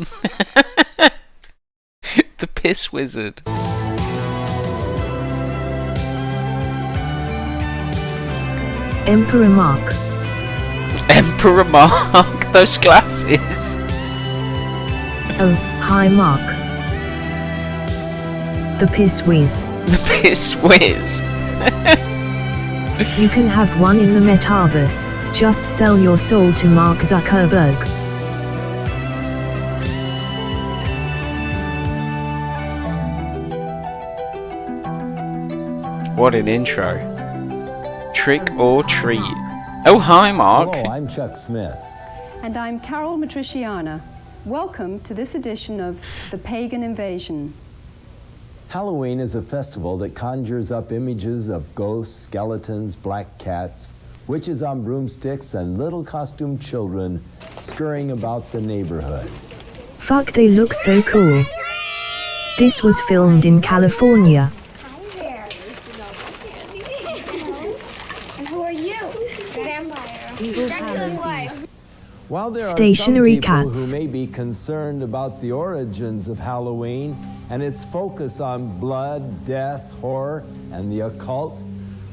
The piss wizard. Emperor Mark. Emperor Mark, those glasses. Oh, hi Mark. The piss whiz. The piss whiz. You can have one in the metaverse. Just sell your soul to Mark Zuckerberg. What an intro. Trick or treat. Oh, hi, Mark. Hello, I'm Chuck Smith. And I'm Carol Matriciana. Welcome to this edition of The Pagan Invasion. Halloween is a festival that conjures up images of ghosts, skeletons, black cats, witches on broomsticks, and little costumed children scurrying about the neighborhood. Fuck, they look so cool. This was filmed in California. While there Stationary are some people cats. who may be concerned about the origins of Halloween and its focus on blood, death, horror, and the occult,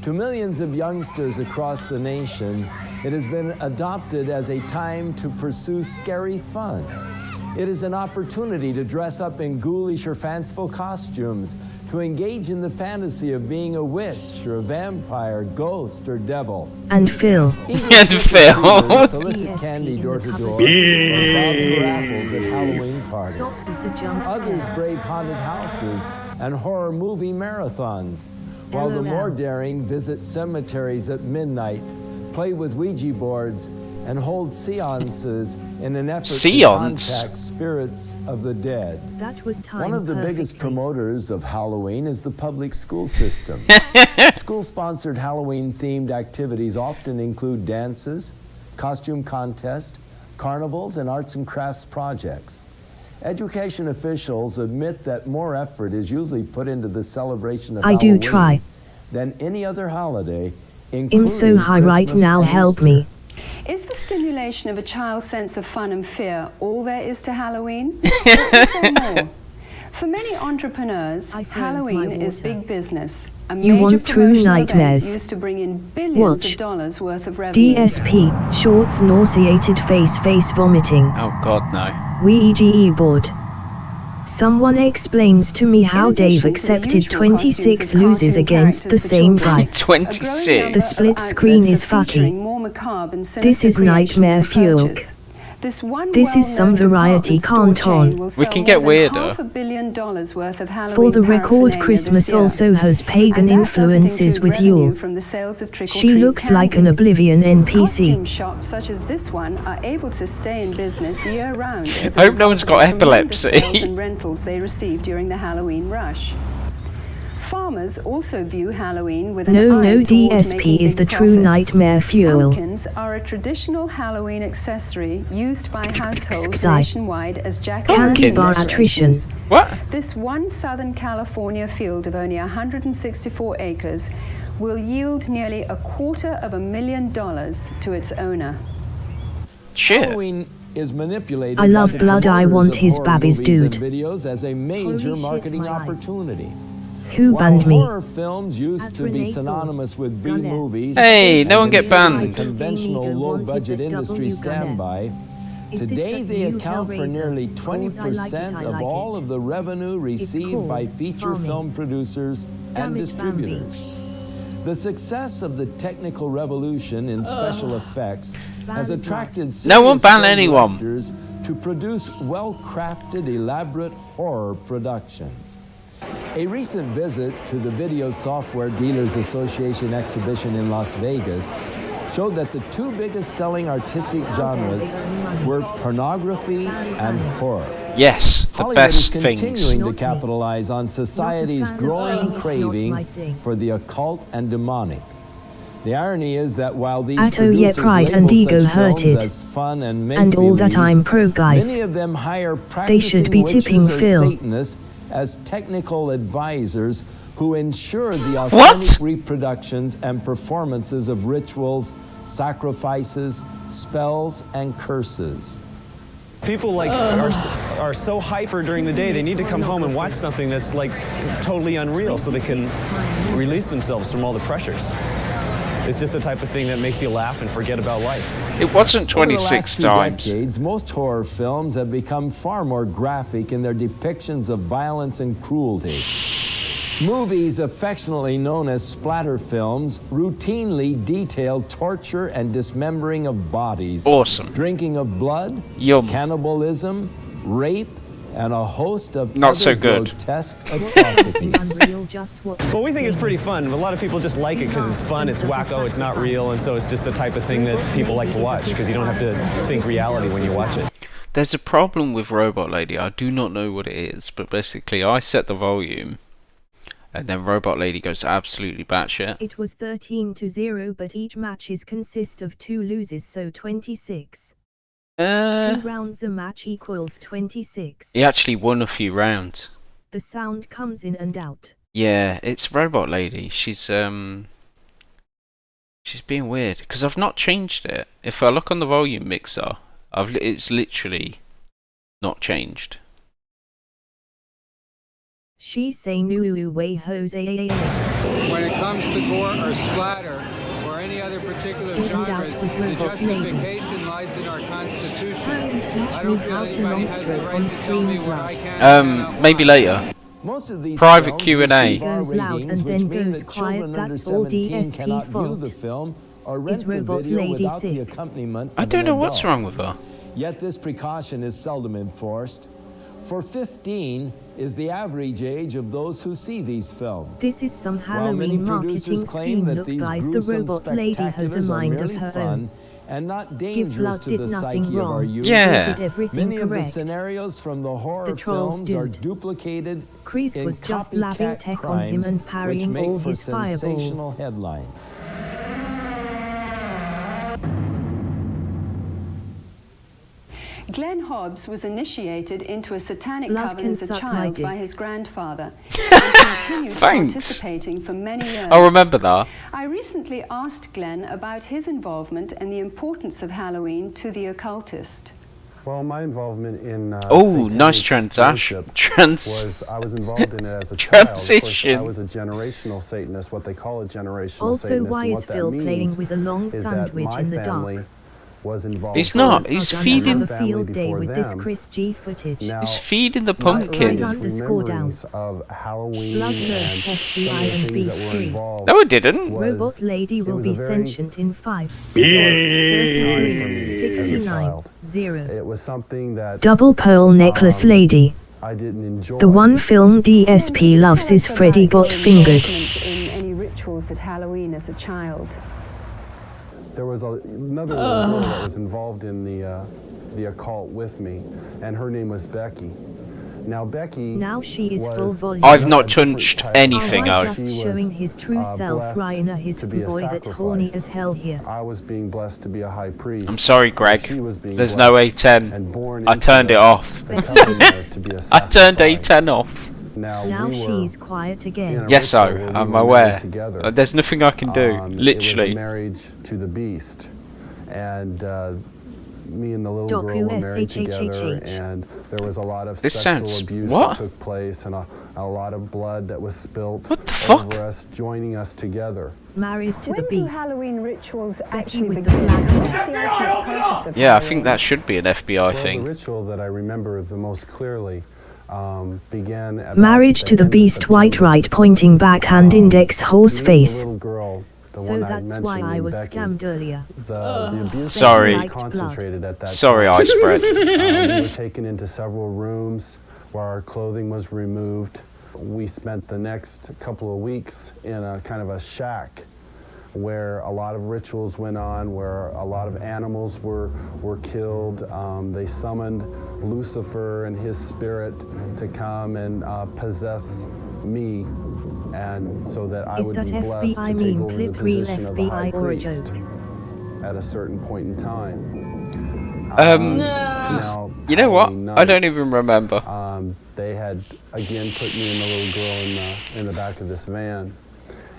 to millions of youngsters across the nation, it has been adopted as a time to pursue scary fun. It is an opportunity to dress up in ghoulish or fanciful costumes, to engage in the fantasy of being a witch or a vampire, ghost or devil. And Phil. And Phil. Solicit candy door to door. Or bob for apples at Halloween parties. Others brave haunted houses and horror movie marathons, while the more daring visit cemeteries at midnight, play with Ouija boards, and hold seances in an effort to contact spirits of the dead. That was timed One of the biggest promoters of Halloween is the public school system. School-sponsored Halloween-themed activities often include dances, costume contests, carnivals, and arts and crafts projects. Education officials admit that more effort is usually put into the celebration of Halloween try. than any other holiday, I'm so high right now, help me. Is the stimulation of a child's sense of fun and fear all there is to Halloween? Or is there more? For many entrepreneurs, Halloween is big business. A You major want true promotional event nightmares. used to bring in billions Watch. of dollars worth of revenue. DSP, shorts, nauseated face vomiting. Oh god, no. Ouija board. Someone explains to me how Dave accepted 26 loses against the same guy. 26. The split screen is fucky. This is nightmare fuel. This is some variety canton. We can get weirder. $500 million worth of Halloween For the record, paraphernalia Christmas this year. also has pagan And that doesn't influences include with revenue Yule. from the sales of She trick-or-treat looks like an candy. Oblivion Costume NPC. shops such as this one are able to stay in business year-round. I hope no one's got epilepsy. Sales and rentals they receive during the Halloween rush. Farmers also view Halloween with an No, eye no, toward DSP making is the big true profits. nightmare fuel. Pumpkins are a traditional Halloween accessory used by households Xi. nationwide as Candy bar jack-o'-lantern attrition. decorations. What? This one Southern California field of only 164 acres will yield nearly $250,000 to its owner. Halloween is manipulated I love by the blood, I promoters want of his horror Babby's movies and dude. videos as a major Holy shit, marketing my eyes. opportunity. Who While banned me? horror films used to be Renaissance. synonymous with B Gunner. movies, Hey, no and one get considered banned. a conventional Venigo low-budget wanted the industry W Gunner. standby. Is this Today that they new account for Hellraiser? nearly Cause I like it, 20% I of like all it. of the revenue received called by feature farming. film producers Damn and it, distributors. The success of the technical revolution in special effects has Ban attracted No one serious ban film anyone. directors to produce well-crafted, elaborate horror productions. A recent visit to the Video Software Dealers Association exhibition in Las Vegas showed that the two biggest selling artistic genres were pornography and horror. Yes, the Hollywood best is things. continuing to capitalize on society's fan of growing horror, it's not my craving thing. for the occult and demonic. The irony is that while these Atto, yeah, producers pride and label ego such films hurted. as fun and And all that make-believe, I'm pro, guys. many of them hire They should be practicing tipping witches or Phil. Satanists as technical advisors who ensure the What? authentic reproductions and performances of rituals, sacrifices, spells, and curses. People like are so hyper during the day, they need to come home and watch something that's like totally unreal so they can release themselves from all the pressures. It's just the type of thing that makes you laugh and forget about life. It wasn't Over the 26 last 2 times. decades, most horror films have become far more graphic in their depictions of violence and cruelty. Movies affectionately known as splatter films routinely detail torture and dismembering of bodies, Awesome. drinking of blood, Yum. cannibalism, rape, and a host of Not other so good. grotesque atrocities. Well, we think it's pretty fun. A lot of people just like it because it's fun, it's wacko, it's not real, and so it's just the type of thing that people like to watch because you don't have to think reality when you watch it. There's a problem with Robot Lady. I do not know what it is, but basically I set the volume and then Robot Lady goes absolutely batshit. It was 13-0, but each matches consist of 2 loses, so 26. 2 rounds a match equals 26. He actually won a few rounds. The sound comes in and out. Yeah, it's Robot Lady. She's being weird because I've not changed it. If I look on the volume mixer, it's literally not changed. She say new way Jose. When it comes to gore or splatter or any other particular genres, the justification lies in our Constitution. I don't feel anybody has the right to tell me what I can. Maybe later. Most of these Private films Q&A. receive R Goes loud ratings, and which then mean goes that quiet, children under that's all 17 DSP cannot view fault. the film or Is rent the Robot video Lady without the sick? accompaniment I of don't an know what's adult. wrong with her. Yet this precaution is seldom enforced. For 15 is the average age of those who see these films. This is some While many Halloween producers marketing claim scheme. that Look these guys, the gruesome Robot Lady has a spectaculars are mind of merely her fun own. and not Give dangerous Blood to did the nothing psyche of our wrong. youth. Yeah. He did everything Many of the correct. scenarios from the horror The trolls films are dude. duplicated Chris in was just copycat labbing tech on him crimes, and parrying which make all for his sensational fireballs. headlines. Glenn Hobbs was initiated into a satanic Blood coven can as a suck my child dick. by his grandfather and continued Thanks. participating for many years. I'll remember that. I recently asked Glenn about his involvement and the importance of Halloween to the occultist. Well, my involvement in Oh, nice worship was I was involved in it as a child. Of course, transition. I was a generational Satanist, what they call a generational Also, Satanist. why and is what that Phil means playing with a long is sandwich that my in the family dark? was involved. He's not. He's feeding the field day with this Chris G footage. He's feeding the pumpkin. Of Halloween Blood nerf FBI and B3. No, it didn't. Robot lady will be sentient in 5. 69. 0. It was something that Double pearl necklace lady. I didn't enjoy. The one film DSP loves is Freddy Got Fingered. In any rituals at Halloween as a child. There was another little girl that was involved in the occult with me, and her name was Becky. Now Becky. Now she is full volume. I've not chunched anything out. Just showing his true self, Raina, his boy that horny as hell here. I was being blessed to be a high priest. I'm sorry, Greg. There's no A10. I turned it off. I turned A10 off. Now she's quiet again. Yes, I'm aware. There's nothing I can do. Literally. It was a marriage to the beast, and me and the little girl were married together, and there was a lot of sexual abuse that took place, and a lot of blood that was spilt over us, joining us together. Married to the beast. When do Halloween rituals actually with begin? the black What is the ultimate purpose of Yeah, I Halloween? think that should be an FBI thing. The ritual that I remember the most clearly began at Marriage to the beast, white right pointing back hand index horse face. So that's why I was scammed earlier. The abuse Sorry. concentrated at that Sorry, time. I spread. We were taken into several rooms where our clothing was removed. We spent the next couple of weeks in a kind of a shack where a lot of rituals went on, where a lot of animals were killed. They summoned Lucifer and his spirit to come and possess me, and so that I would be blessed to take over the position of a high priest at a certain point in time. Now, you know what? I don't even remember. They had again put me and the little girl in the back of this van,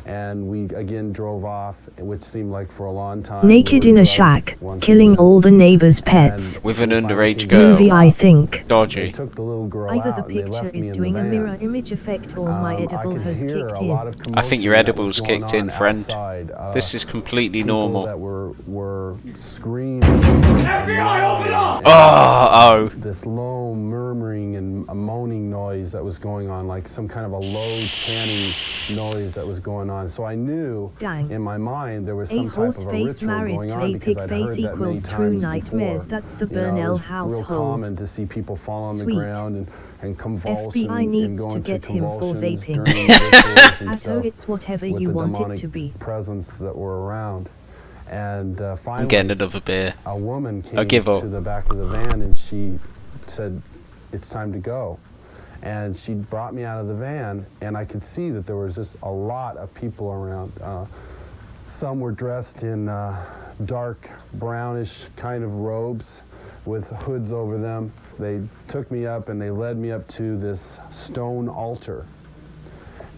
and we again drove off, which seemed like for a long time. Naked in a shack, killing all the neighbors' pets. With an underage girl. Movie, I think. Dodgy. Took the little girl Either out, the and they picture left me is in doing the a van. mirror image effect, or my edible has kicked in. I think your edible's kicked in, friend. This is completely normal. That were screaming and yelling and this low murmuring and moaning noise that was going on, like some kind of a low chanting noise that was going on. So I knew in my mind there was some type of a ritual going on, because I'd heard that many times nightmares. before. That's the You know, Burnell it was real household. common to see people fall on the ground and convulse FBI and needs go to into get him for convulsions vaping. during the rituals and Atto, stuff it's whatever with you the want it demonic to be. presence that were around. And finally, I'm getting another beer. a woman I came give up. to the back of the van, and she said, "It's time to go." And she brought me out of the van, and I could see that there was just a lot of people around. Some were dressed in dark brownish kind of robes with hoods over them. They took me up and they led me up to this stone altar.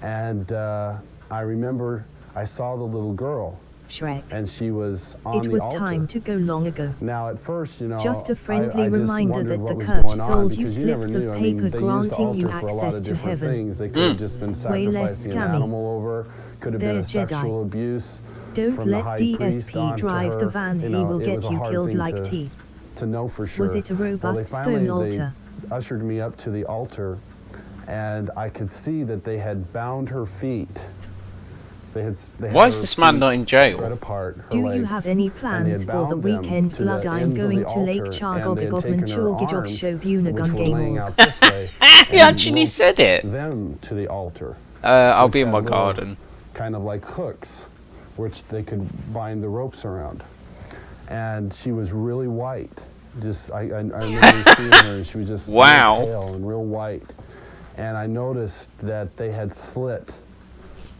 And I remember I saw the little girl. Shrek. And she was on It was the altar. time to go long ago. Now, at first, you know, Just a friendly I just reminder wondered that what the was church going on, sold you because you never slips of knew. I mean, paper they used the granting you altar for a lot access of to different heaven. things. They could have just been Way less sacrificing an scammy. animal over, could have been They're a sexual Jedi. abuse Don't from the let high priest DSP onto drive the her. van, You he know, will it get was a you hard killed thing like tea. to know for sure. Was it a robust well, they finally, stone altar? They ushered me up to the altar, and I could see that they had bound her feet. They had Why her is this man feet not in jail? spread apart, her Do you legs, have any and they plans had for the bound them weekend? to the Blood, I'm ends of going the to Lake altar, and they had Chargogagogman taken her Chorgijog arms, Show Buna which Gun were laying Game. out this way, He and actually roped said it. them to the altar. I'll which be in had my little garden. Kind of like hooks, which they could bind the ropes around. And she was really white. Just I remember seeing her, and she was just Wow. real pale and real white. And I noticed that they had slit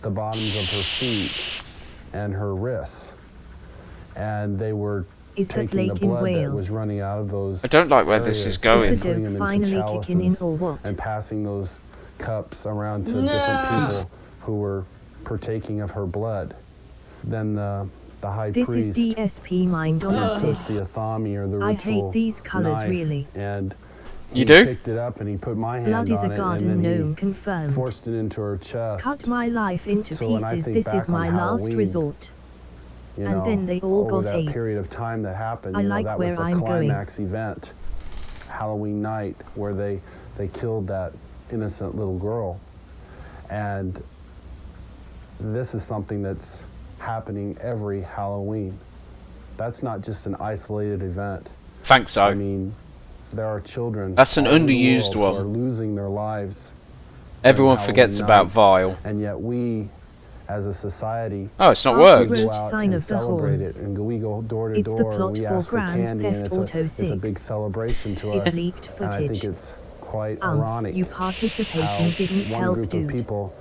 the bottoms of her feet and her wrists, and they were Is that taking the lake in blood that Wales? was running out of those. I don't like where this is areas going. and Is the putting dope them into finally kicking in chalices or what? and passing those cups around to different people who were partaking of her blood. Then the high This is priest DSP mind on acid. took the athami, or the I ritual hate these colors, knife, really. and You he do? picked it up and he put my hand Blood is on a it, garden and then gnome he confirmed. forced it into her chest. Cut my life into So when I pieces. think This is back on my last Halloween, resort. You And know, then they all over got that AIDS. period of time that happened, I you know, like that where was the I'm going. climax event, Halloween night, where they killed that innocent little girl. And this is something that's happening every Halloween. That's not just an isolated event. Thanks, so. I mean, there are children. That's an all over the underused world who one. are losing their lives. Everyone during forgets Halloween about night. Vile. And yet we, as a society, Oh, it's not we worked. go Roach out sign and of the celebrate horns. it, and we go door to It's the door, plot and we for ask for Grand candy, and Theft it's Auto a big 6. celebration to It's us. leaked And I think footage. it's quite ironic. You participating how didn't one help, group dude. of people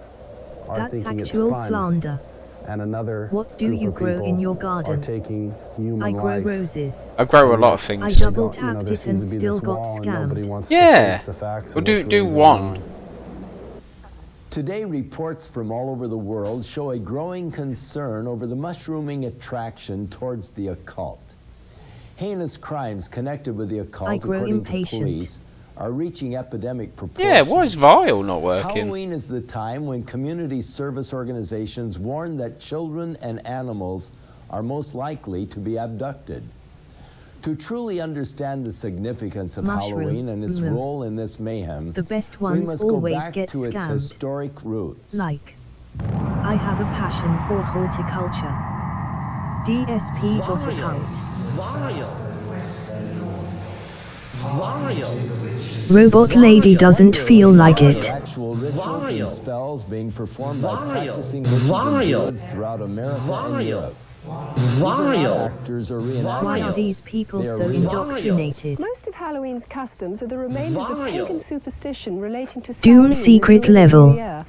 are That's thinking actual it's fun, slander. and another What do group you of grow people in your are garden? taking human I grow life. roses. I grow a lot of I things. double You know, tapped there it and seems to be still this got wall, and nobody scammed. wants to Yeah. face the facts Well, of do what's really going one. on. Today, reports from all over the world show a growing concern over the mushrooming attraction towards the occult. Heinous crimes connected with the occult, I grow according impatient. to police, are reaching epidemic proportions. Yeah, why is Vile not working? Halloween is the time when community service organizations warn that children and animals are most likely to be abducted. To truly understand the significance of Mushroom. Halloween and its role in this mayhem, The best we ones must go always back get to its scammed. historic roots. Like, I have a passion for horticulture. DSP got a cult. Robot lady doesn't feel like it. Actual rituals and spells being performed by practicing witches and druids throughout America and Europe. These are not actors or reenactors. Why are these people They are so real. indoctrinated? Most of Halloween's customs are the remainders of pagan superstition relating to Doom Samhain, secret the druid of level. the year.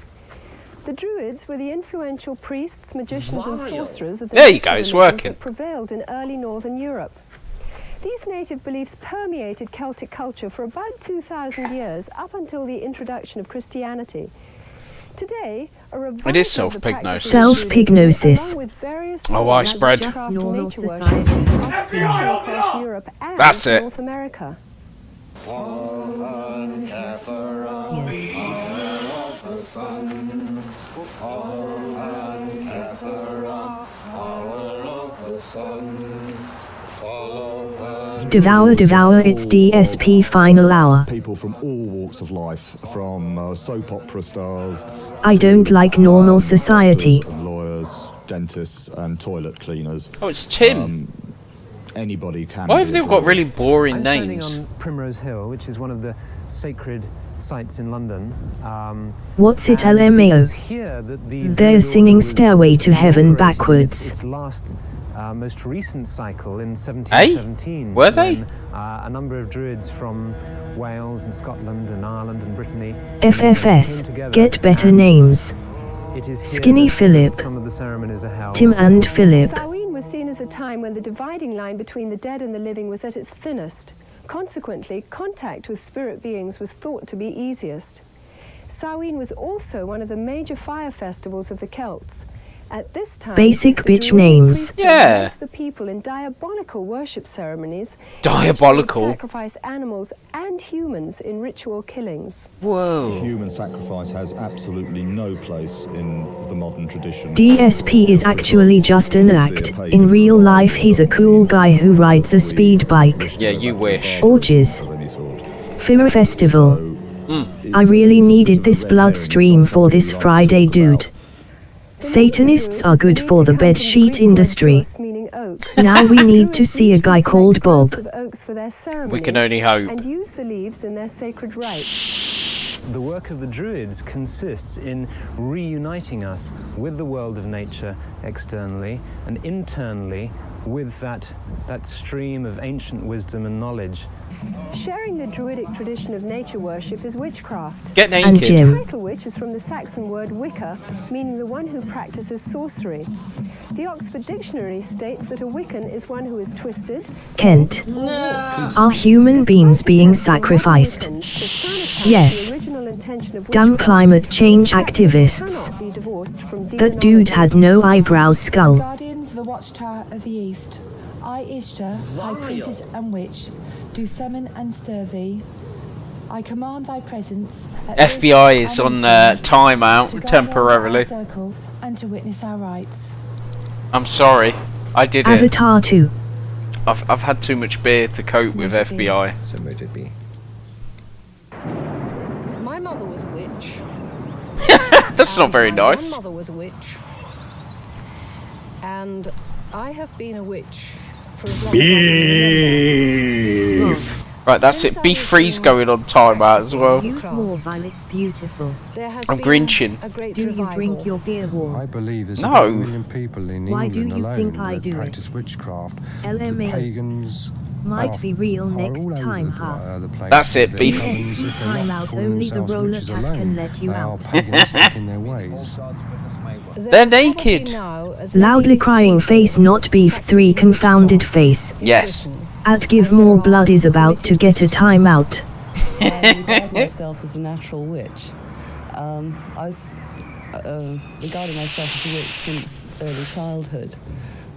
The Druids were the influential priests, magicians, and sorcerers of the There you nature go, it's religions working. that prevailed in early northern Europe. These native beliefs permeated Celtic culture for about 2,000 years, up until the introduction of Christianity. Today, a revival It is of the self-pignosis. practice of Self-pignosis. along with various Oh, forms I of spread. witchcraft Just and normal nature worship society. are spreading across Europe and That's it. North America. Devour, devour, it's DSP final hour. People from all walks of life, from soap opera stars. I don't like normal society. And lawyers, dentists, and toilet cleaners. Oh, it's Tim. Anybody can. Why have be they a all got druid. really boring I'm standing names? on Primrose Hill, which is one of the sacred sites in London. What's it, and it LMAO? was here that the They're Druid singing order was Stairway to Heaven inaugurated backwards. Its last, most recent cycle in 1717. Were they? When, a number of Druids from Wales and Scotland and Ireland and Brittany FFS, came together, get better and names. it is here Skinny that Philip. some of the ceremonies are held. Tim and Philip. Samhain was seen as a time when the dividing line between the dead and the living was at its thinnest. Consequently, contact with spirit beings was thought to be easiest. Samhain was also one of the major fire festivals of the Celts. At this time, Basic the bitch Druidic names. priesthood Yeah. led the people in diabolical worship ceremonies. Diabolical? Which would sacrifice animals and humans in ritual killings. Whoa. Human sacrifice has absolutely no place in the modern tradition. DSP is actually just an act. In real life, he's a cool guy who rides a speed bike. Yeah, you wish. Orgies. For a festival. I really needed this bloodstream for this Friday, dude. Satanists are good for the bedsheet industry. Now we need to see a guy called Bob. Of oaks for their We can only hope. and use the leaves in their sacred rites. The work of the Druids consists in reuniting us with the world of nature externally and internally with that stream of ancient wisdom and knowledge. Sharing the Druidic tradition of nature worship is witchcraft. Get naked. And Jim. The title witch is from the Saxon word Wicca, meaning the one who practices sorcery. The Oxford Dictionary states that a Wiccan is one who is twisted. Kent. Are human beings being sacrificed? Yes. Damn climate change activists. That dude had no eyebrows skull. Guardians of the Watchtower of the East, I, Ishtar, high priestess and witch, do summon and stir thee. I command thy presence. FBI is on timeout temporarily. Circle and to witness our rights. I'm sorry. I did it. Avatar 2. I've had too much beer to cope with FBI. So motive B. My mother was a witch. That's not very nice. My mother was a witch. And I have been a witch for as long as I can remember. Right, that's it. Beef3's going on timeout as well. Use more while it's beautiful. I'm grinching. Do you drink your beer warm? I believe there's No. about 1 million people in Why England do you alone think I that do it? practice witchcraft. The LMA. pagans Might be real next time, huh? the place. That's it, They're beef. pagans, if they're not Timeout, calling only the themselves roller witches cat alone. can let you They are out. pagans stuck in their ways. They're naked. Loudly crying face, not Beef3 confounded face. Yes. At Give More Blood is about to get a timeout. I regard myself as a natural witch. I was regarding myself as a witch since early childhood.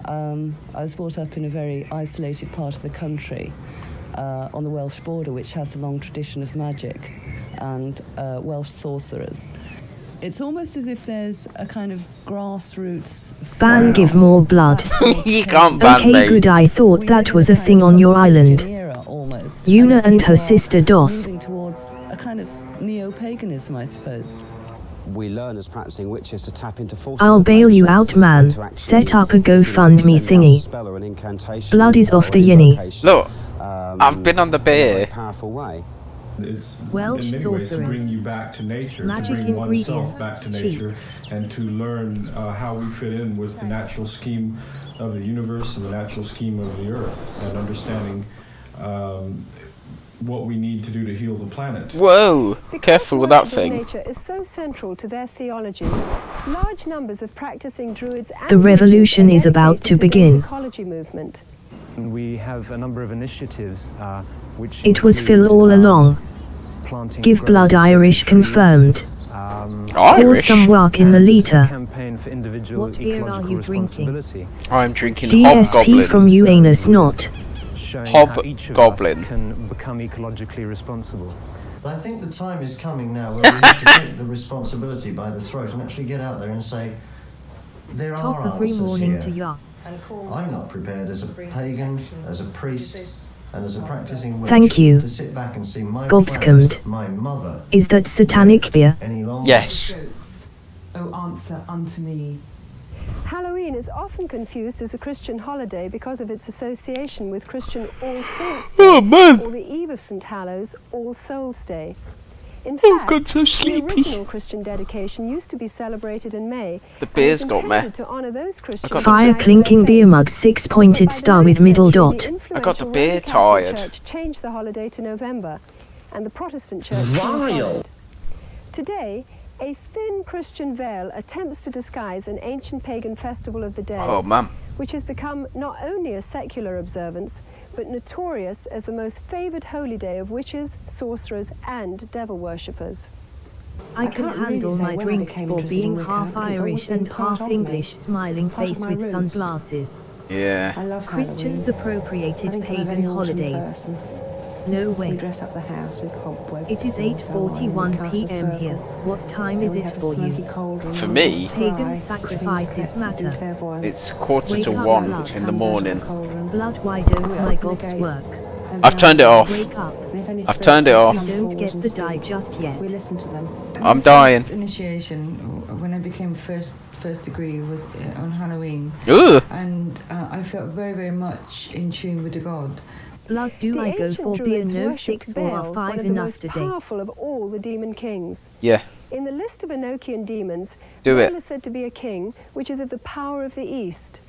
I was brought up in a very isolated part of the country on the Welsh border, which has a long tradition of magic and Welsh sorcerers. It's almost as if there's a kind of grassroots... Ban Give More Blood. You can't ban Okay, me. good, I thought that was a thing on your island. Una and her sister Dos. Moving towards a kind of neo-paganism, I suppose. We learn as practicing witches to tap into forces. I'll of bail you nature out, and man. to actually Set up a send out GoFundMe a thingy. spell or an incantation Blood is or off the an yinny. invocation, Look, I've been on the in a very beer. powerful way. It's Welsh in many ways to bring sorcerers. you back to nature, Magic to bring oneself ingredient, back to cheap. nature, and to learn how we fit in with the natural scheme of the universe and the natural scheme of the earth, and understanding what we need to do to heal the planet. Whoa! Careful with that Worship of thing. Nature is so central to their theology. Large numbers of practicing druids and The revolution witches is are about to dedicated today's begin. ecology movement. We have a number of initiatives which It was include, Phil all along. planting Give groves Blood of Irish trees, confirmed. Pour Irish? some work in the liter. campaign for individual What beer are ecological you drinking? responsibility. I'm drinking DSP from Hobgoblin. Uranus not. Showing how each of us Hobgoblin. can become ecologically responsible. But I think the time is coming now where we need to take the responsibility by the throat and actually get out there and say, there Top are every answers morning here. to ya. I'm not prepared as a pagan, as a priest, and as a practicing witch Thank you. to sit back and see my Gobscommed. planet, my mother, Is that satanic beer? any longer. Yes. Oh, answer unto me. Halloween is often confused as a Christian holiday because of its association with Christian All Saints Day, or the Eve of St. Hallows, All Souls Day. In fact, got so the sleepy. original Christian dedication used to be celebrated in May. The and beer's was got me. intended to honor those Christians got who Fire died for clinking their beer faith. mug, 6-pointed By the star 9th with middle century, dot. the I got the influential beer Roman Catholic tired. Church changed the holiday to November, and the Protestant Church soon Vile. followed. Today, a thin Christian veil attempts to disguise an ancient pagan festival of the dead, Oh, man. which has become not only a secular observance, but notorious as the most favoured holy day of witches, sorcerers, and devil worshippers. I can can't really handle say my when I drinks became for interested being in Wicca, half but it's always Irish been and part half of me, English, smiling part of face my with roots. sunglasses. Yeah. I love Christians Halloween. I appropriated think I'm a pagan very autumn holidays. person. No We way. dress up the house with cobwebs. It is and so on, and we 8:41 cast a p.m. here. circle. What time And is we it have a for smoky you? cauldron For and me? we scry, Pagan which means sacrifices matter. clairvoyant. It's quarter Wake to up, 1 blood. in the morning. Blood, why don't We my open the gods gates, work? and I've turned it off. Wake up. And if any I've spirits turned it come off. You don't forward get and the speak, die just yet. we listen to them. I'm dying. First initiation, when I became first degree, was on Halloween. Ooh. And I felt very, very much in tune with the god. Blood, do The I go ancient for beer? Druids No worshipped 6 or Baal, are one 5 of the enough most today? powerful of all the demon kings. Yeah. In the list of Enochian demons, Do Baal it. is said to be a king, which is of the power of the East.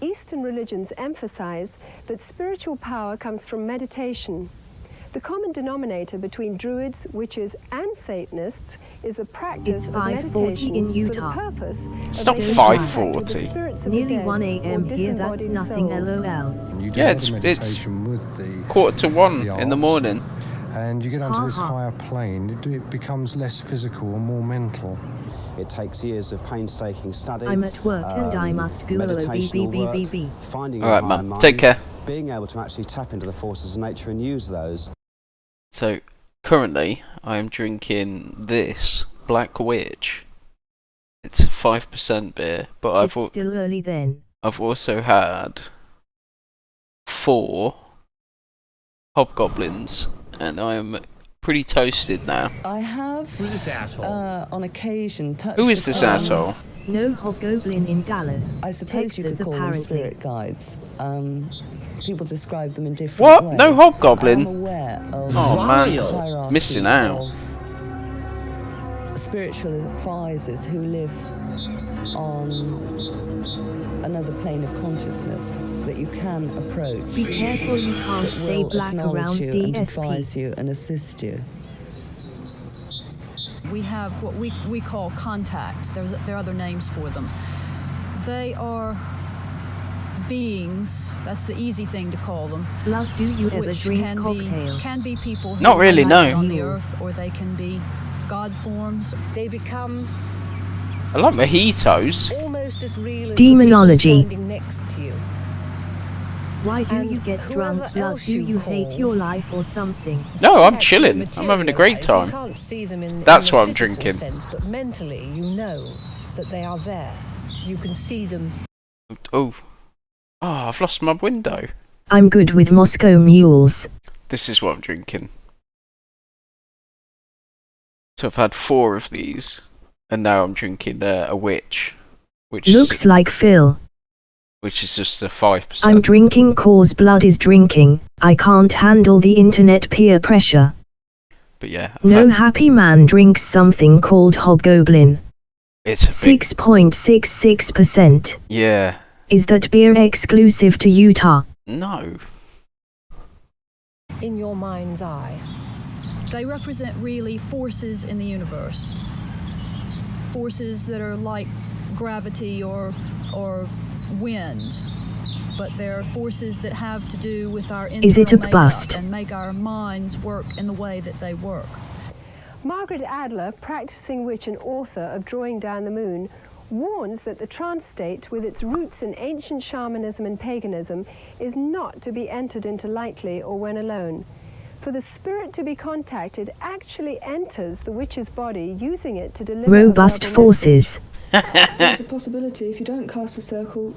Eastern religions emphasize that spiritual power comes from meditation. The common denominator between Druids, witches, and Satanists is the practice It's of 5:40 meditation in Utah. for the purpose It's of not getting in contact with 5:40. the spirits of the Nearly dead 1 or a.m. here, that's disembodied nothing, souls. lol. You do Yeah, a lot it's of meditation with the quarter to 1 the in the arts, morning. and you get onto this Ha ha. higher plane. It becomes less physical and more mental. It takes years of painstaking study. I'm at work and I must go meditational work, OBBBBB. finding All a right, higher man. mind, Take care. being able to actually tap into the forces of nature and use those. So, currently, I am drinking this Black Witch. It's 5% beer, but It's still early then. I've also had 4 hobgoblins, and I'm pretty toasted now. I have. Who's this asshole? On occasion, touched Who is this upon- asshole? No hobgoblin in Dallas, I suppose Texas, you could call apparently. them spirit guides. People describe them in different What? ways. No hobgoblin? I'm aware of Oh man, hierarchy missing out. of spiritual advisors who live on another plane of consciousness that you can approach. Be careful you can't that say will black acknowledge around you and DSP. advise you and assist you. We have what we call contacts. There are other names for them. They are beings, that's the easy thing to call them. Blood, do you ever which drink can cocktails? Can be people who Not really, are no. on the earth, or they can be god forms. They become I like mojitos. almost as real as Demonology. the people standing next to you. Why do And you get drunk, whoever Blood? else Do you you hate call- your life or something? No, I'm chilling. I'm having a great You time. can't see them in That's the why I'm physical drinking. sense, but mentally you know that they are there. You can see them. Oh, I've lost my window. I'm good with Moscow mules. This is what I'm drinking. So I've had 4 of these, and now I'm drinking a witch, which Looks like Phil. which is just a 5%. I'm drinking cause Blood is drinking. I can't handle the internet peer pressure. But yeah, No happy man drinks something called Hobgoblin. it's a bit, 6.66%. yeah. Is that beer exclusive to Utah? No. In your mind's eye. They represent really forces in the universe. Forces that are like gravity or wind. But they're forces that have to do with our Is it a internal bust? makeup and make our minds work in the way that they work. Margaret Adler, practicing witch and author of Drawing Down the Moon, warns that the trance state, with its roots in ancient shamanism and paganism, is not to be entered into lightly or when alone. For the spirit to be contacted actually enters the witch's body, using it to deliver a Robust verbal forces. There's a possibility if you don't cast a circle,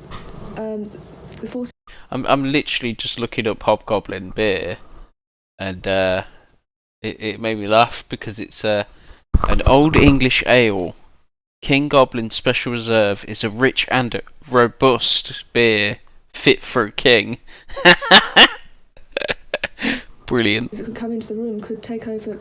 the force. I'm literally just looking up Hobgoblin beer, and it made me laugh because it's an old English ale. King Goblin Special Reserve is a rich and robust beer fit for a king. Brilliant. That could come into the room could take over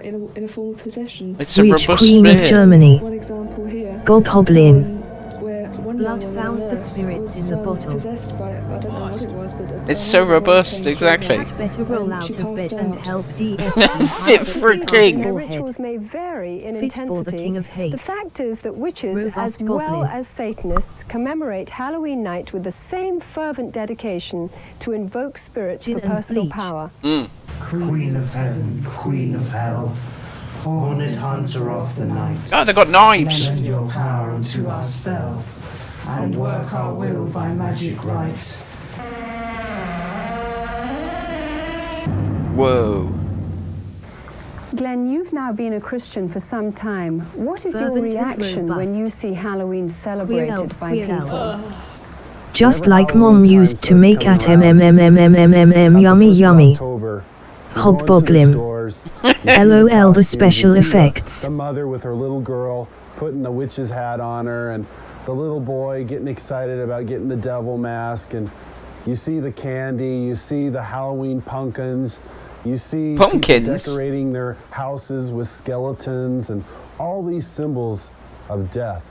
in a form of possession. It's a Witch robust Queen beer. of Germany. One example here. Gobhoblin. Where one Blood young found the nurse spirits was, in the bottle. Possessed by, I don't know what it was, but It's so robust, exactly. Had better roll out she of bed passed and out. help DSP. Fit for a king. Their rituals may vary in Fit for the intensity. king of hate. The fact is that witches, Robust as well goblin. as Satanists, commemorate Halloween night with the same fervent dedication to invoke spirits Gin for and personal bleach. power. Queen of heaven, queen of hell, horned hunter of the night. Oh, they've got knives. Lend your power unto our spell, and work our will by magic right. Whoa. Glenn, you've now been a Christian for some time. What is your Fervent and reaction when robust. you see Halloween celebrated by queer people? elf. Just like Halloween Mom time used to starts make coming at around, yummy the 1st of yummy. October, you go into the Hobgoblin. stores, you see LOL the costumes, special you see effects. The mother with her little girl putting the witch's hat on her, and the little boy getting excited about getting the devil mask, and you see the candy, you see the Halloween pumpkins, you see people Pumpkins? decorating their houses with skeletons and all these symbols of death.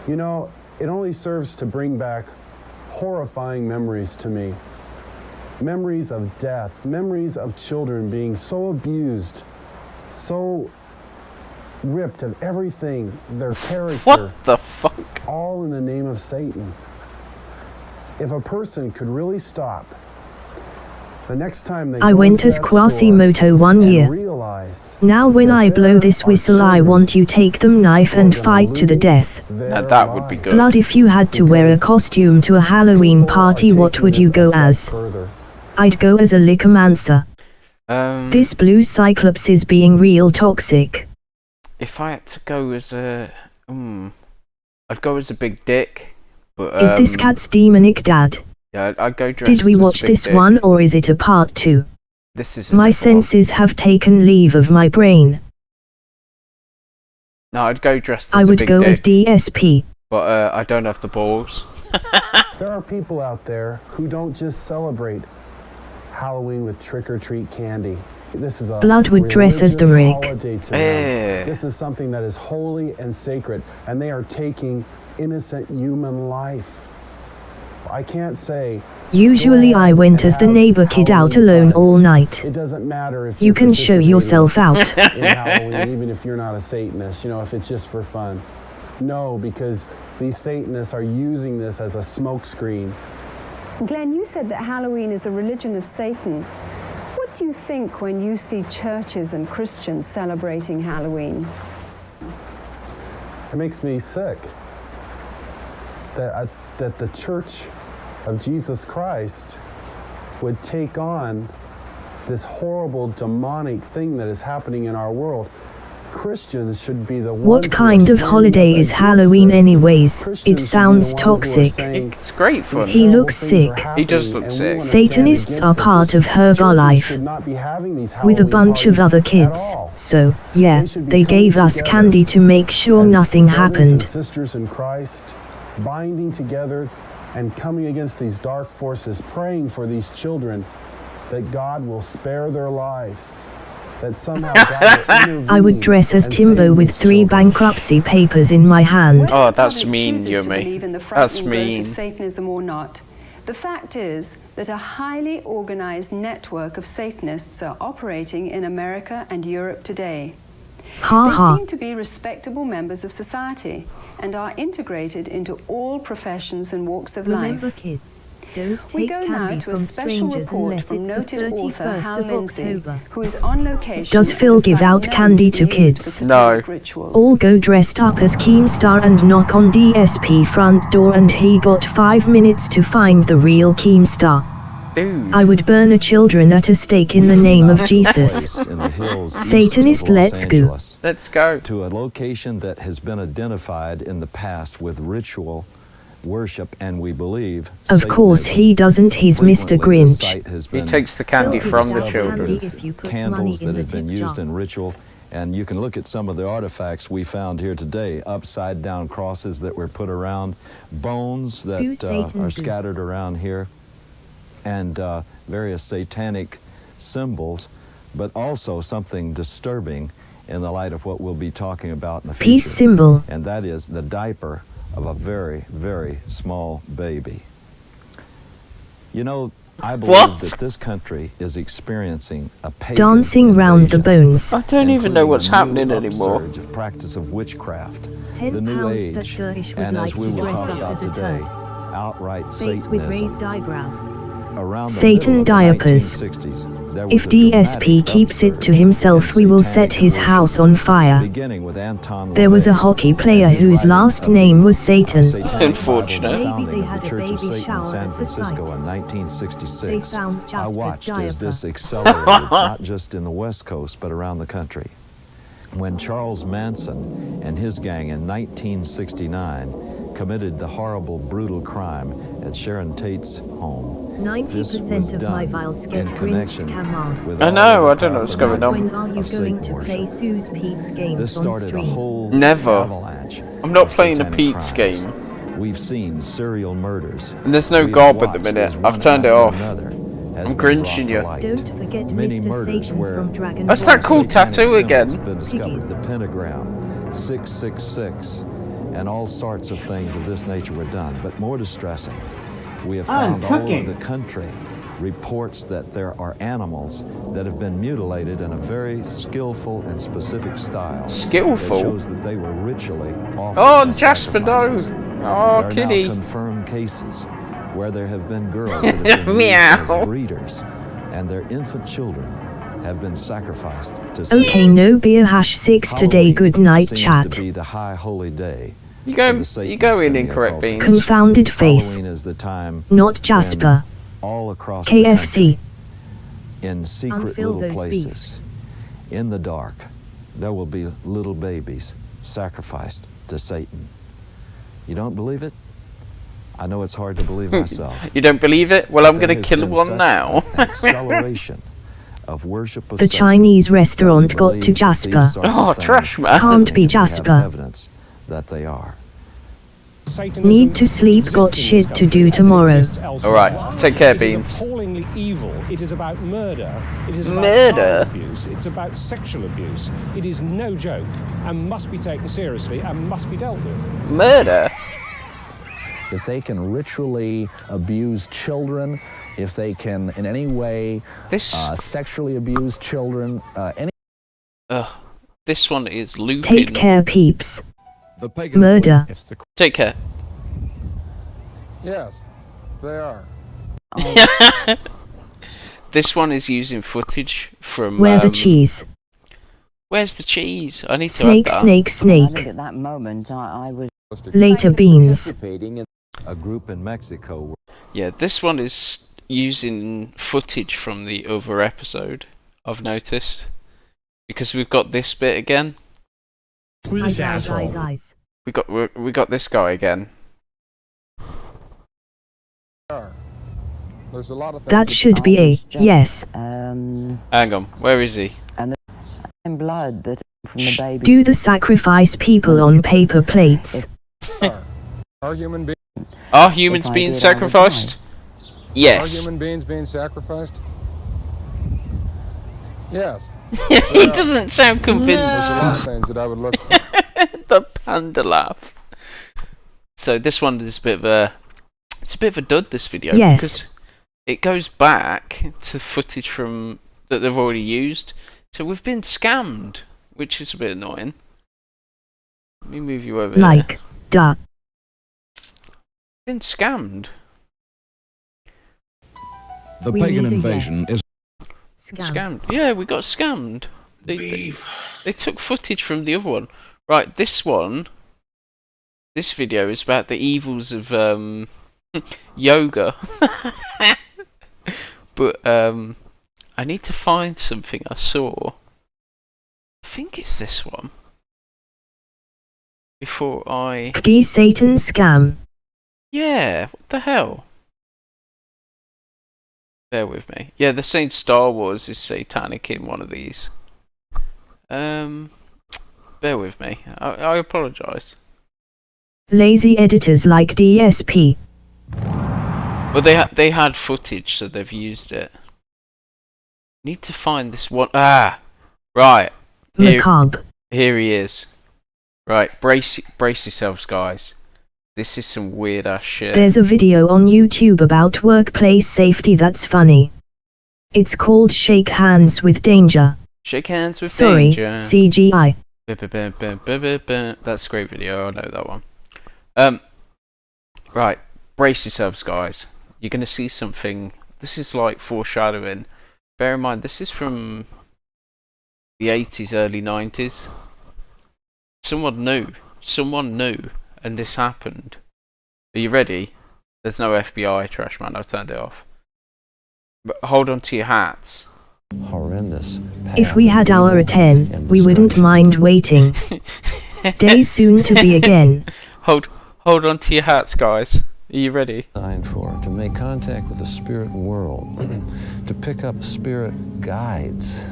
You know, it only serves to bring back horrifying memories to me. Memories of death, memories of children being so abused, so ripped of everything, their character. What the fuck? All in the name of Satan. If a person could really stop, the next time they I go went into as that Quasimodo store one and year. realize Now when that I blow there this are whistle I children want you take them knife who are and gonna fight to the lose death. their Now that would be lives. good. Blood, if you had to wear a costume to a Halloween People are party, what taking would you this go a step as? further. I'd go as a licomancer. This blue cyclops is being real toxic. If I had to go as a, I'd go as a big dick, But, Is this cat's demonic dad? Yeah, I'd go dressed Did we as watch Big this Dick. one or is it a part 2? This is a My different one. senses have taken leave of my brain. No, I'd go dressed I as a would Big go Dick. as DSP. But I don't have the balls. There are people out there who don't just celebrate Halloween with trick-or-treat candy. This is a Blood would dress as the religious Rick. holiday to them. This is something that is holy and sacred, and they are taking innocent human life. I can't say. Usually I went as the neighbor kid out alone all night. It doesn't matter if you can show yourself out. in Halloween, even if you're not a Satanist, you know, if it's just for fun. No, because these Satanists are using this as a smokescreen. Glenn, you said that Halloween is a religion of Satan. What do you think when you see churches and Christians celebrating Halloween? It makes me sick that the Church of Jesus Christ would take on this horrible demonic thing that is happening in our world. Christians should be the ones. What kind of holiday is Halloween anyways? It sounds toxic. It's great fun. He looks sick. He does look sick. Satanists are part of Herbalife. With a bunch of other kids. So, yeah, they gave us candy to make sure nothing happened. Sisters in Christ, binding together and coming against these dark forces, praying for these children that God will spare their lives. That somehow God will intervene. I would dress as Timbo with 3 bankruptcy papers in my hand. Oh, that's mean, Yumi. Believe in the That's frightening growth mean. of Satanism or not. The fact is that a highly organized network of Satanists are operating in America and Europe today. Ha They ha. seem to be respectable members of society and are integrated into all professions and walks of Remember life. kids, don't We take go now candy to a from special strangers report unless from it's the noted author 31st Hal of Lindsey, October. who is on location. Does at Phil a give site out known candy be to used kids? for No. satanic rituals. All go dressed up as Keemstar and knock on DSP front door and he got 5 minutes to find the real Keemstar. Dude. I would burn a children at a stake in the name of Jesus. Satanist, let's go. Let's go. To a location that has been identified in the past with ritual worship, and we believe Of course he doesn't, he's Mr. Grinch. He takes the candy Phil from gives the out children. candy if you put money candles in that the have been tip used jar. in ritual, and you can look at some of the artifacts we found here today. Upside down crosses that were put around, bones Do that Satan are do. scattered around here, and various satanic symbols, but also something disturbing in the light of what we'll be talking about in the future. Peace symbol. And that is the diaper of a very, very small baby. You know, I believe that this country is experiencing a pagan Dancing round the invasion, bones. I don't even know including what's a new happening anymore. upsurge of practice of witchcraft, 10 the new pounds that age, Dervish would and like as we to will dress talk up about as a today, turd. outright Face with Satanism. raised eyebrow. Around the Satan middle of the diapers. 1960s, there was If a DSP dramatic keeps it to upsurge himself, in we will satanic set his worship, house on fire. beginning with Anton There was a LaVey hockey player and his whose writing last of the name was Satan. Satanic Unfortunate. Bible, the Maybe they founding of had the a Church of baby Satan in shower San at the Francisco site. in 1966. They found I Jasper's watched as diaper. this accelerated, not just in the West Coast, but around the country. When Charles Manson and his gang in 1969 committed the horrible, brutal crime at Sharon Tate's home, 90% of my vials get grinched, come on. with I all know, the I don't know what's going paraphernalia When are you of going Satan to play worship. Sue's Pete's This games on started a stream? whole Never. avalanche. I'm not of playing a satanic Pete's crimes. game. We've seen serial murders. And there's no We have gob at the watched minute. as I've one turned it after off. another has I'm been grinching brought you. to light. Don't forget Many Mr. murders Satan where from Dragon That's Ball. that cool satanic tattoo symbols again. have been discovered. Piggies. The pentagram, 666, and all sorts of things of this nature were done. But more distressing, we have I'm found all over cooking. the country reports that there are animals that have been mutilated in a very skillful and specific style. Skillful? That shows that they were ritually offered Oh, as Jasper, no. sacrifices. Oh, There are kitty. now confirmed cases where there have been girls that have been used Meow. as breeders, and their infant children have been sacrificed to Okay, no beer #6 today. Halloween Good night, seems chat. to be the high holy day. You for go, the you Satanists go in and the incorrect occultists. beans. Confounded face. Halloween is the time Not Jasper. when all across the KFC. country, in secret Unfill little those places, beefs. in the dark, there will be little babies sacrificed to Satan. You don't believe it? I know it's hard to believe myself. You don't believe it? Well, I'm There going to has kill been one such now. an acceleration of worship of The Satan Chinese that we restaurant got believe to that these Jasper. sorts of Oh, things trash man. Can't be we have Jasper. evidence that they are. Need to sleep, got shit to do tomorrow. Alright, take care, Beans. Appallingly evil. It is about murder. It is about Murder? child abuse. It's about sexual abuse. It is no joke and must be taken seriously and must be dealt with. Murder? If they can ritually abuse children, if they can in any way sexually abuse children, This one is Lupin. Take care, peeps. Murder. Take care. Yes, they are. This one is using footage from... Where the cheese? Where's the cheese? I need Snake, to add that. snake, snake. At that moment, I was... Later, Beans. A group in Mexico. Yeah, this one is using footage from the other episode, I've noticed. Because we've got this bit again. Who's this asshole? We got this guy again. There's a lot of That should be a yes. Hang on, where is he? And the blood that from the baby... Do the sacrifice people on paper plates. Are human beings? Are humans being sacrificed? Yes. Are human beings being sacrificed? Yes. He doesn't sound convinced. There's a lot of things that I would look for. The panda laugh. So this one is a bit of a... It's a bit of a dud, this video. Yes. Because it goes back to footage from that they've already used. So we've been scammed, which is a bit annoying. Let me move you over like, here. duck. Been scammed. The We pagan need a invasion yes. is Scammed. Yeah, we got scammed. They took footage from the other one. Right, this one... This video is about the evils of yoga. But I need to find something I saw. I think it's this one. Before I... Pgee Satan scam. Yeah, what the hell? Bear with me. Yeah, they're saying Star Wars is satanic in one of these. Bear with me. I apologise. Lazy editors like DSP. Well, they had footage, so they've used it. Need to find this one. Ah, right. Macabre. Here he is. Right, brace yourselves, guys. This is some weird ass shit. There's a video on YouTube about workplace safety that's funny. It's called Shake Hands with Danger. Shake hands with Sorry, danger. CGI. That's a great video. I know that one. Right, brace yourselves, guys. You're gonna see something. This is like foreshadowing. Bear in mind, this is from the 80s, early 90s. Someone knew, and this happened. Are you ready? There's no FBI, trash man. I've turned it off. But hold on to your hats. horrendous. If we had our 10, we wouldn't mind waiting. Days soon to be again. Hold on to your hats, guys. Are you ready? Designed for to make contact with the spirit world, to pick up spirit guides.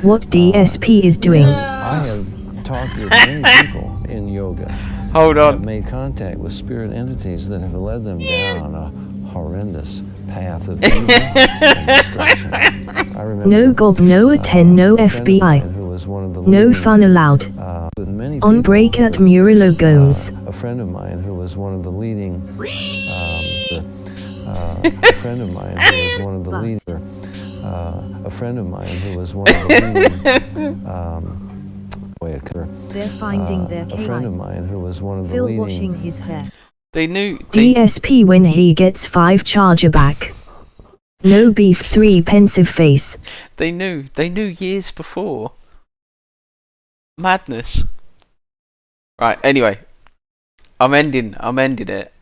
What DSP is doing. I have talked with many people in yoga. Hold on. Have made contact with spirit entities that have led them down a horrendous path of evil and destruction. I remember, No gob, no attend, no FBI. who was one of the No leading, fun allowed. with many On people, break at Murilo Gomes. a friend of mine who was one of the leading, a friend of mine who was one of the leader, a friend of mine who was one of the leading, They're finding their a friend of mine who was one of the Phil leading, washing his hair. They knew. DSP when he gets 5 charger back. No beef, 3 pensive face. They knew years before. Madness. Right, anyway. I'm ending it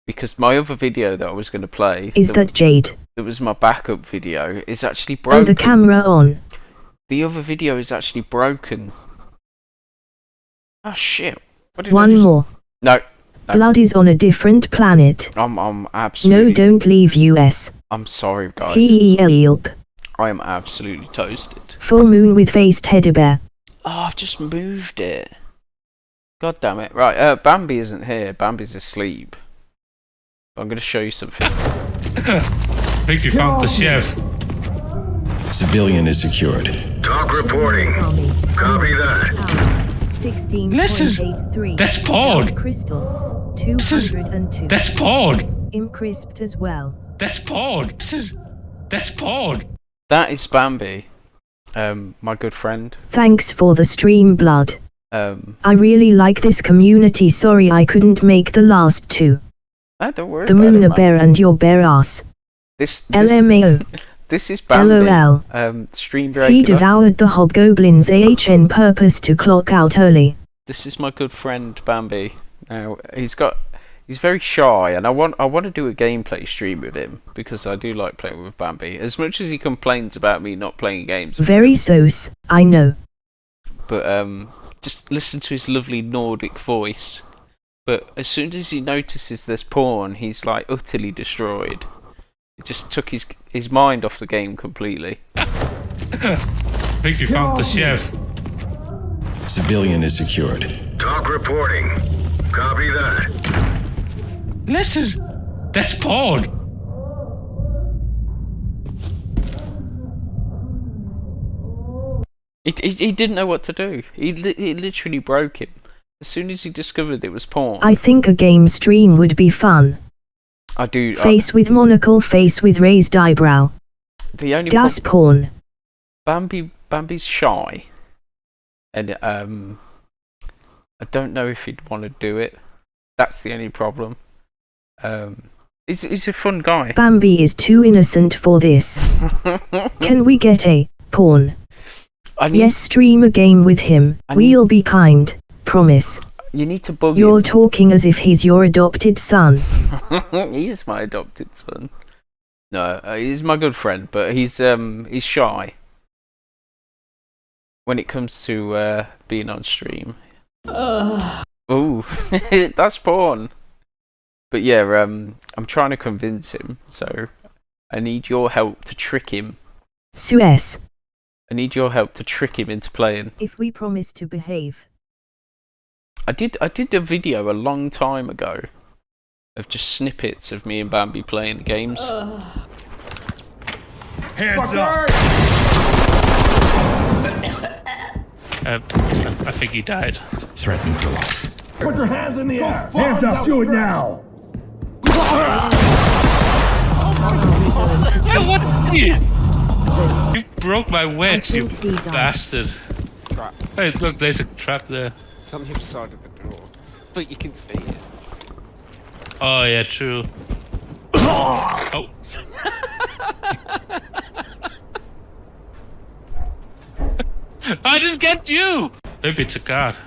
because my other video that I was going to play Is that Jade? That was my backup video is actually broken. And the camera on. The other video is actually broken. Oh shit. What did One more. No. Blood is on a different planet. I'm absolutely... No, don't leave US. I'm sorry, guys. Help. I am absolutely toasted. Full moon with faced teddy bear. Oh, I've just moved it. God damn it. Right, Bambi isn't here. Bambi's asleep. I'm going to show you something. I think you found the chef. Civilian is secured. Talk reporting. Copy that. 16.83. That's Paul. Crystals. 202. That's Paul. Imcrisped as well. That's Paul. That's Paul. That is Bambi. My good friend. Thanks for the stream, Blood. I really like this community. Sorry I couldn't make the last two. Don't worry the about Moona it, Bear and your bare ass. This LMAO. This is Bambi. LOL. Stream regular. He devoured the hobgoblins AHN purpose to clock out early. This is my good friend Bambi. Now he's very shy, and I want to do a gameplay stream with him because I do like playing with Bambi. As much as he complains about me not playing games. Very sauce, I know. But just listen to his lovely Nordic voice. But as soon as he notices there's porn, he's like utterly destroyed. It just took his mind off the game completely. I think you found the chef. Civilian is secured. Talk reporting. Copy that. Listen, that's Paul. He didn't know what to do. It literally broke him. As soon as he discovered it was porn. I think a game stream would be fun. I do. Face with monocle, face with raised eyebrow. The only Das porn. Bambi's shy, and I don't know if he'd want to do it. That's the only problem. He's a fun guy. Bambi is too innocent for this. Can we get a porn? Yes, stream a game with him. We'll be kind. Promise. You need to bug You're him. talking as if he's your adopted son. He is my adopted son. No, he's my good friend, but he's shy when it comes to being on stream. Ooh, that's porn. But yeah, I'm trying to convince him, so I need your help to trick him. Suez. I need your help to trick him into playing. If we promise to behave. I did a video a long time ago of just snippets of me and Bambi playing the games. Hands up! I think he died. Threat neutralized. Put your hands in the air. Hands up. Do it now. Hey, what? You broke my wedge, you bastard. Trap. Hey, look, there's a trap there. It's on the other side of the door, but you can see it. Oh yeah, true. Oh. I didn't get you! Maybe it's a guard.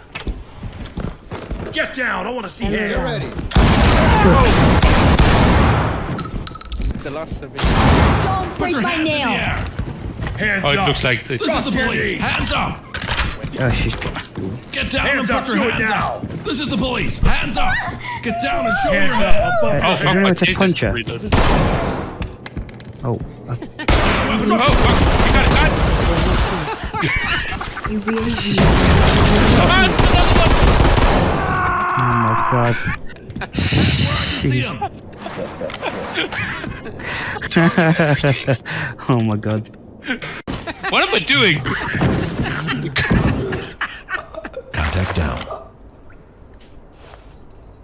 Get down. I want to see hands. The last of it. Don't break my nails. Oh, it looks like this. This is the police. Hands up. Oh, she's... Get down and put your hands up. This is the police. Hands up. Get down and show your hands. Oh, fuck, my to punch her. reloaded. Oh. Oh, fuck, you got a gun? You really need Come on, another one! Oh my god. See him. Oh my god. What am I doing? Contact down.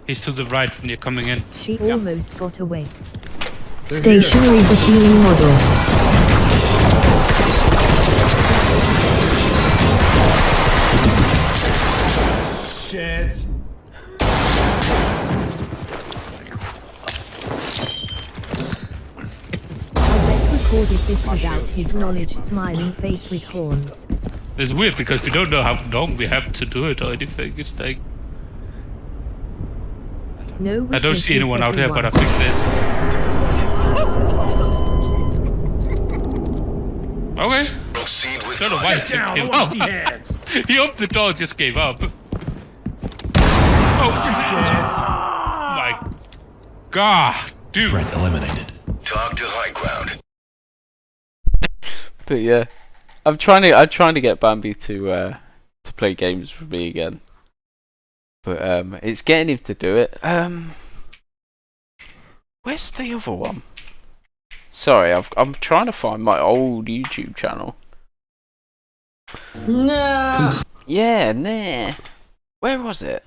He's to the right when you're coming in. She almost got away. Stationary the healing model. Shit. Recorded this without his knowledge, smiling face with horns. It's weird because we don't know how long we have to do it or anything. It's like... No I don't see witnesses, anyone out here, but I everyone. think there's... Okay. Proceed with Don't know why he Get down. I gave want up. to see hands. He opened the door and just gave up. Oh, shit. God, dude. Threat eliminated. Talk to high ground. But yeah, I'm trying to get Bambi to play games with me again. But it's getting him to do it. Where's the other one? Sorry, I'm trying to find my old YouTube channel. No. Yeah, nah. Where was it?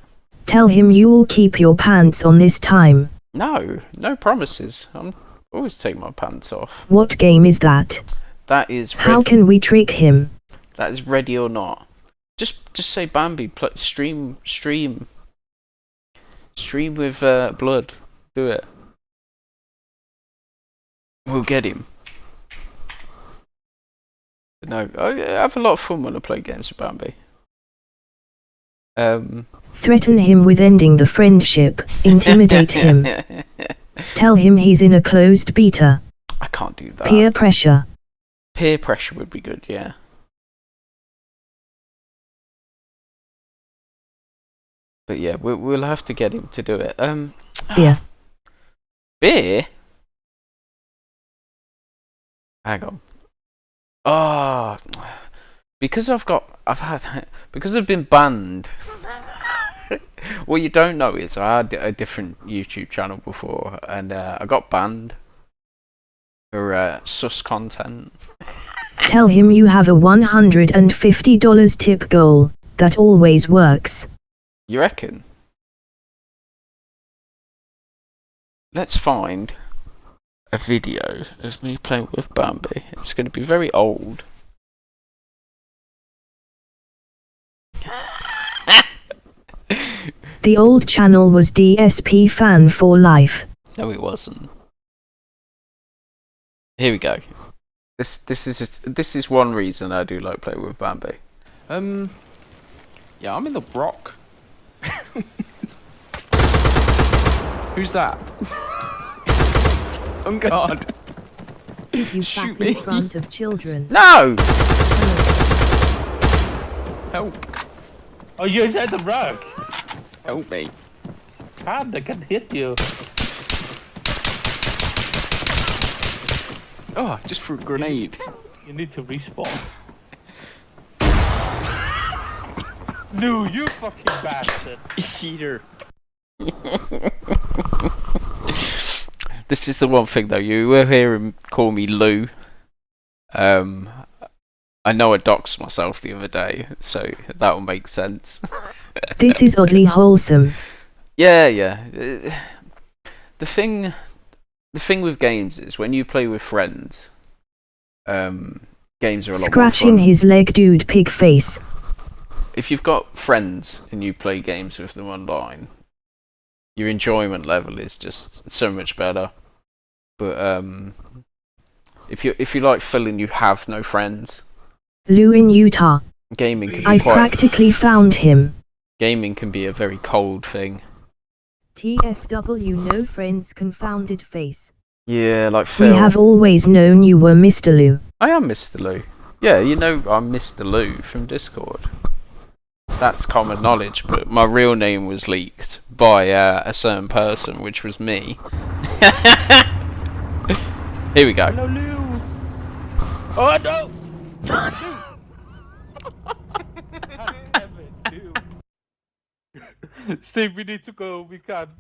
Tell him you'll keep your pants on this time. No promises. I'm always take my pants off. What game is that? That is. How can we trick him? That is Ready or Not. Just say Bambi. Stream with blood. Do it. We'll get him. But no, I have a lot of fun when I play games with Bambi. Threaten him with ending the friendship. Intimidate him. Tell him he's in a closed beta. I can't do that. Peer pressure. Peer pressure would be good, yeah. But yeah, we'll have to get him to do it. Beer. Beer? Hang on. Oh, because I've been banned. What you don't know is I had a different YouTube channel before, and I got banned for sus content. Tell him you have a $150 tip goal. That always works. You reckon? Let's find a video of me playing with Bambi. It's going to be very old. The old channel was DSP Fan for Life. No, it wasn't. Here we go. This is one reason I do like playing with Bambi. Yeah, I'm in the rock. Who's that? Oh God! Did you Shoot back in me. front of children? No! Help! Oh, you're inside the rock. Help me! God, I can hit you. Oh, I just threw a grenade. You need to respawn. No, you fucking bastard. Cheater. This is the one thing though, you will hear him call me Lou. I know I doxed myself the other day, so that will make sense. This is oddly wholesome. Yeah. The thing with games is when you play with friends, games are a lot Scratching more fun. his leg, dude, pig face. If you've got friends and you play games with them online, your enjoyment level is just so much better. But if you like Phil and you have no friends, Lou in Utah. gaming can be I've practically found him. Gaming can be a very cold thing. TFW, no friends, confounded face. Yeah, like Phil. We have always known you were Mr. Lou. I am Mr. Lou. Yeah, you know I'm Mr. Lou from Discord. That's common knowledge, but my real name was leaked by a certain person, which was me. Here we go. Hello, Lou. Oh no! Steve, we need to go. We can't.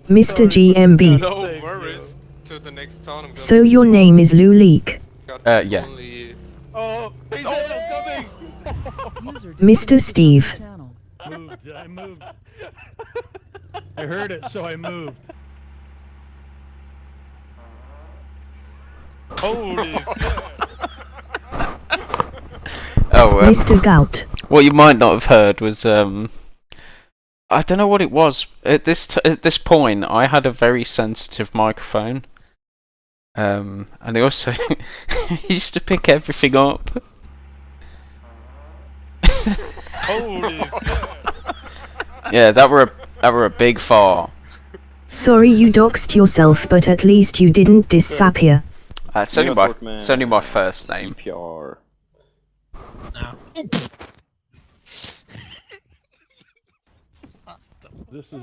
Mr. GMB. No worries. To the next town. So your name is Lou Leak. Yeah. Oh, he's coming! Mr. Steve. I moved. I heard it, so I moved. Holy Oh, Mr. Gout. what you might not have heard was I don't know what it was. At this point, I had a very sensitive microphone, and I also used to pick everything up. Holy Yeah, that were a big fart. Sorry you doxed yourself, but at least you didn't disappear. It's only my first name. PR. This is.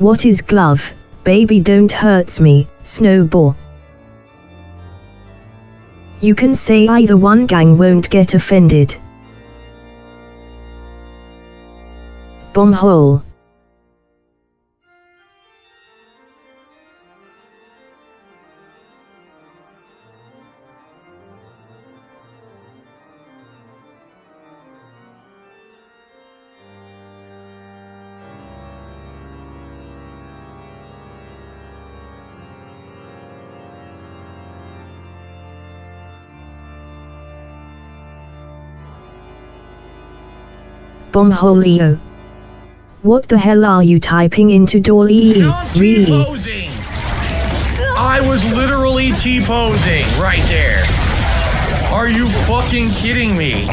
What is glove? Baby don't hurts me, snowball. You can say either one, gang won't get offended. Bomb hole. Bombholio. What the hell are you typing into Dolly? Really? T-posing! I was literally T-posing right there. Are you fucking kidding me?